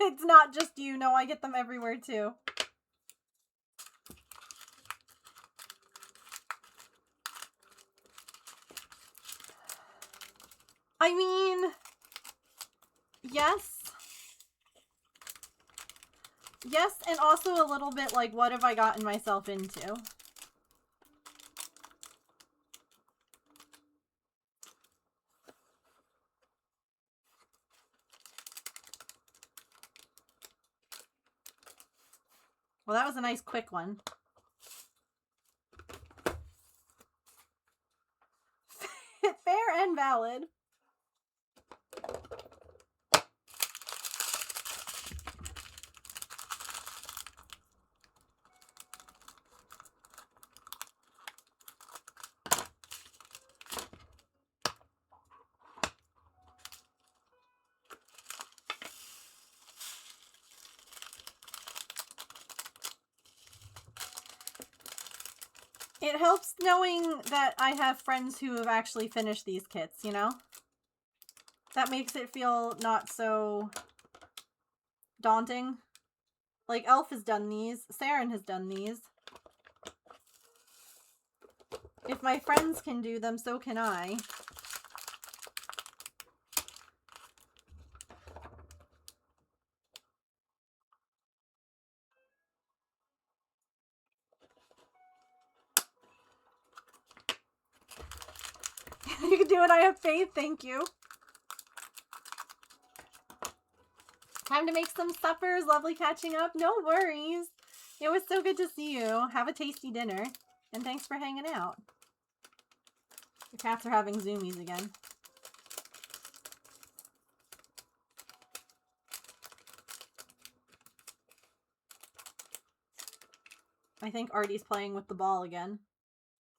It's not just you. No, I get them everywhere too. I mean, yes. Yes, and also a little bit like, what have I gotten myself into? Well, that was a nice quick one. Fair and valid. It helps knowing that I have friends who have actually finished these kits, you know? That makes it feel not so daunting. Like, Elf has done these. Saren has done these. If my friends can do them, so can I. You can do it, I have faith, thank you. Time to make some suppers, lovely catching up. No worries. It was so good to see you. Have a tasty dinner. And thanks for hanging out. The cats are having zoomies again. I think Artie's playing with the ball again.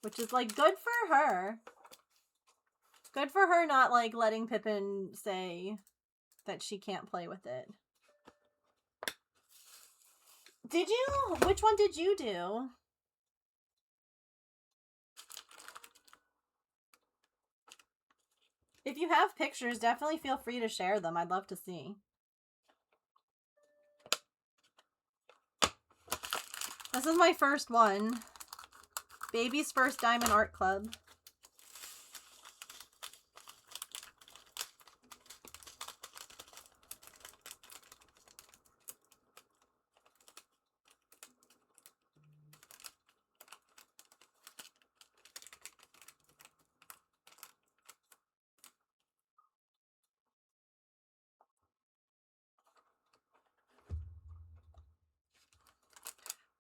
Which is, like, good for her. Good for her not, like, letting Pippin say that she can't play with it. Did you? Which one did you do? If you have pictures, definitely feel free to share them. I'd love to see. This is my first one. Baby's first Diamond Art Club.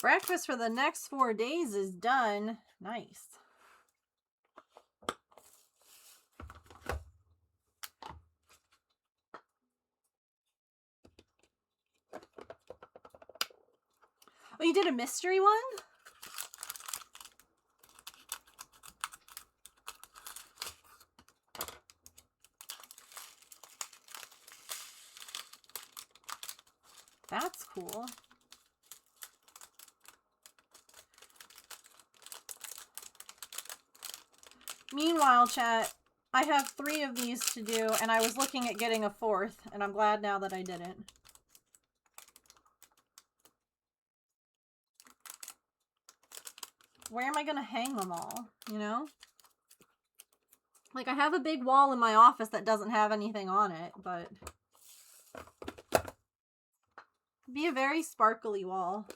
Breakfast for the next 4 days is done. Nice. Oh, you did a mystery one? That's cool. Meanwhile, chat, I have 3 of these to do, and I was looking at getting a 4th, and I'm glad now that I didn't. Where am I gonna hang them all, you know? Like, I have a big wall in my office that doesn't have anything on it, but... it'd be a very sparkly wall.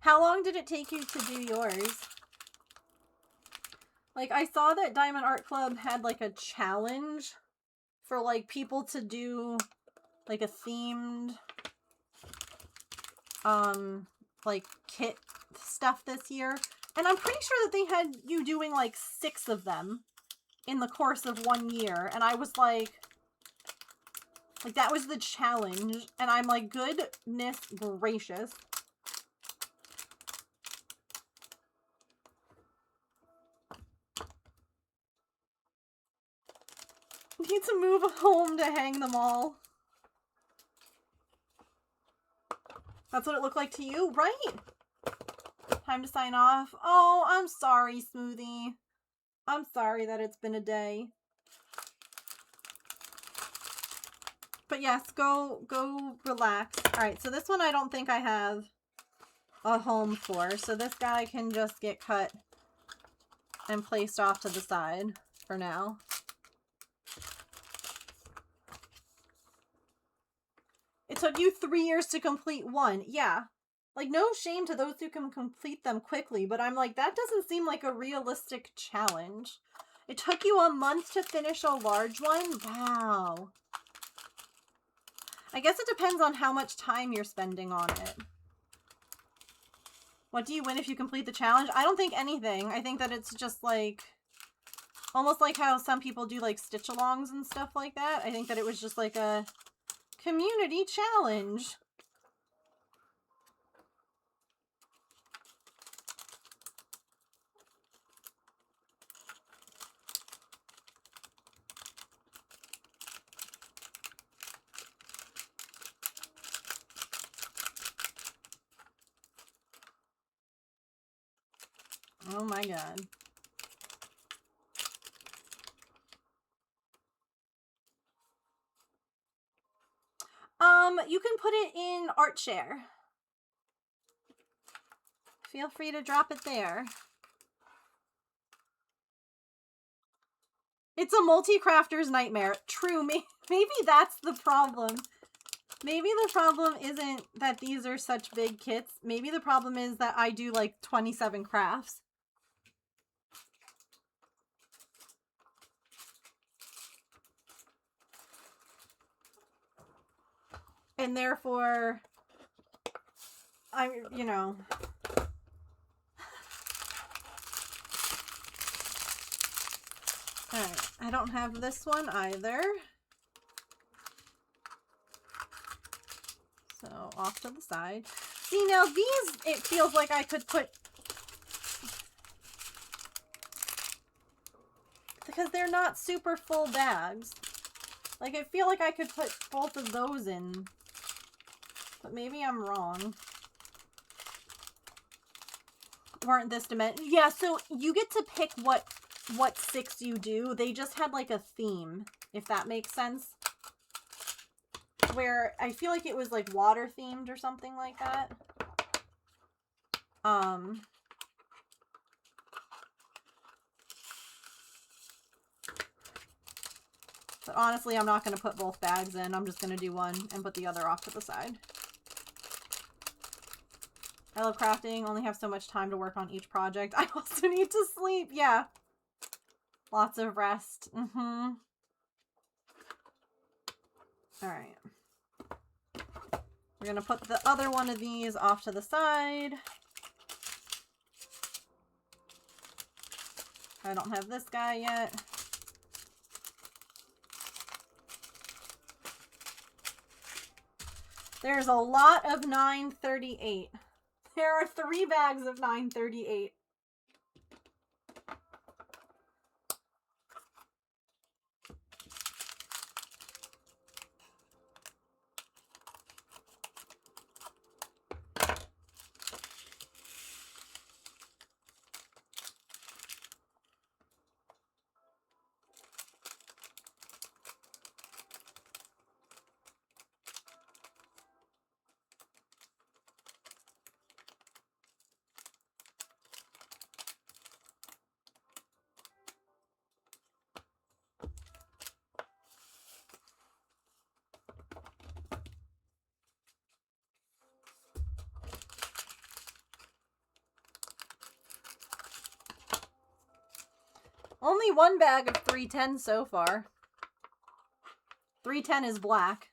How long did it take you to do yours? Like, I saw that Diamond Art Club had, like, a challenge for, like, people to do, like, a themed, like, kit stuff this year. And I'm pretty sure that they had you doing, like, 6 of them in the course of 1 year. And I was like, that was the challenge. And I'm like, goodness gracious. Need to move home to hang them all. That's what it looked like to you, right? Time to sign off. Oh, I'm sorry, Smoothie. I'm sorry that it's been a day. But yes, go relax. Alright, so this one I don't think I have a home for. So this guy can just get cut and placed off to the side for now. It took you 3 years to complete one. Yeah. Like, no shame to those who can complete them quickly, but I'm like, that doesn't seem like a realistic challenge. It took you a month to finish a large one? Wow. I guess it depends on how much time you're spending on it. What do you win if you complete the challenge? I don't think anything. I think that it's just like, almost like how some people do like stitch-alongs and stuff like that. I think that it was just like a community challenge. Oh my god. You can put it in ArtShare. Feel free to drop it there. It's a multi-crafter's nightmare. True, maybe that's the problem. Maybe the problem isn't that these are such big kits. Maybe the problem is that I do like 27 crafts. And therefore, you know. Alright, I don't have this one either. So, off to the side. See, now these, it feels like I could put... Because they're not super full bags. Like, I feel like I could put both of those in. But maybe I'm wrong. Weren't this dimension? Yeah, so you get to pick what 6 you do. They just had like a theme, if that makes sense. Where I feel like it was like water themed or something like that. But honestly, I'm not going to put both bags in. I'm just going to do one and put the other off to the side. I love crafting. Only have so much time to work on each project. I also need to sleep. Yeah. Lots of rest. Mm-hmm. Alright. We're going to put the other one of these off to the side. I don't have this guy yet. There's a lot of 938. There are 3 bags of 938. Only one bag of 310 so far. 310 is black.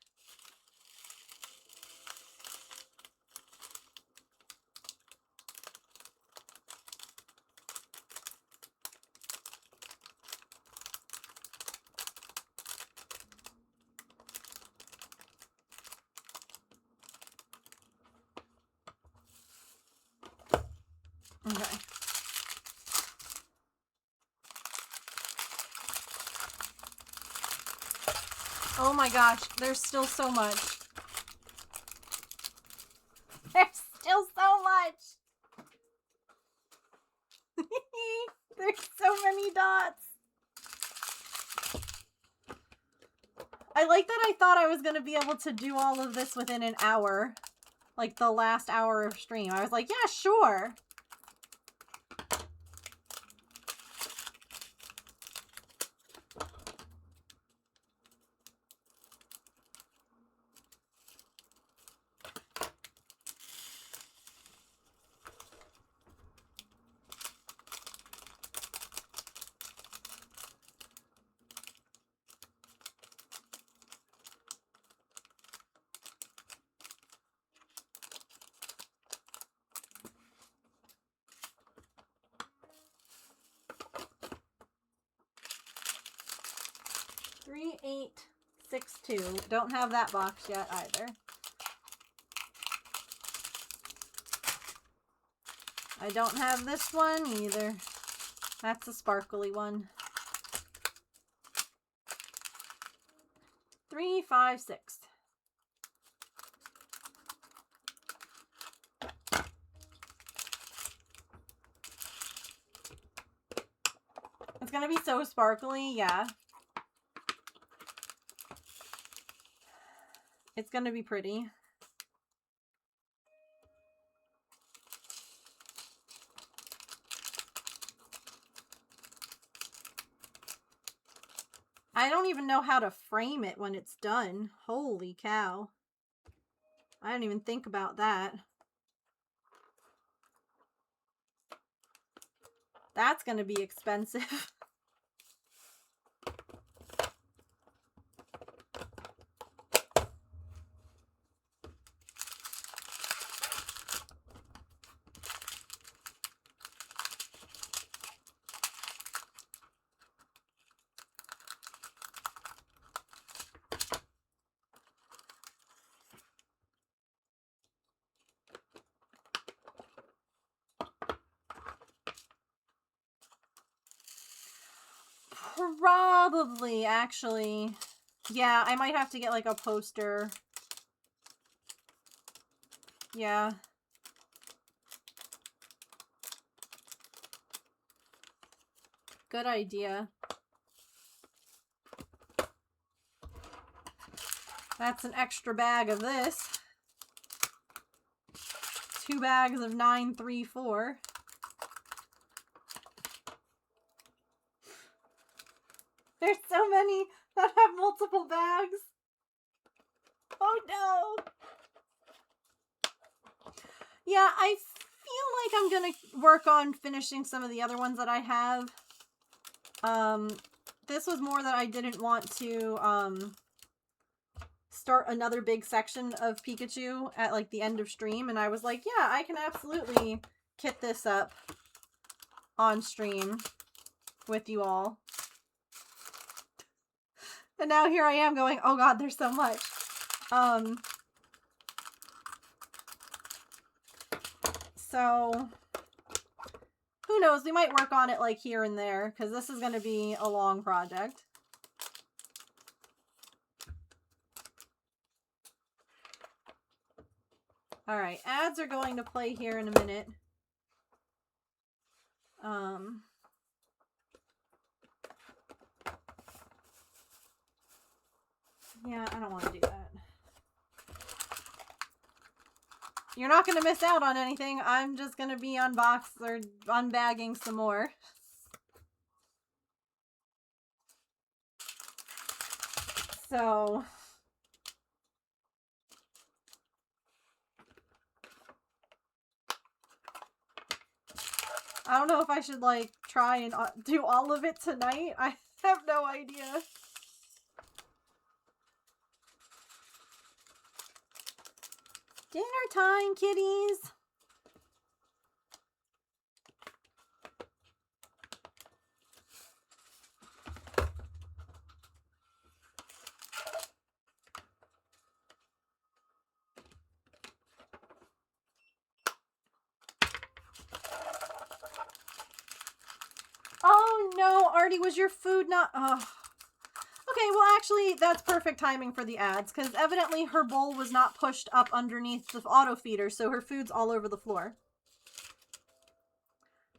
Okay. Oh my gosh, there's still so much. There's still so much. There's so many dots. I like that I thought I was going to be able to do all of this within an hour. Like the last hour of stream. I was like, yeah, sure. Three, 8, 6, 2. Don't have that box yet either. I don't have this one either. That's a sparkly one. 3, 5, 6. It's gonna be so sparkly, yeah. It's gonna be pretty. I don't even know how to frame it when it's done. Holy cow. I didn't even think about that. That's gonna be expensive. Probably, actually. Yeah, I might have to get like a poster. Yeah. Good idea. That's an extra bag of this. 2 bags of 934. There's so many that have multiple bags. Oh no. Yeah, I feel like I'm gonna work on finishing some of the other ones that I have. This was more that I didn't want to, start another big section of Pikachu at, like, the end of stream, and I was like, yeah, I can absolutely kit this up on stream with you all. And now here I am going, oh god, there's so much. So, who knows, we might work on it, like, here and there, because this is going to be a long project. Alright, ads are going to play here in a minute. Yeah, I don't want to do that. You're not going to miss out on anything. I'm just going to be unbagging some more. So... I don't know if I should, like, try and do all of it tonight. I have no idea. Dinner time, kitties! Oh no, Artie, was your food not... Oh. Okay, well actually that's perfect timing for the ads, because evidently her bowl was not pushed up underneath the auto feeder, so her food's all over the floor.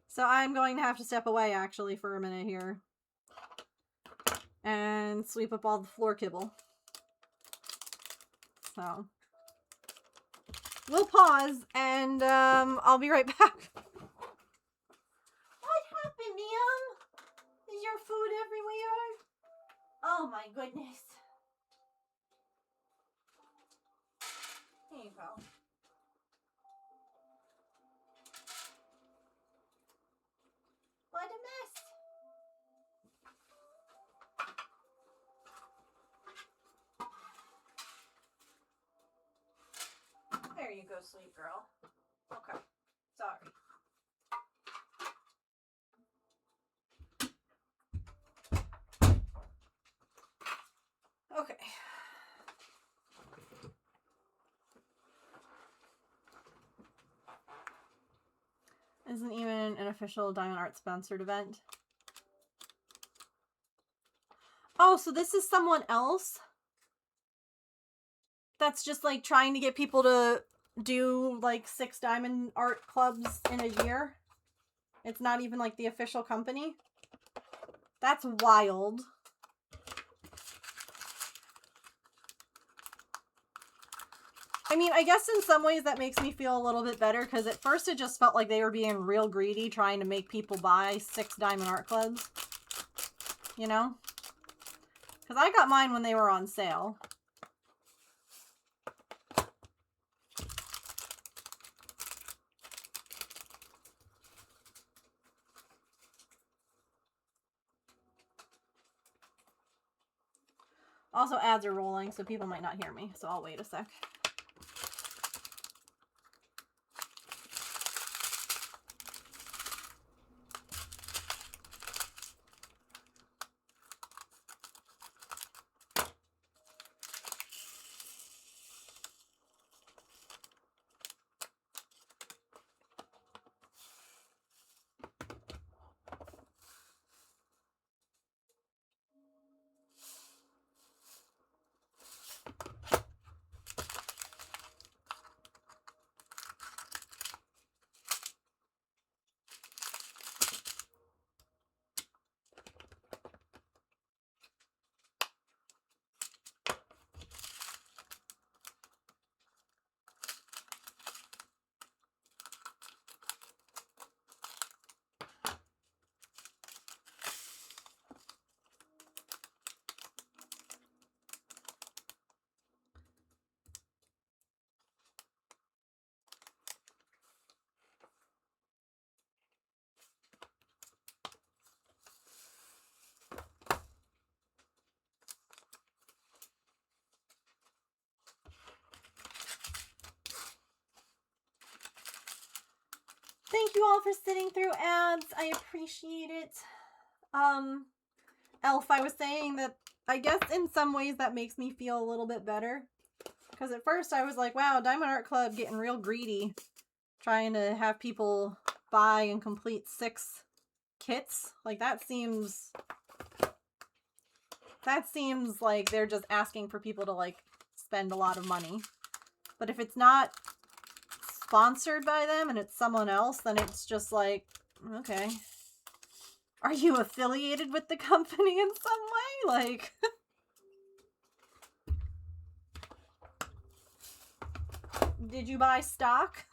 So I'm going to have to step away actually for a minute here. And sweep up all the floor kibble. So we'll pause and I'll be right back. What happened, Liam? Is your food everywhere? Oh my goodness. Here you go. What a mess. There you go, sweet girl. Okay. Sorry. Okay. Isn't even an official Diamond Art sponsored event. Oh, so this is someone else? That's just like trying to get people to do like 6 Diamond Art clubs in a year? It's not even like the official company? That's wild. I mean, I guess in some ways that makes me feel a little bit better, because at first it just felt like they were being real greedy trying to make people buy 6 Diamond Art clubs. You know? Because I got mine when they were on sale. Also, ads are rolling, so people might not hear me, so I'll wait a sec. Thank you all for sitting through ads. I appreciate it. Elf, I was saying that I guess in some ways that makes me feel a little bit better. Because at first I was like, wow, Diamond Art Club getting real greedy. Trying to have people buy and complete 6 kits. Like that seems like they're just asking for people to like spend a lot of money. But if it's not sponsored by them and it's someone else, then it's just like, okay. Are you affiliated with the company in some way? Like, did you buy stock?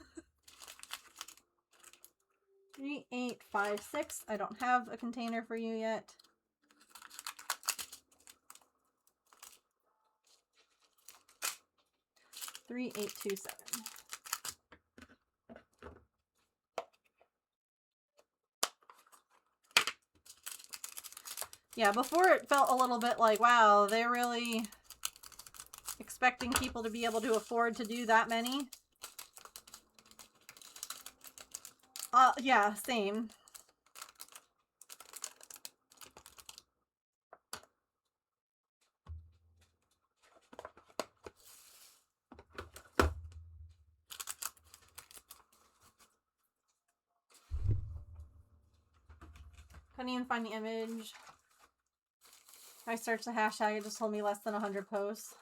3856. I don't have a container for you yet. $3827. Yeah, before it felt a little bit like, wow, they're really expecting people to be able to afford to do that many. Yeah, same. Couldn't even find the image. I searched the hashtag, it just told me less than 100 posts.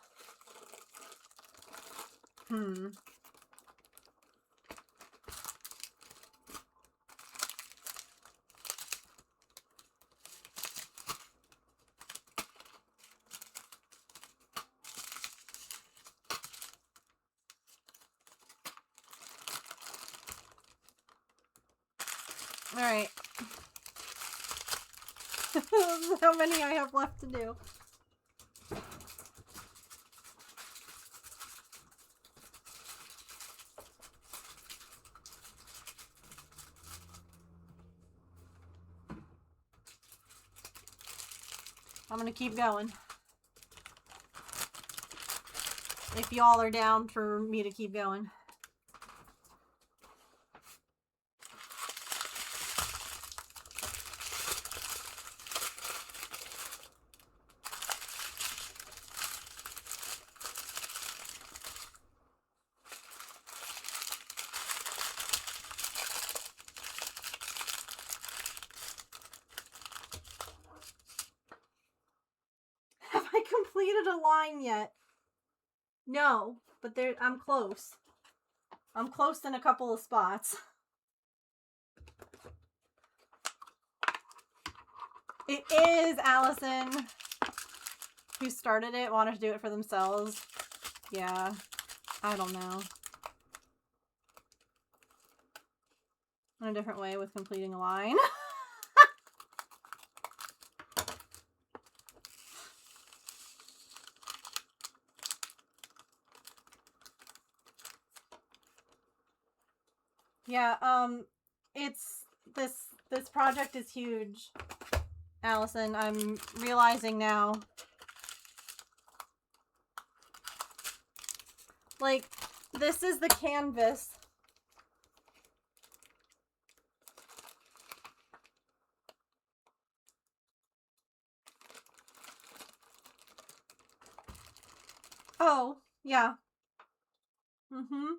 Alright. How many I have left to do. I'm gonna keep going. If y'all are down for me to keep going. Have I completed a line yet? No, but there I'm close. I'm close in a couple of spots. It is Allison who started it, wanted to do it for themselves. Yeah, I don't know. In a different way with completing a line. Yeah, it's this project is huge, Allison. I'm realizing now. Like, this is the canvas. Oh, yeah. Mm-hmm.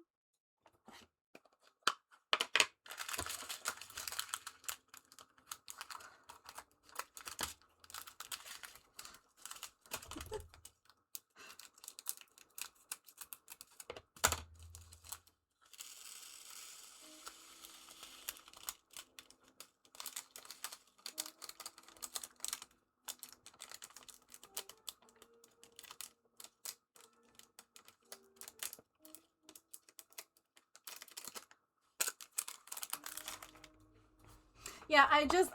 Yeah,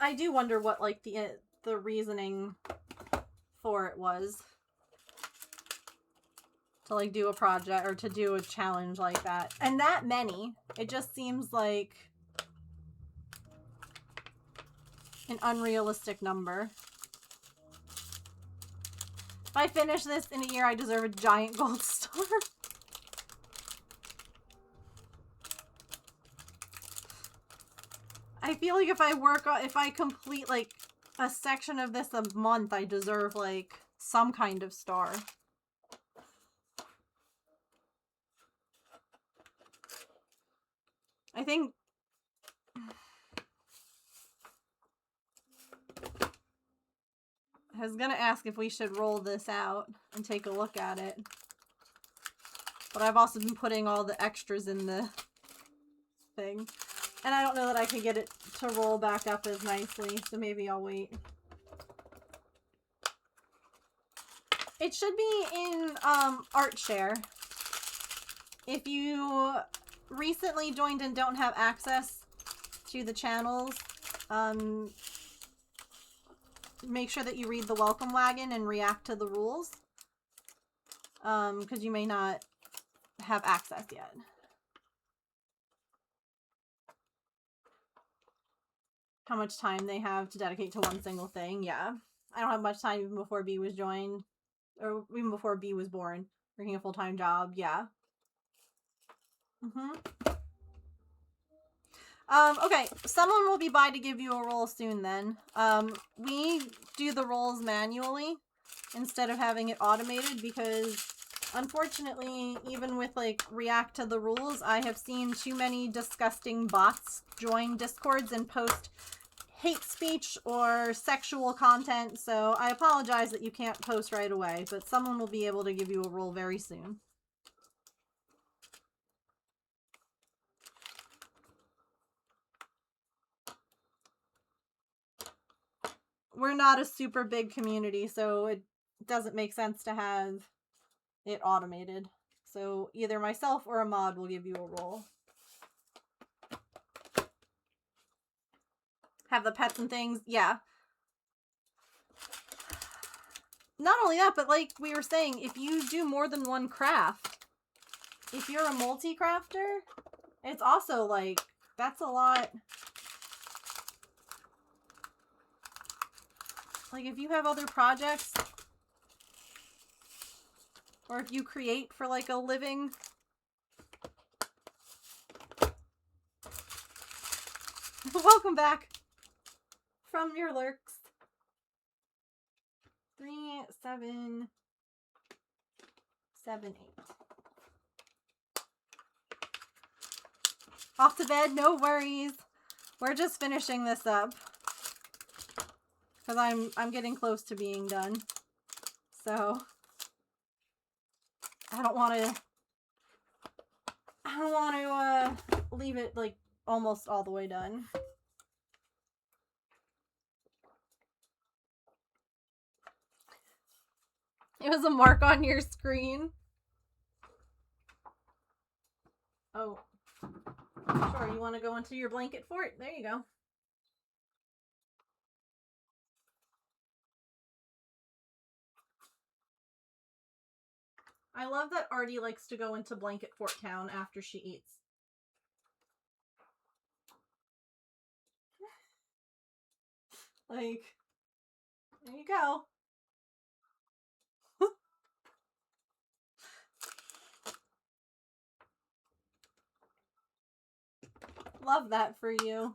I do wonder what, like, the reasoning for it was. To, like, do a project, or to do a challenge like that. And that many. It just seems like an unrealistic number. If I finish this in a year, I deserve a giant gold star. I feel like if I complete, like, a section of this a month, I deserve, like, some kind of star. I think... I was gonna ask if we should roll this out and take a look at it. But I've also been putting all the extras in the thing. And I don't know that I can get it to roll back up as nicely, so maybe I'll wait. It should be in ArtShare. If you recently joined and don't have access to the channels, make sure that you read the welcome wagon and react to the rules. Because you may not have access yet. How much time they have to dedicate to one single thing. Yeah. I don't have much time even before B was joined. Or even before B was born. Working a full-time job. Yeah. Okay. Someone will be by to give you a roll soon then. We do the rolls manually instead of having it automated because unfortunately, even with, like, react to the rules, I have seen too many disgusting bots join Discords and post hate speech or sexual content, so I apologize that you can't post right away, but someone will be able to give you a role very soon. We're not a super big community, so it doesn't make sense to have it automated. So either myself or a mod will give you a role. Have the pets and things, yeah. Not only that, but like we were saying, if you do more than one craft, if you're a multi-crafter, it's also like, that's a lot. Like if you have other projects, or if you create for like a living. Welcome back from your lurks. 3, 7, 7, 8. Off to bed, no worries. We're just finishing this up. Because I'm getting close to being done. So I don't want to leave it like almost all the way done. It was a mark on your screen. Oh. Sure, you want to go into your blanket fort? There you go. I love that Artie likes to go into Blanket Fort Town after she eats. Like, there you go. Love that for you.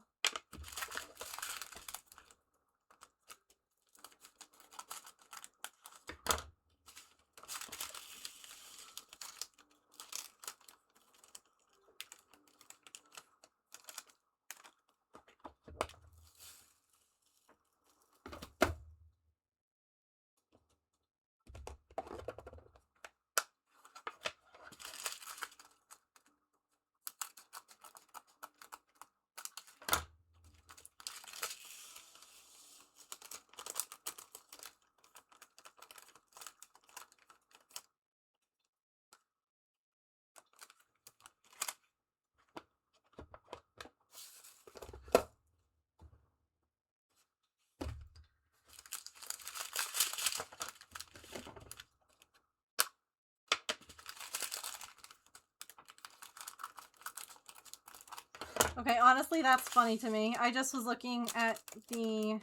Okay, honestly, that's funny to me. I just was looking at the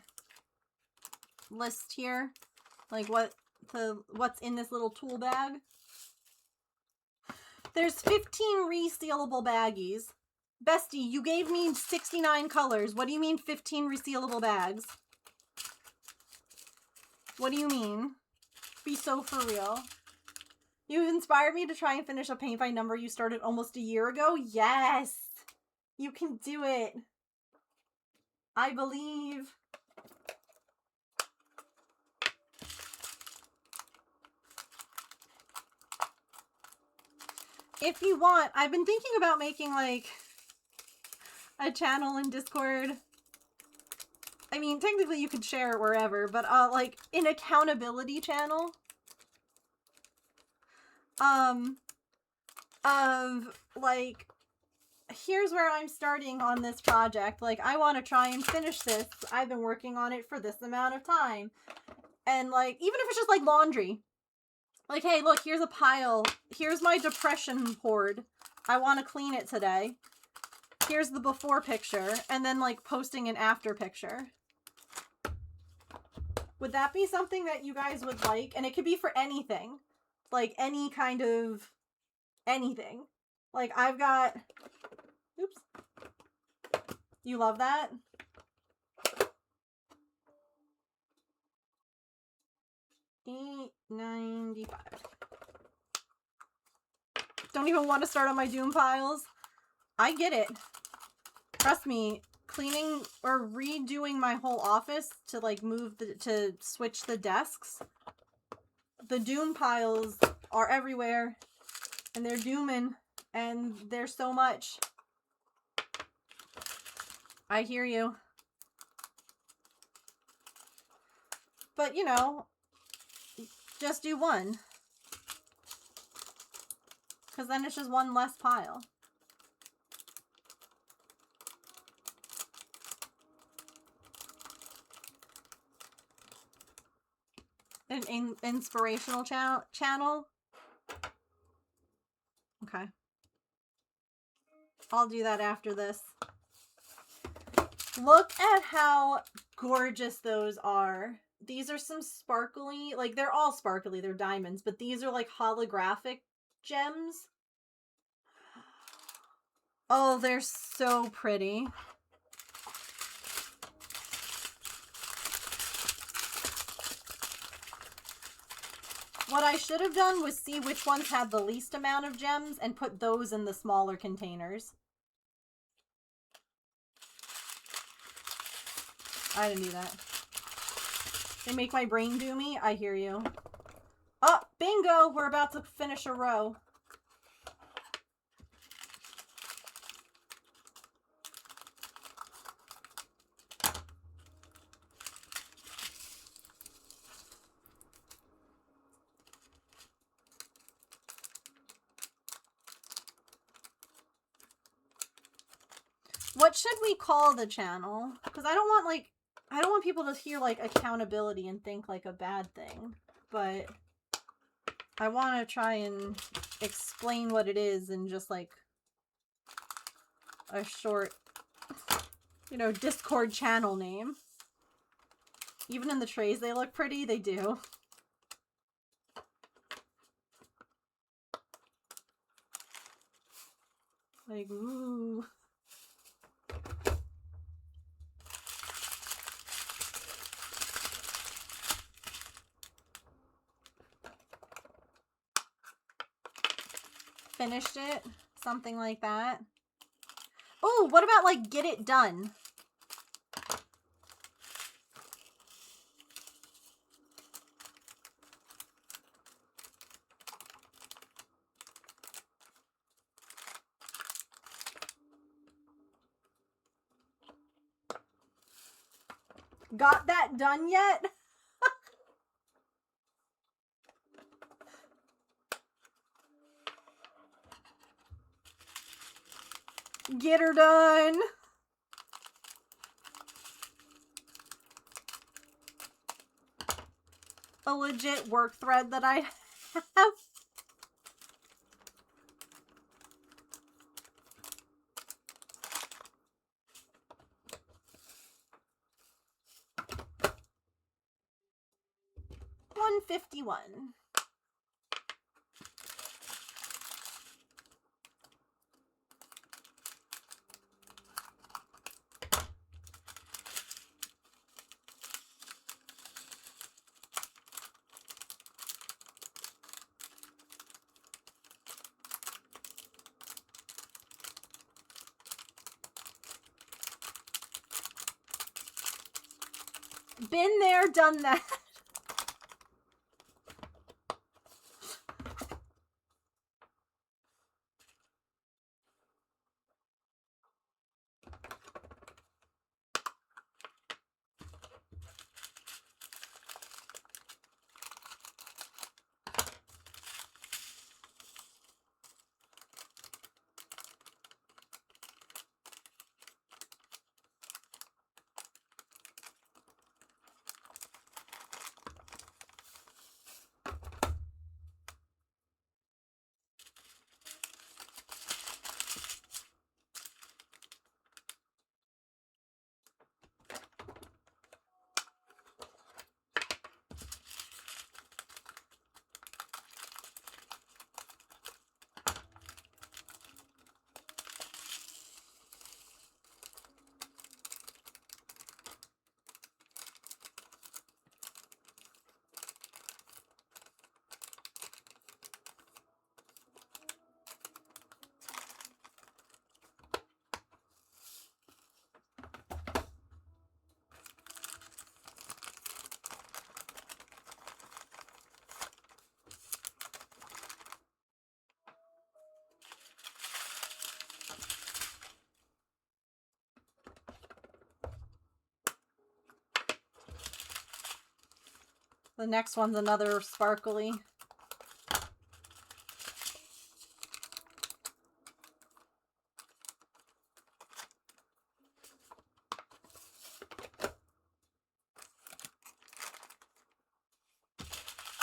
list here, like what's in this little tool bag. There's 15 resealable baggies. Bestie, you gave me 69 colors. What do you mean 15 resealable bags? What do you mean? Be so for real. You've inspired me to try and finish a paint by number you started almost a year ago. Yes! You can do it. I believe. If you want, I've been thinking about making like a channel in Discord. I mean, technically you could share it wherever, but like an accountability channel. Of like, here's where I'm starting on this project. Like, I want to try and finish this. I've been working on it for this amount of time. And like, even if it's just like laundry. Like, hey, look, here's a pile. Here's my depression hoard. I want to clean it today. Here's the before picture. And then like posting an after picture. Would that be something that you guys would like? And it could be for anything. Like any kind of anything. Like I've got, oops. You love that? $8.95. Don't even want to start on my Doom piles. I get it. Trust me, cleaning or redoing my whole office to like to switch the desks. The doom piles are everywhere and they're dooming and there's so much. I hear you. But you know, just do one. Because then it's just one less pile. An inspirational channel? Okay. I'll do that after this. Look at how gorgeous those are. These are some sparkly, like they're all sparkly, they're diamonds, but these are like holographic gems. Oh, they're so pretty. What I should have done was see which ones had the least amount of gems and put those in the smaller containers. I didn't do that. They make my brain doomy. I hear you. Oh, bingo! We're about to finish a row. What should we call the channel? Because I don't want people to hear like accountability and think like a bad thing. But I want to try and explain what it is in just like a short, you know, Discord channel name. Even in the trays they look pretty, they do. Like, ooh. Finished it, something like that. Oh, what about like get it done? Got that done yet? Get her done. A legit work thread that I have. $151. Been there, done that. The next one's another sparkly.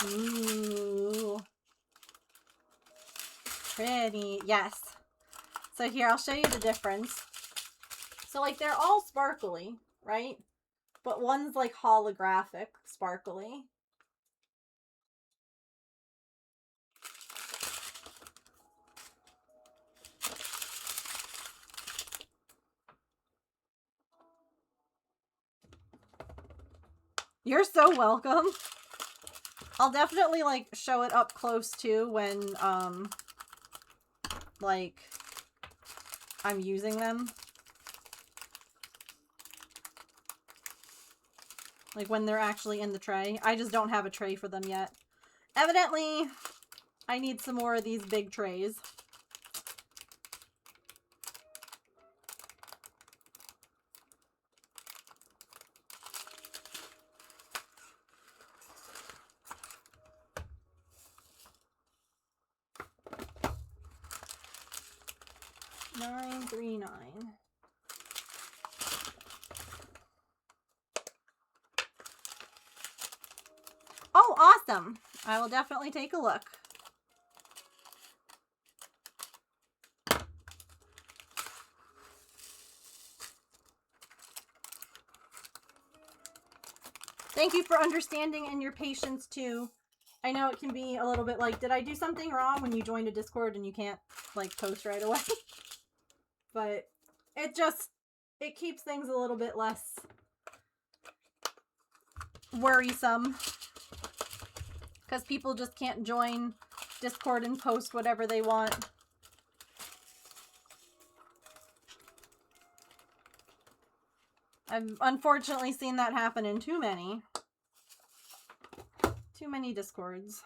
Ooh. Pretty. Yes. So here, I'll show you the difference. So, like, they're all sparkly, right? But one's, like, holographic sparkly. You're so welcome. I'll definitely, like, show it up close, too, when, like, I'm using them. Like, when they're actually in the tray. I just don't have a tray for them yet. Evidently, I need some more of these big trays. $9.39. Oh, awesome. I will definitely take a look. Thank you for understanding and your patience too. I know it can be a little bit like, did I do something wrong when you joined a Discord and you can't like post right away? But it keeps things a little bit less worrisome. Because people just can't join Discord and post whatever they want. I've unfortunately seen that happen in too many Discords.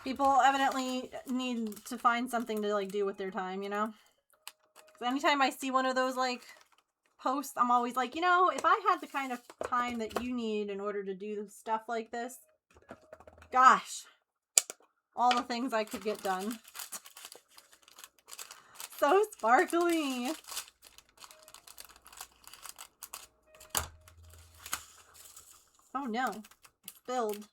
People evidently need to find something to like do with their time, you know? 'Cause anytime I see one of those like posts, I'm always like, you know, if I had the kind of time that you need in order to do stuff like this, gosh, all the things I could get done. So sparkly. Oh no, it spilled.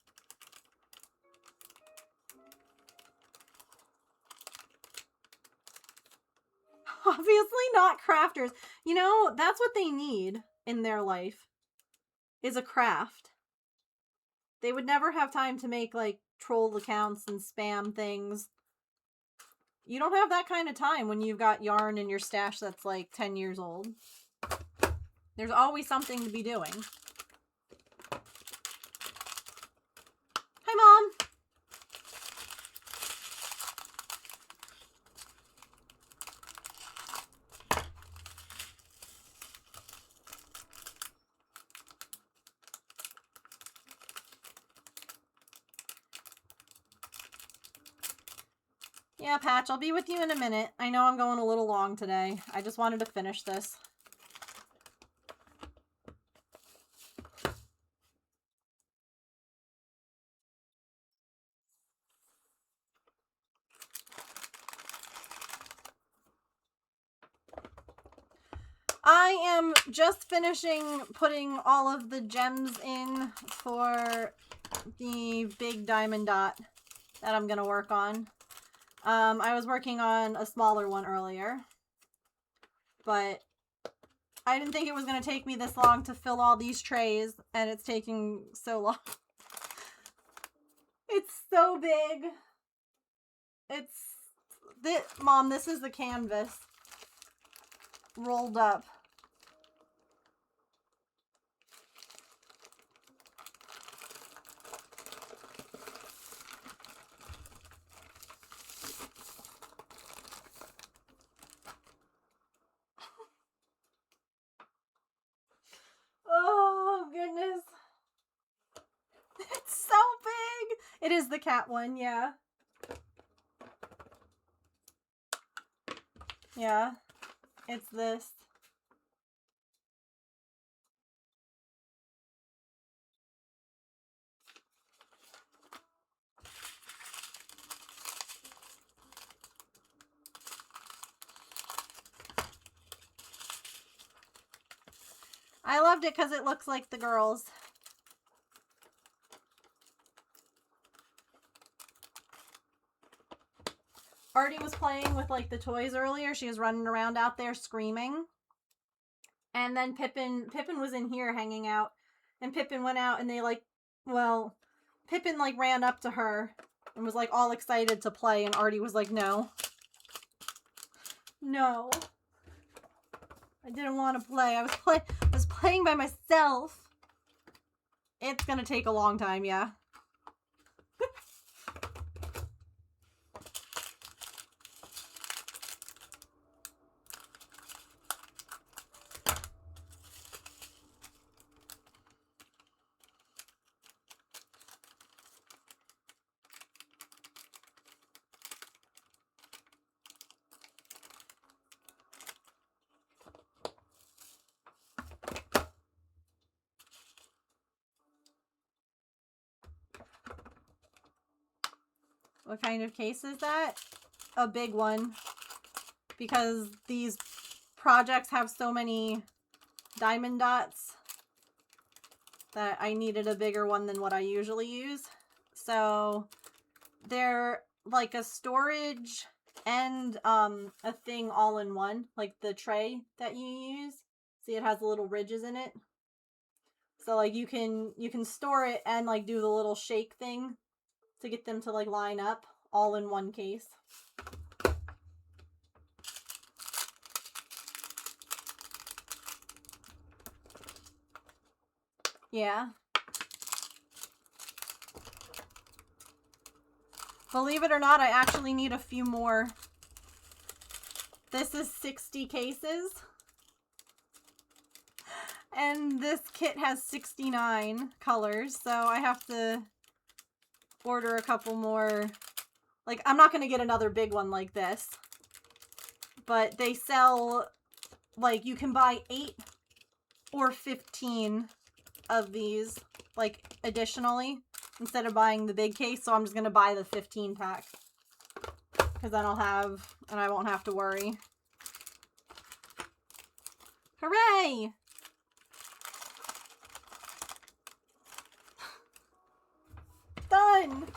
Obviously not crafters. You know, that's what they need in their life, is a craft. They would never have time to make, like, troll accounts and spam things. You don't have that kind of time when you've got yarn in your stash that's, like, 10 years old. There's always something to be doing. Hi, Mom! Yeah, Patch, I'll be with you in a minute. I know I'm going a little long today. I just wanted to finish this. I am just finishing putting all of the gems in for the big diamond dot that I'm going to work on. I was working on a smaller one earlier, but I didn't think it was going to take me this long to fill all these trays, and it's taking so long. It's so big. Mom, this is the canvas rolled up. Oh, goodness. It's so big. It is the cat one, yeah. Yeah. It's this. I loved it because it looks like the girls. Artie was playing with like the toys earlier. She was running around out there screaming. And then Pippin was in here hanging out. And Pippin went out and they like, well, Pippin like ran up to her and was like all excited to play. And Artie was like, no. No. I didn't want to play. I was playing by myself. It's gonna take a long time, yeah. What kind of case is that? A big one. Because these projects have so many diamond dots that I needed a bigger one than what I usually use. So they're like a storage and a thing all in one. Like the tray that you use. See, it has the little ridges in it. So like you can store it and like do the little shake thing to get them to like line up all in one case. Yeah. Believe it or not, I actually need a few more. This is 60 cases. And this kit has 69 colors, so I have to order a couple more. Like, I'm not going to get another big one like this. But they sell, like, you can buy 8 or 15 of these, like, additionally, instead of buying the big case. So I'm just going to buy the 15 pack. Because then I won't have to worry. Hooray! Done!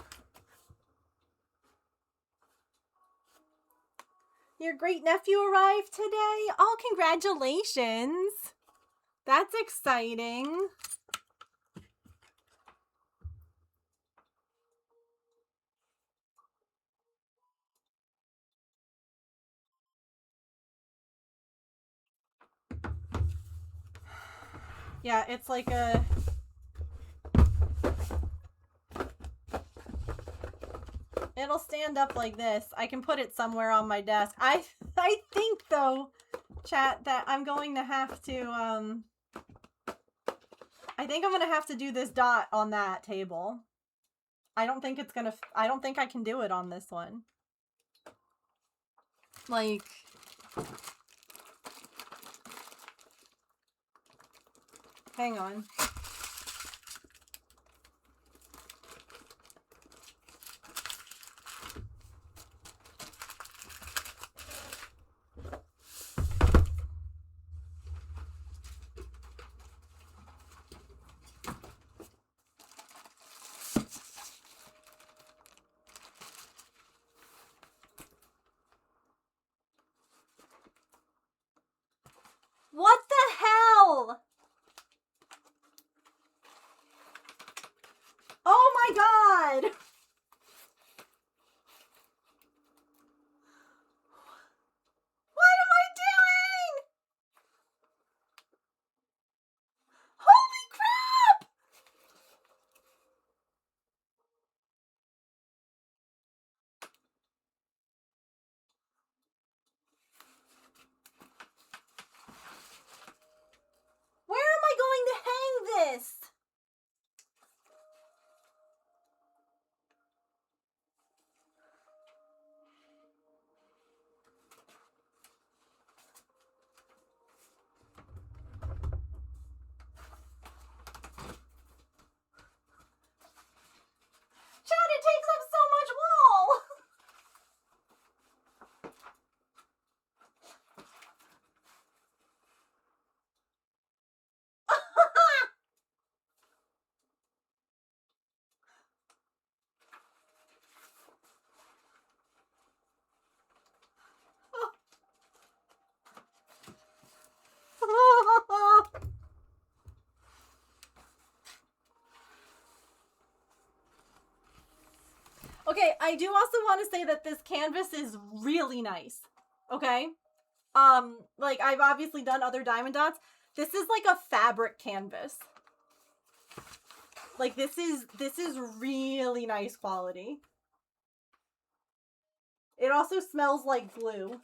Your great-nephew arrived today? Oh, congratulations! That's exciting. Yeah, it's like a... It'll stand up like this. I can put it somewhere on my desk. I think, though, chat, that I'm going to have to, I think I'm gonna have to do this dot on that table. I don't think I can do it on this one. Like... Hang on. What the hell? Okay, I do also want to say that this canvas is really nice. Okay? Like, I've obviously done other diamond dots. This is like a fabric canvas. Like, this is really nice quality. It also smells like glue.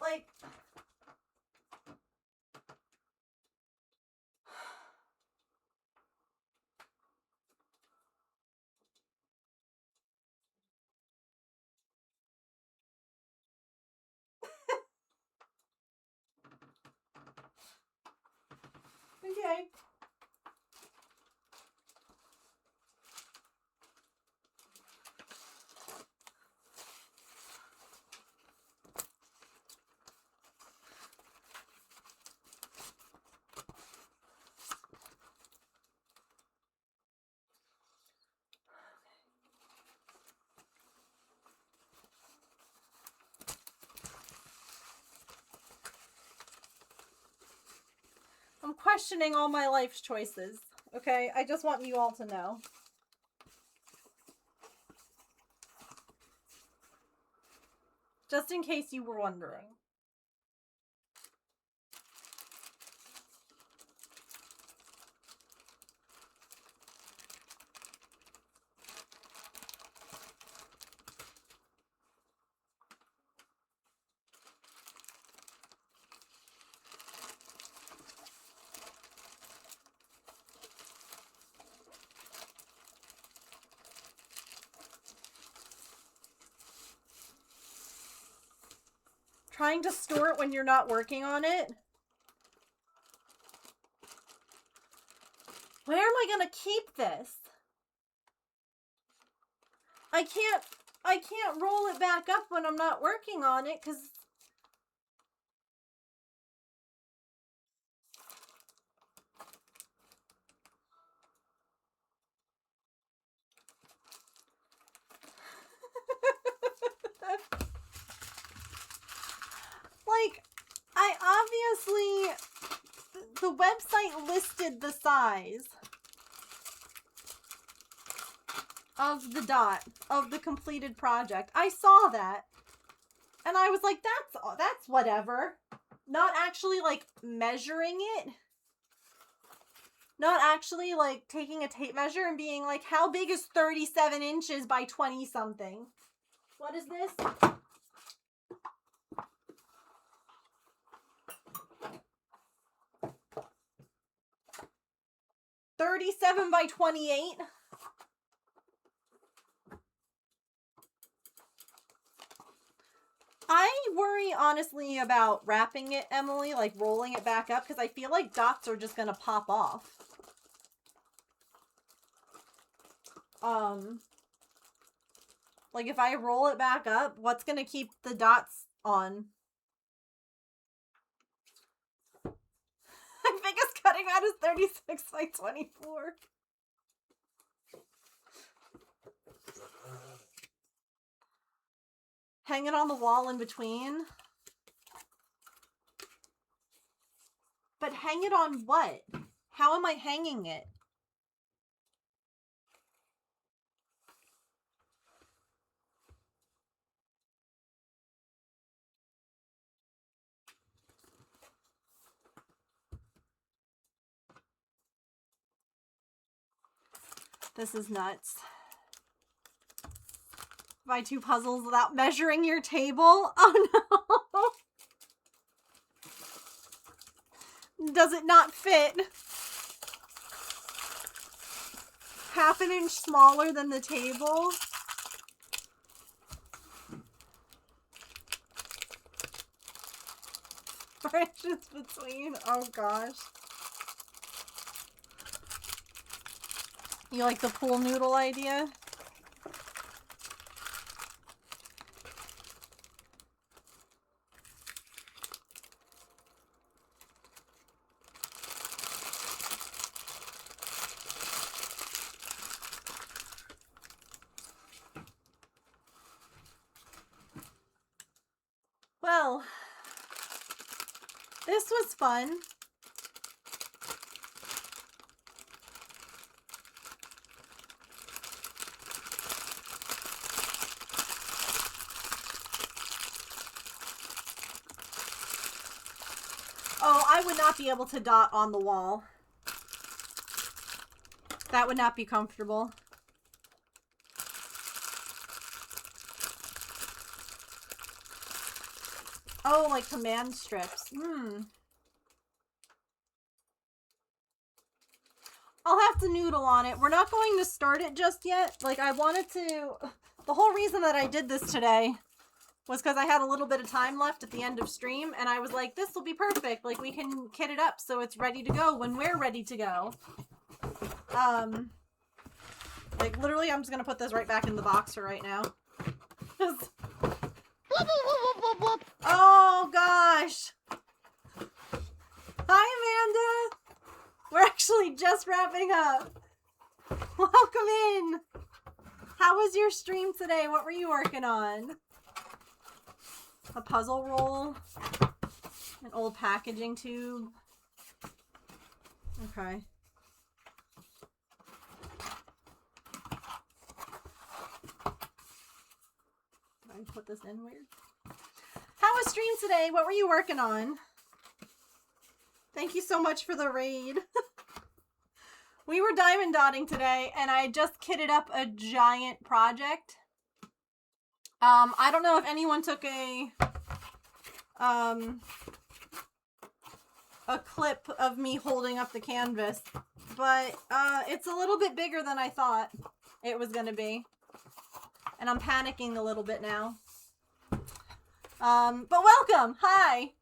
Like, okay. I'm questioning all my life's choices, okay? I just want you all to know. Just in case you were wondering. Trying to store it when you're not working on it? Where am I gonna keep this? I can't roll it back up when I'm not working on it because like, I obviously, the website listed the size of the dot of the completed project. I saw that and I was like, that's whatever. Not actually like measuring it. Not actually like taking a tape measure and being like, how big is 37 inches by 20 something? What is this? $37 by 28. I worry honestly about wrapping it, Emily, like rolling it back up, because I feel like dots are just gonna pop off. Like if I roll it back up, what's gonna keep the dots on? My biggest cutting mat is 36 by 24. Hang it on the wall in between. But hang it on what? How am I hanging it? This is nuts. Buy 2 puzzles without measuring your table? Oh no! Does it not fit? Half an inch smaller than the table? Branches between? Oh gosh. You like the pool noodle idea? This was fun. Oh, I would not be able to dot on the wall. That would not be comfortable. Oh, like command strips. I'll have to noodle on it. We're not going to start it just yet. Like, I wanted to... The whole reason that I did this today was because I had a little bit of time left at the end of stream, and I was like, this will be perfect. Like, we can kit it up so it's ready to go when we're ready to go. Like, literally, I'm just gonna put this right back in the box for right now. Oh, gosh! Hi, Amanda! We're actually just wrapping up. Welcome in! How was your stream today? What were you working on? A puzzle roll? An old packaging tube? Okay. I put this in weird. How was stream today? What were you working on? Thank you so much for the raid. We were diamond dotting today, and I just kitted up a giant project. I don't know if anyone took a clip of me holding up the canvas, but it's a little bit bigger than I thought it was gonna be. And I'm panicking a little bit now. But welcome! Hi!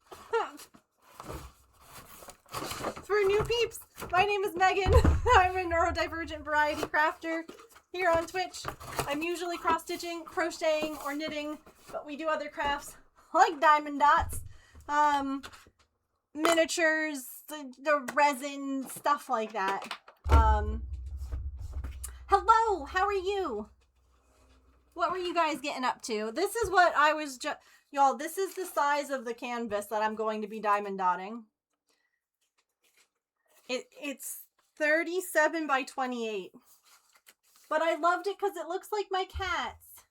For new peeps, my name is Megan. I'm a neurodivergent variety crafter here on Twitch. I'm usually cross-stitching, crocheting, or knitting, but we do other crafts like diamond dots, miniatures, the resin, stuff like that. Hello! How are you? What were you guys getting up to? This is what I was just... Y'all, this is the size of the canvas that I'm going to be diamond dotting. It's 37 by 28. But I loved it because it looks like my cats.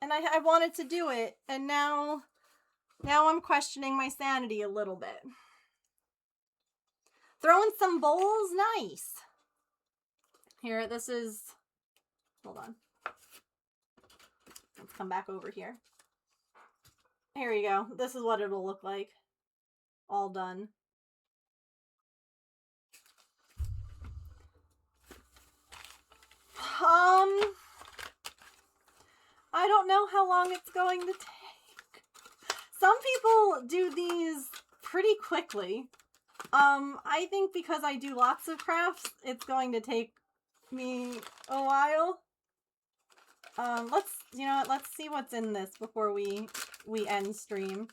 And I wanted to do it. And now I'm questioning my sanity a little bit. Throwing some bowls? Nice. Here, this is... Hold on. Let's come back over here. Here you go. This is what it'll look like. All done. I don't know how long it's going to take. Some people do these pretty quickly. I think because I do lots of crafts, it's going to take me a while. Let's see what's in this before we end stream.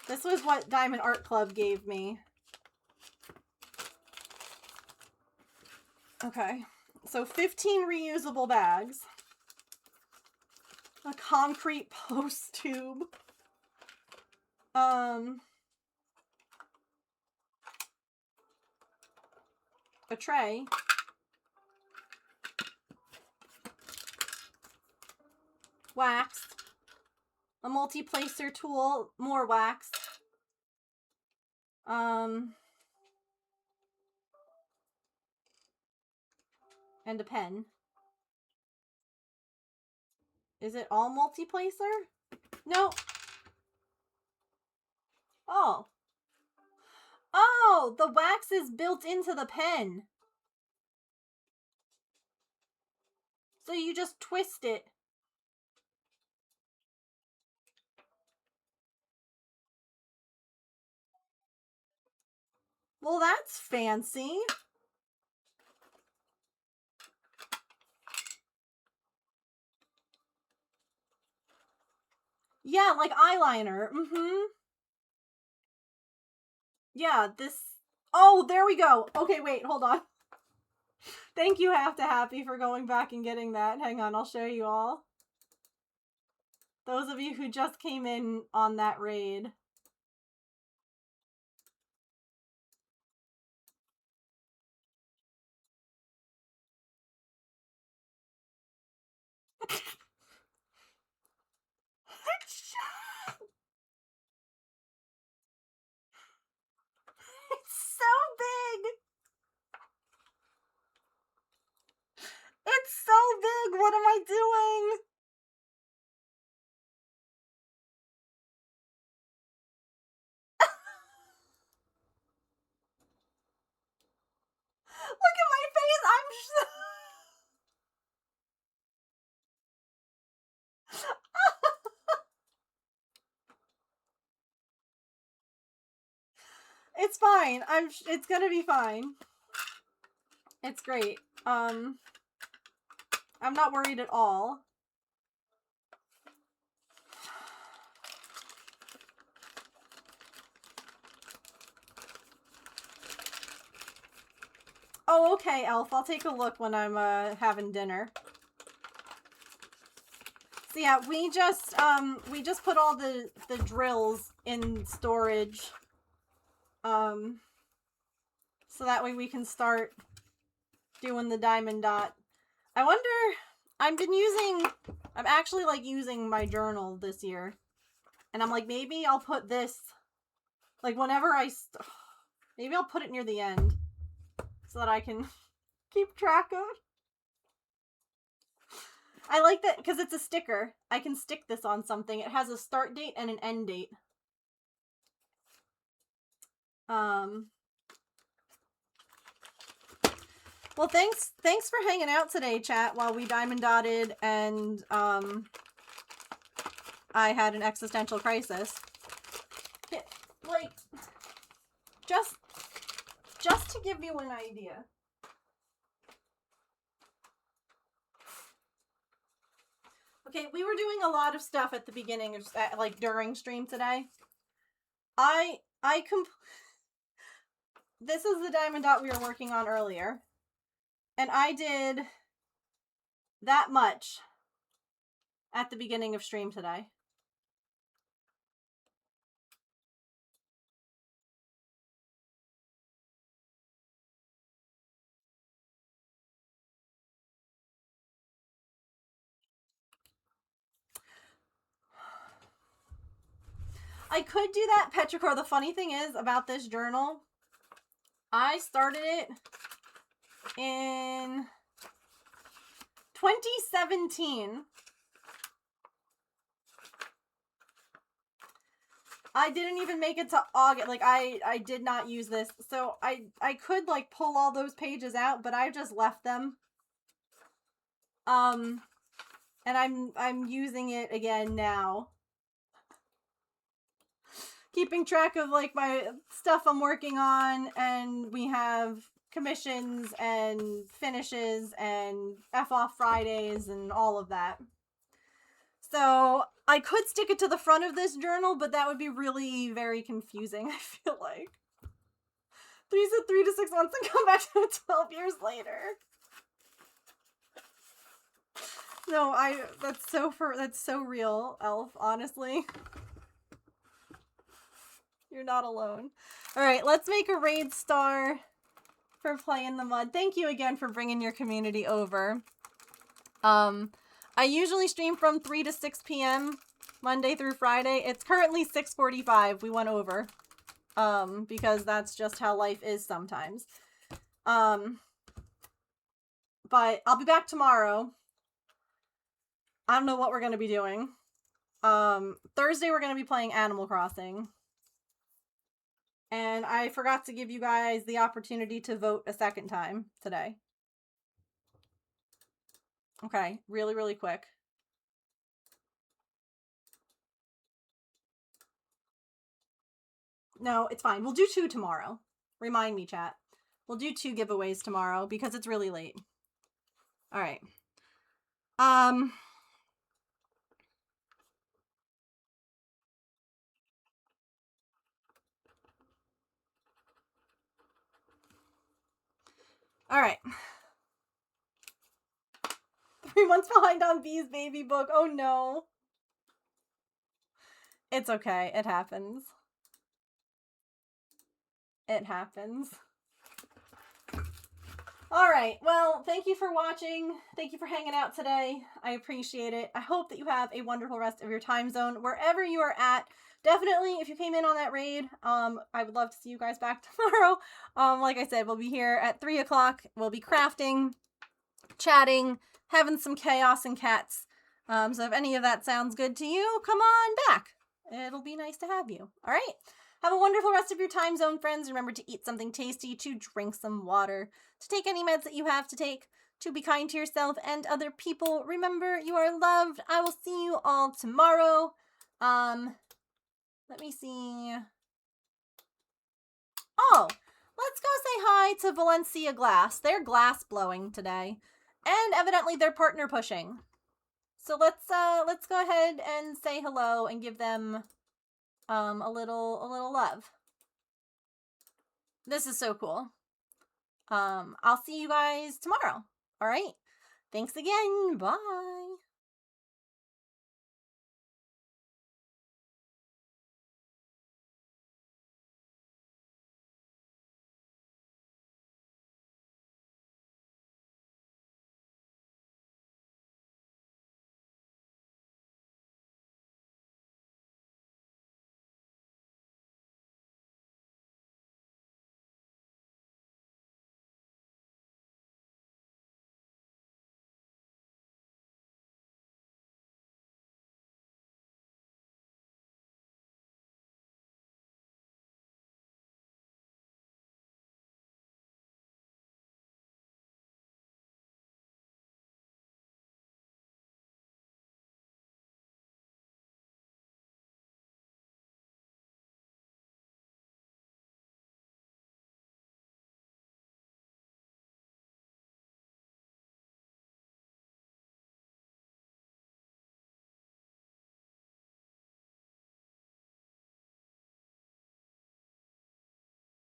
This was what Diamond Art Club gave me. Okay, so 15 reusable bags. A concrete post tube. A tray. Wax. A multi-placer tool. More wax. And a pen. Is it all multi-placer? No. Oh. Oh, the wax is built into the pen. So you just twist it. Well, that's fancy. Yeah, like eyeliner. Yeah, this... Oh, there we go. Okay, wait, hold on. Thank you, Have to Happy, for going back and getting that. Hang on, I'll show you all. Those of you who just came in on that raid. It's so big! It's so big! What am I doing? Look at my face! It's fine. It's gonna be fine. It's great. I'm not worried at all. Oh, okay, Elf. I'll take a look when I'm having dinner. So yeah, we just put all the drills in storage. So that way we can start doing the diamond dot. I wonder, I'm actually like using my journal this year. And I'm like, maybe I'll put this, like whenever maybe I'll put it near the end. So that I can keep track of. I like that because it's a sticker. I can stick this on something. It has a start date and an end date. Well, thanks for hanging out today, chat, while we diamond dotted and I had an existential crisis. Like, just to give you an idea. Okay, we were doing a lot of stuff at the beginning of, like, during stream today. This is the diamond dot we were working on earlier. And I did that much at the beginning of stream today. I could do that, Petrichor. The funny thing is about this journal, I started it in 2017. I didn't even make it to August. Like, I did not use this. So I could, like, pull all those pages out, but I just left them. And I'm using it again now. Keeping track of, like, my stuff I'm working on, and we have commissions and finishes and F-off Fridays and all of that. So I could stick it to the front of this journal, but that would be really very confusing, I feel like. 3 to 6 months and come back to it 12 years later. No, that's so real, Elf, honestly. You're not alone. Alright, let's make a raid star for Play in the Mud. Thank you again for bringing your community over. I usually stream from 3 to 6 p.m. Monday through Friday. It's currently 6:45. We went over. Because that's just how life is sometimes. But I'll be back tomorrow. I don't know what we're going to be doing. Thursday we're going to be playing Animal Crossing. And I forgot to give you guys the opportunity to vote a second time today. Okay, really, really quick. No, it's fine. We'll do 2 tomorrow. Remind me, chat. We'll do 2 giveaways tomorrow because it's really late. Alright. Alright. 3 months behind on B's baby book. Oh no. It's okay. It happens. It happens. Alright, well, thank you for watching. Thank you for hanging out today. I appreciate it. I hope that you have a wonderful rest of your time zone, wherever you are at. Definitely, if you came in on that raid, I would love to see you guys back tomorrow. Like I said, we'll be here at 3 o'clock. We'll be crafting, chatting, having some chaos and cats. So if any of that sounds good to you, come on back. It'll be nice to have you. Alright? Have a wonderful rest of your time zone, friends. Remember to eat something tasty, to drink some water, to take any meds that you have to take, to be kind to yourself and other people. Remember, you are loved. I will see you all tomorrow. Let me see. Oh, let's go say hi to Valencia Glass. They're glass blowing today. And evidently they're partner pushing. So let's go ahead and say hello and give them a little love. This is so cool. I'll see you guys tomorrow. All right. Thanks again. Bye.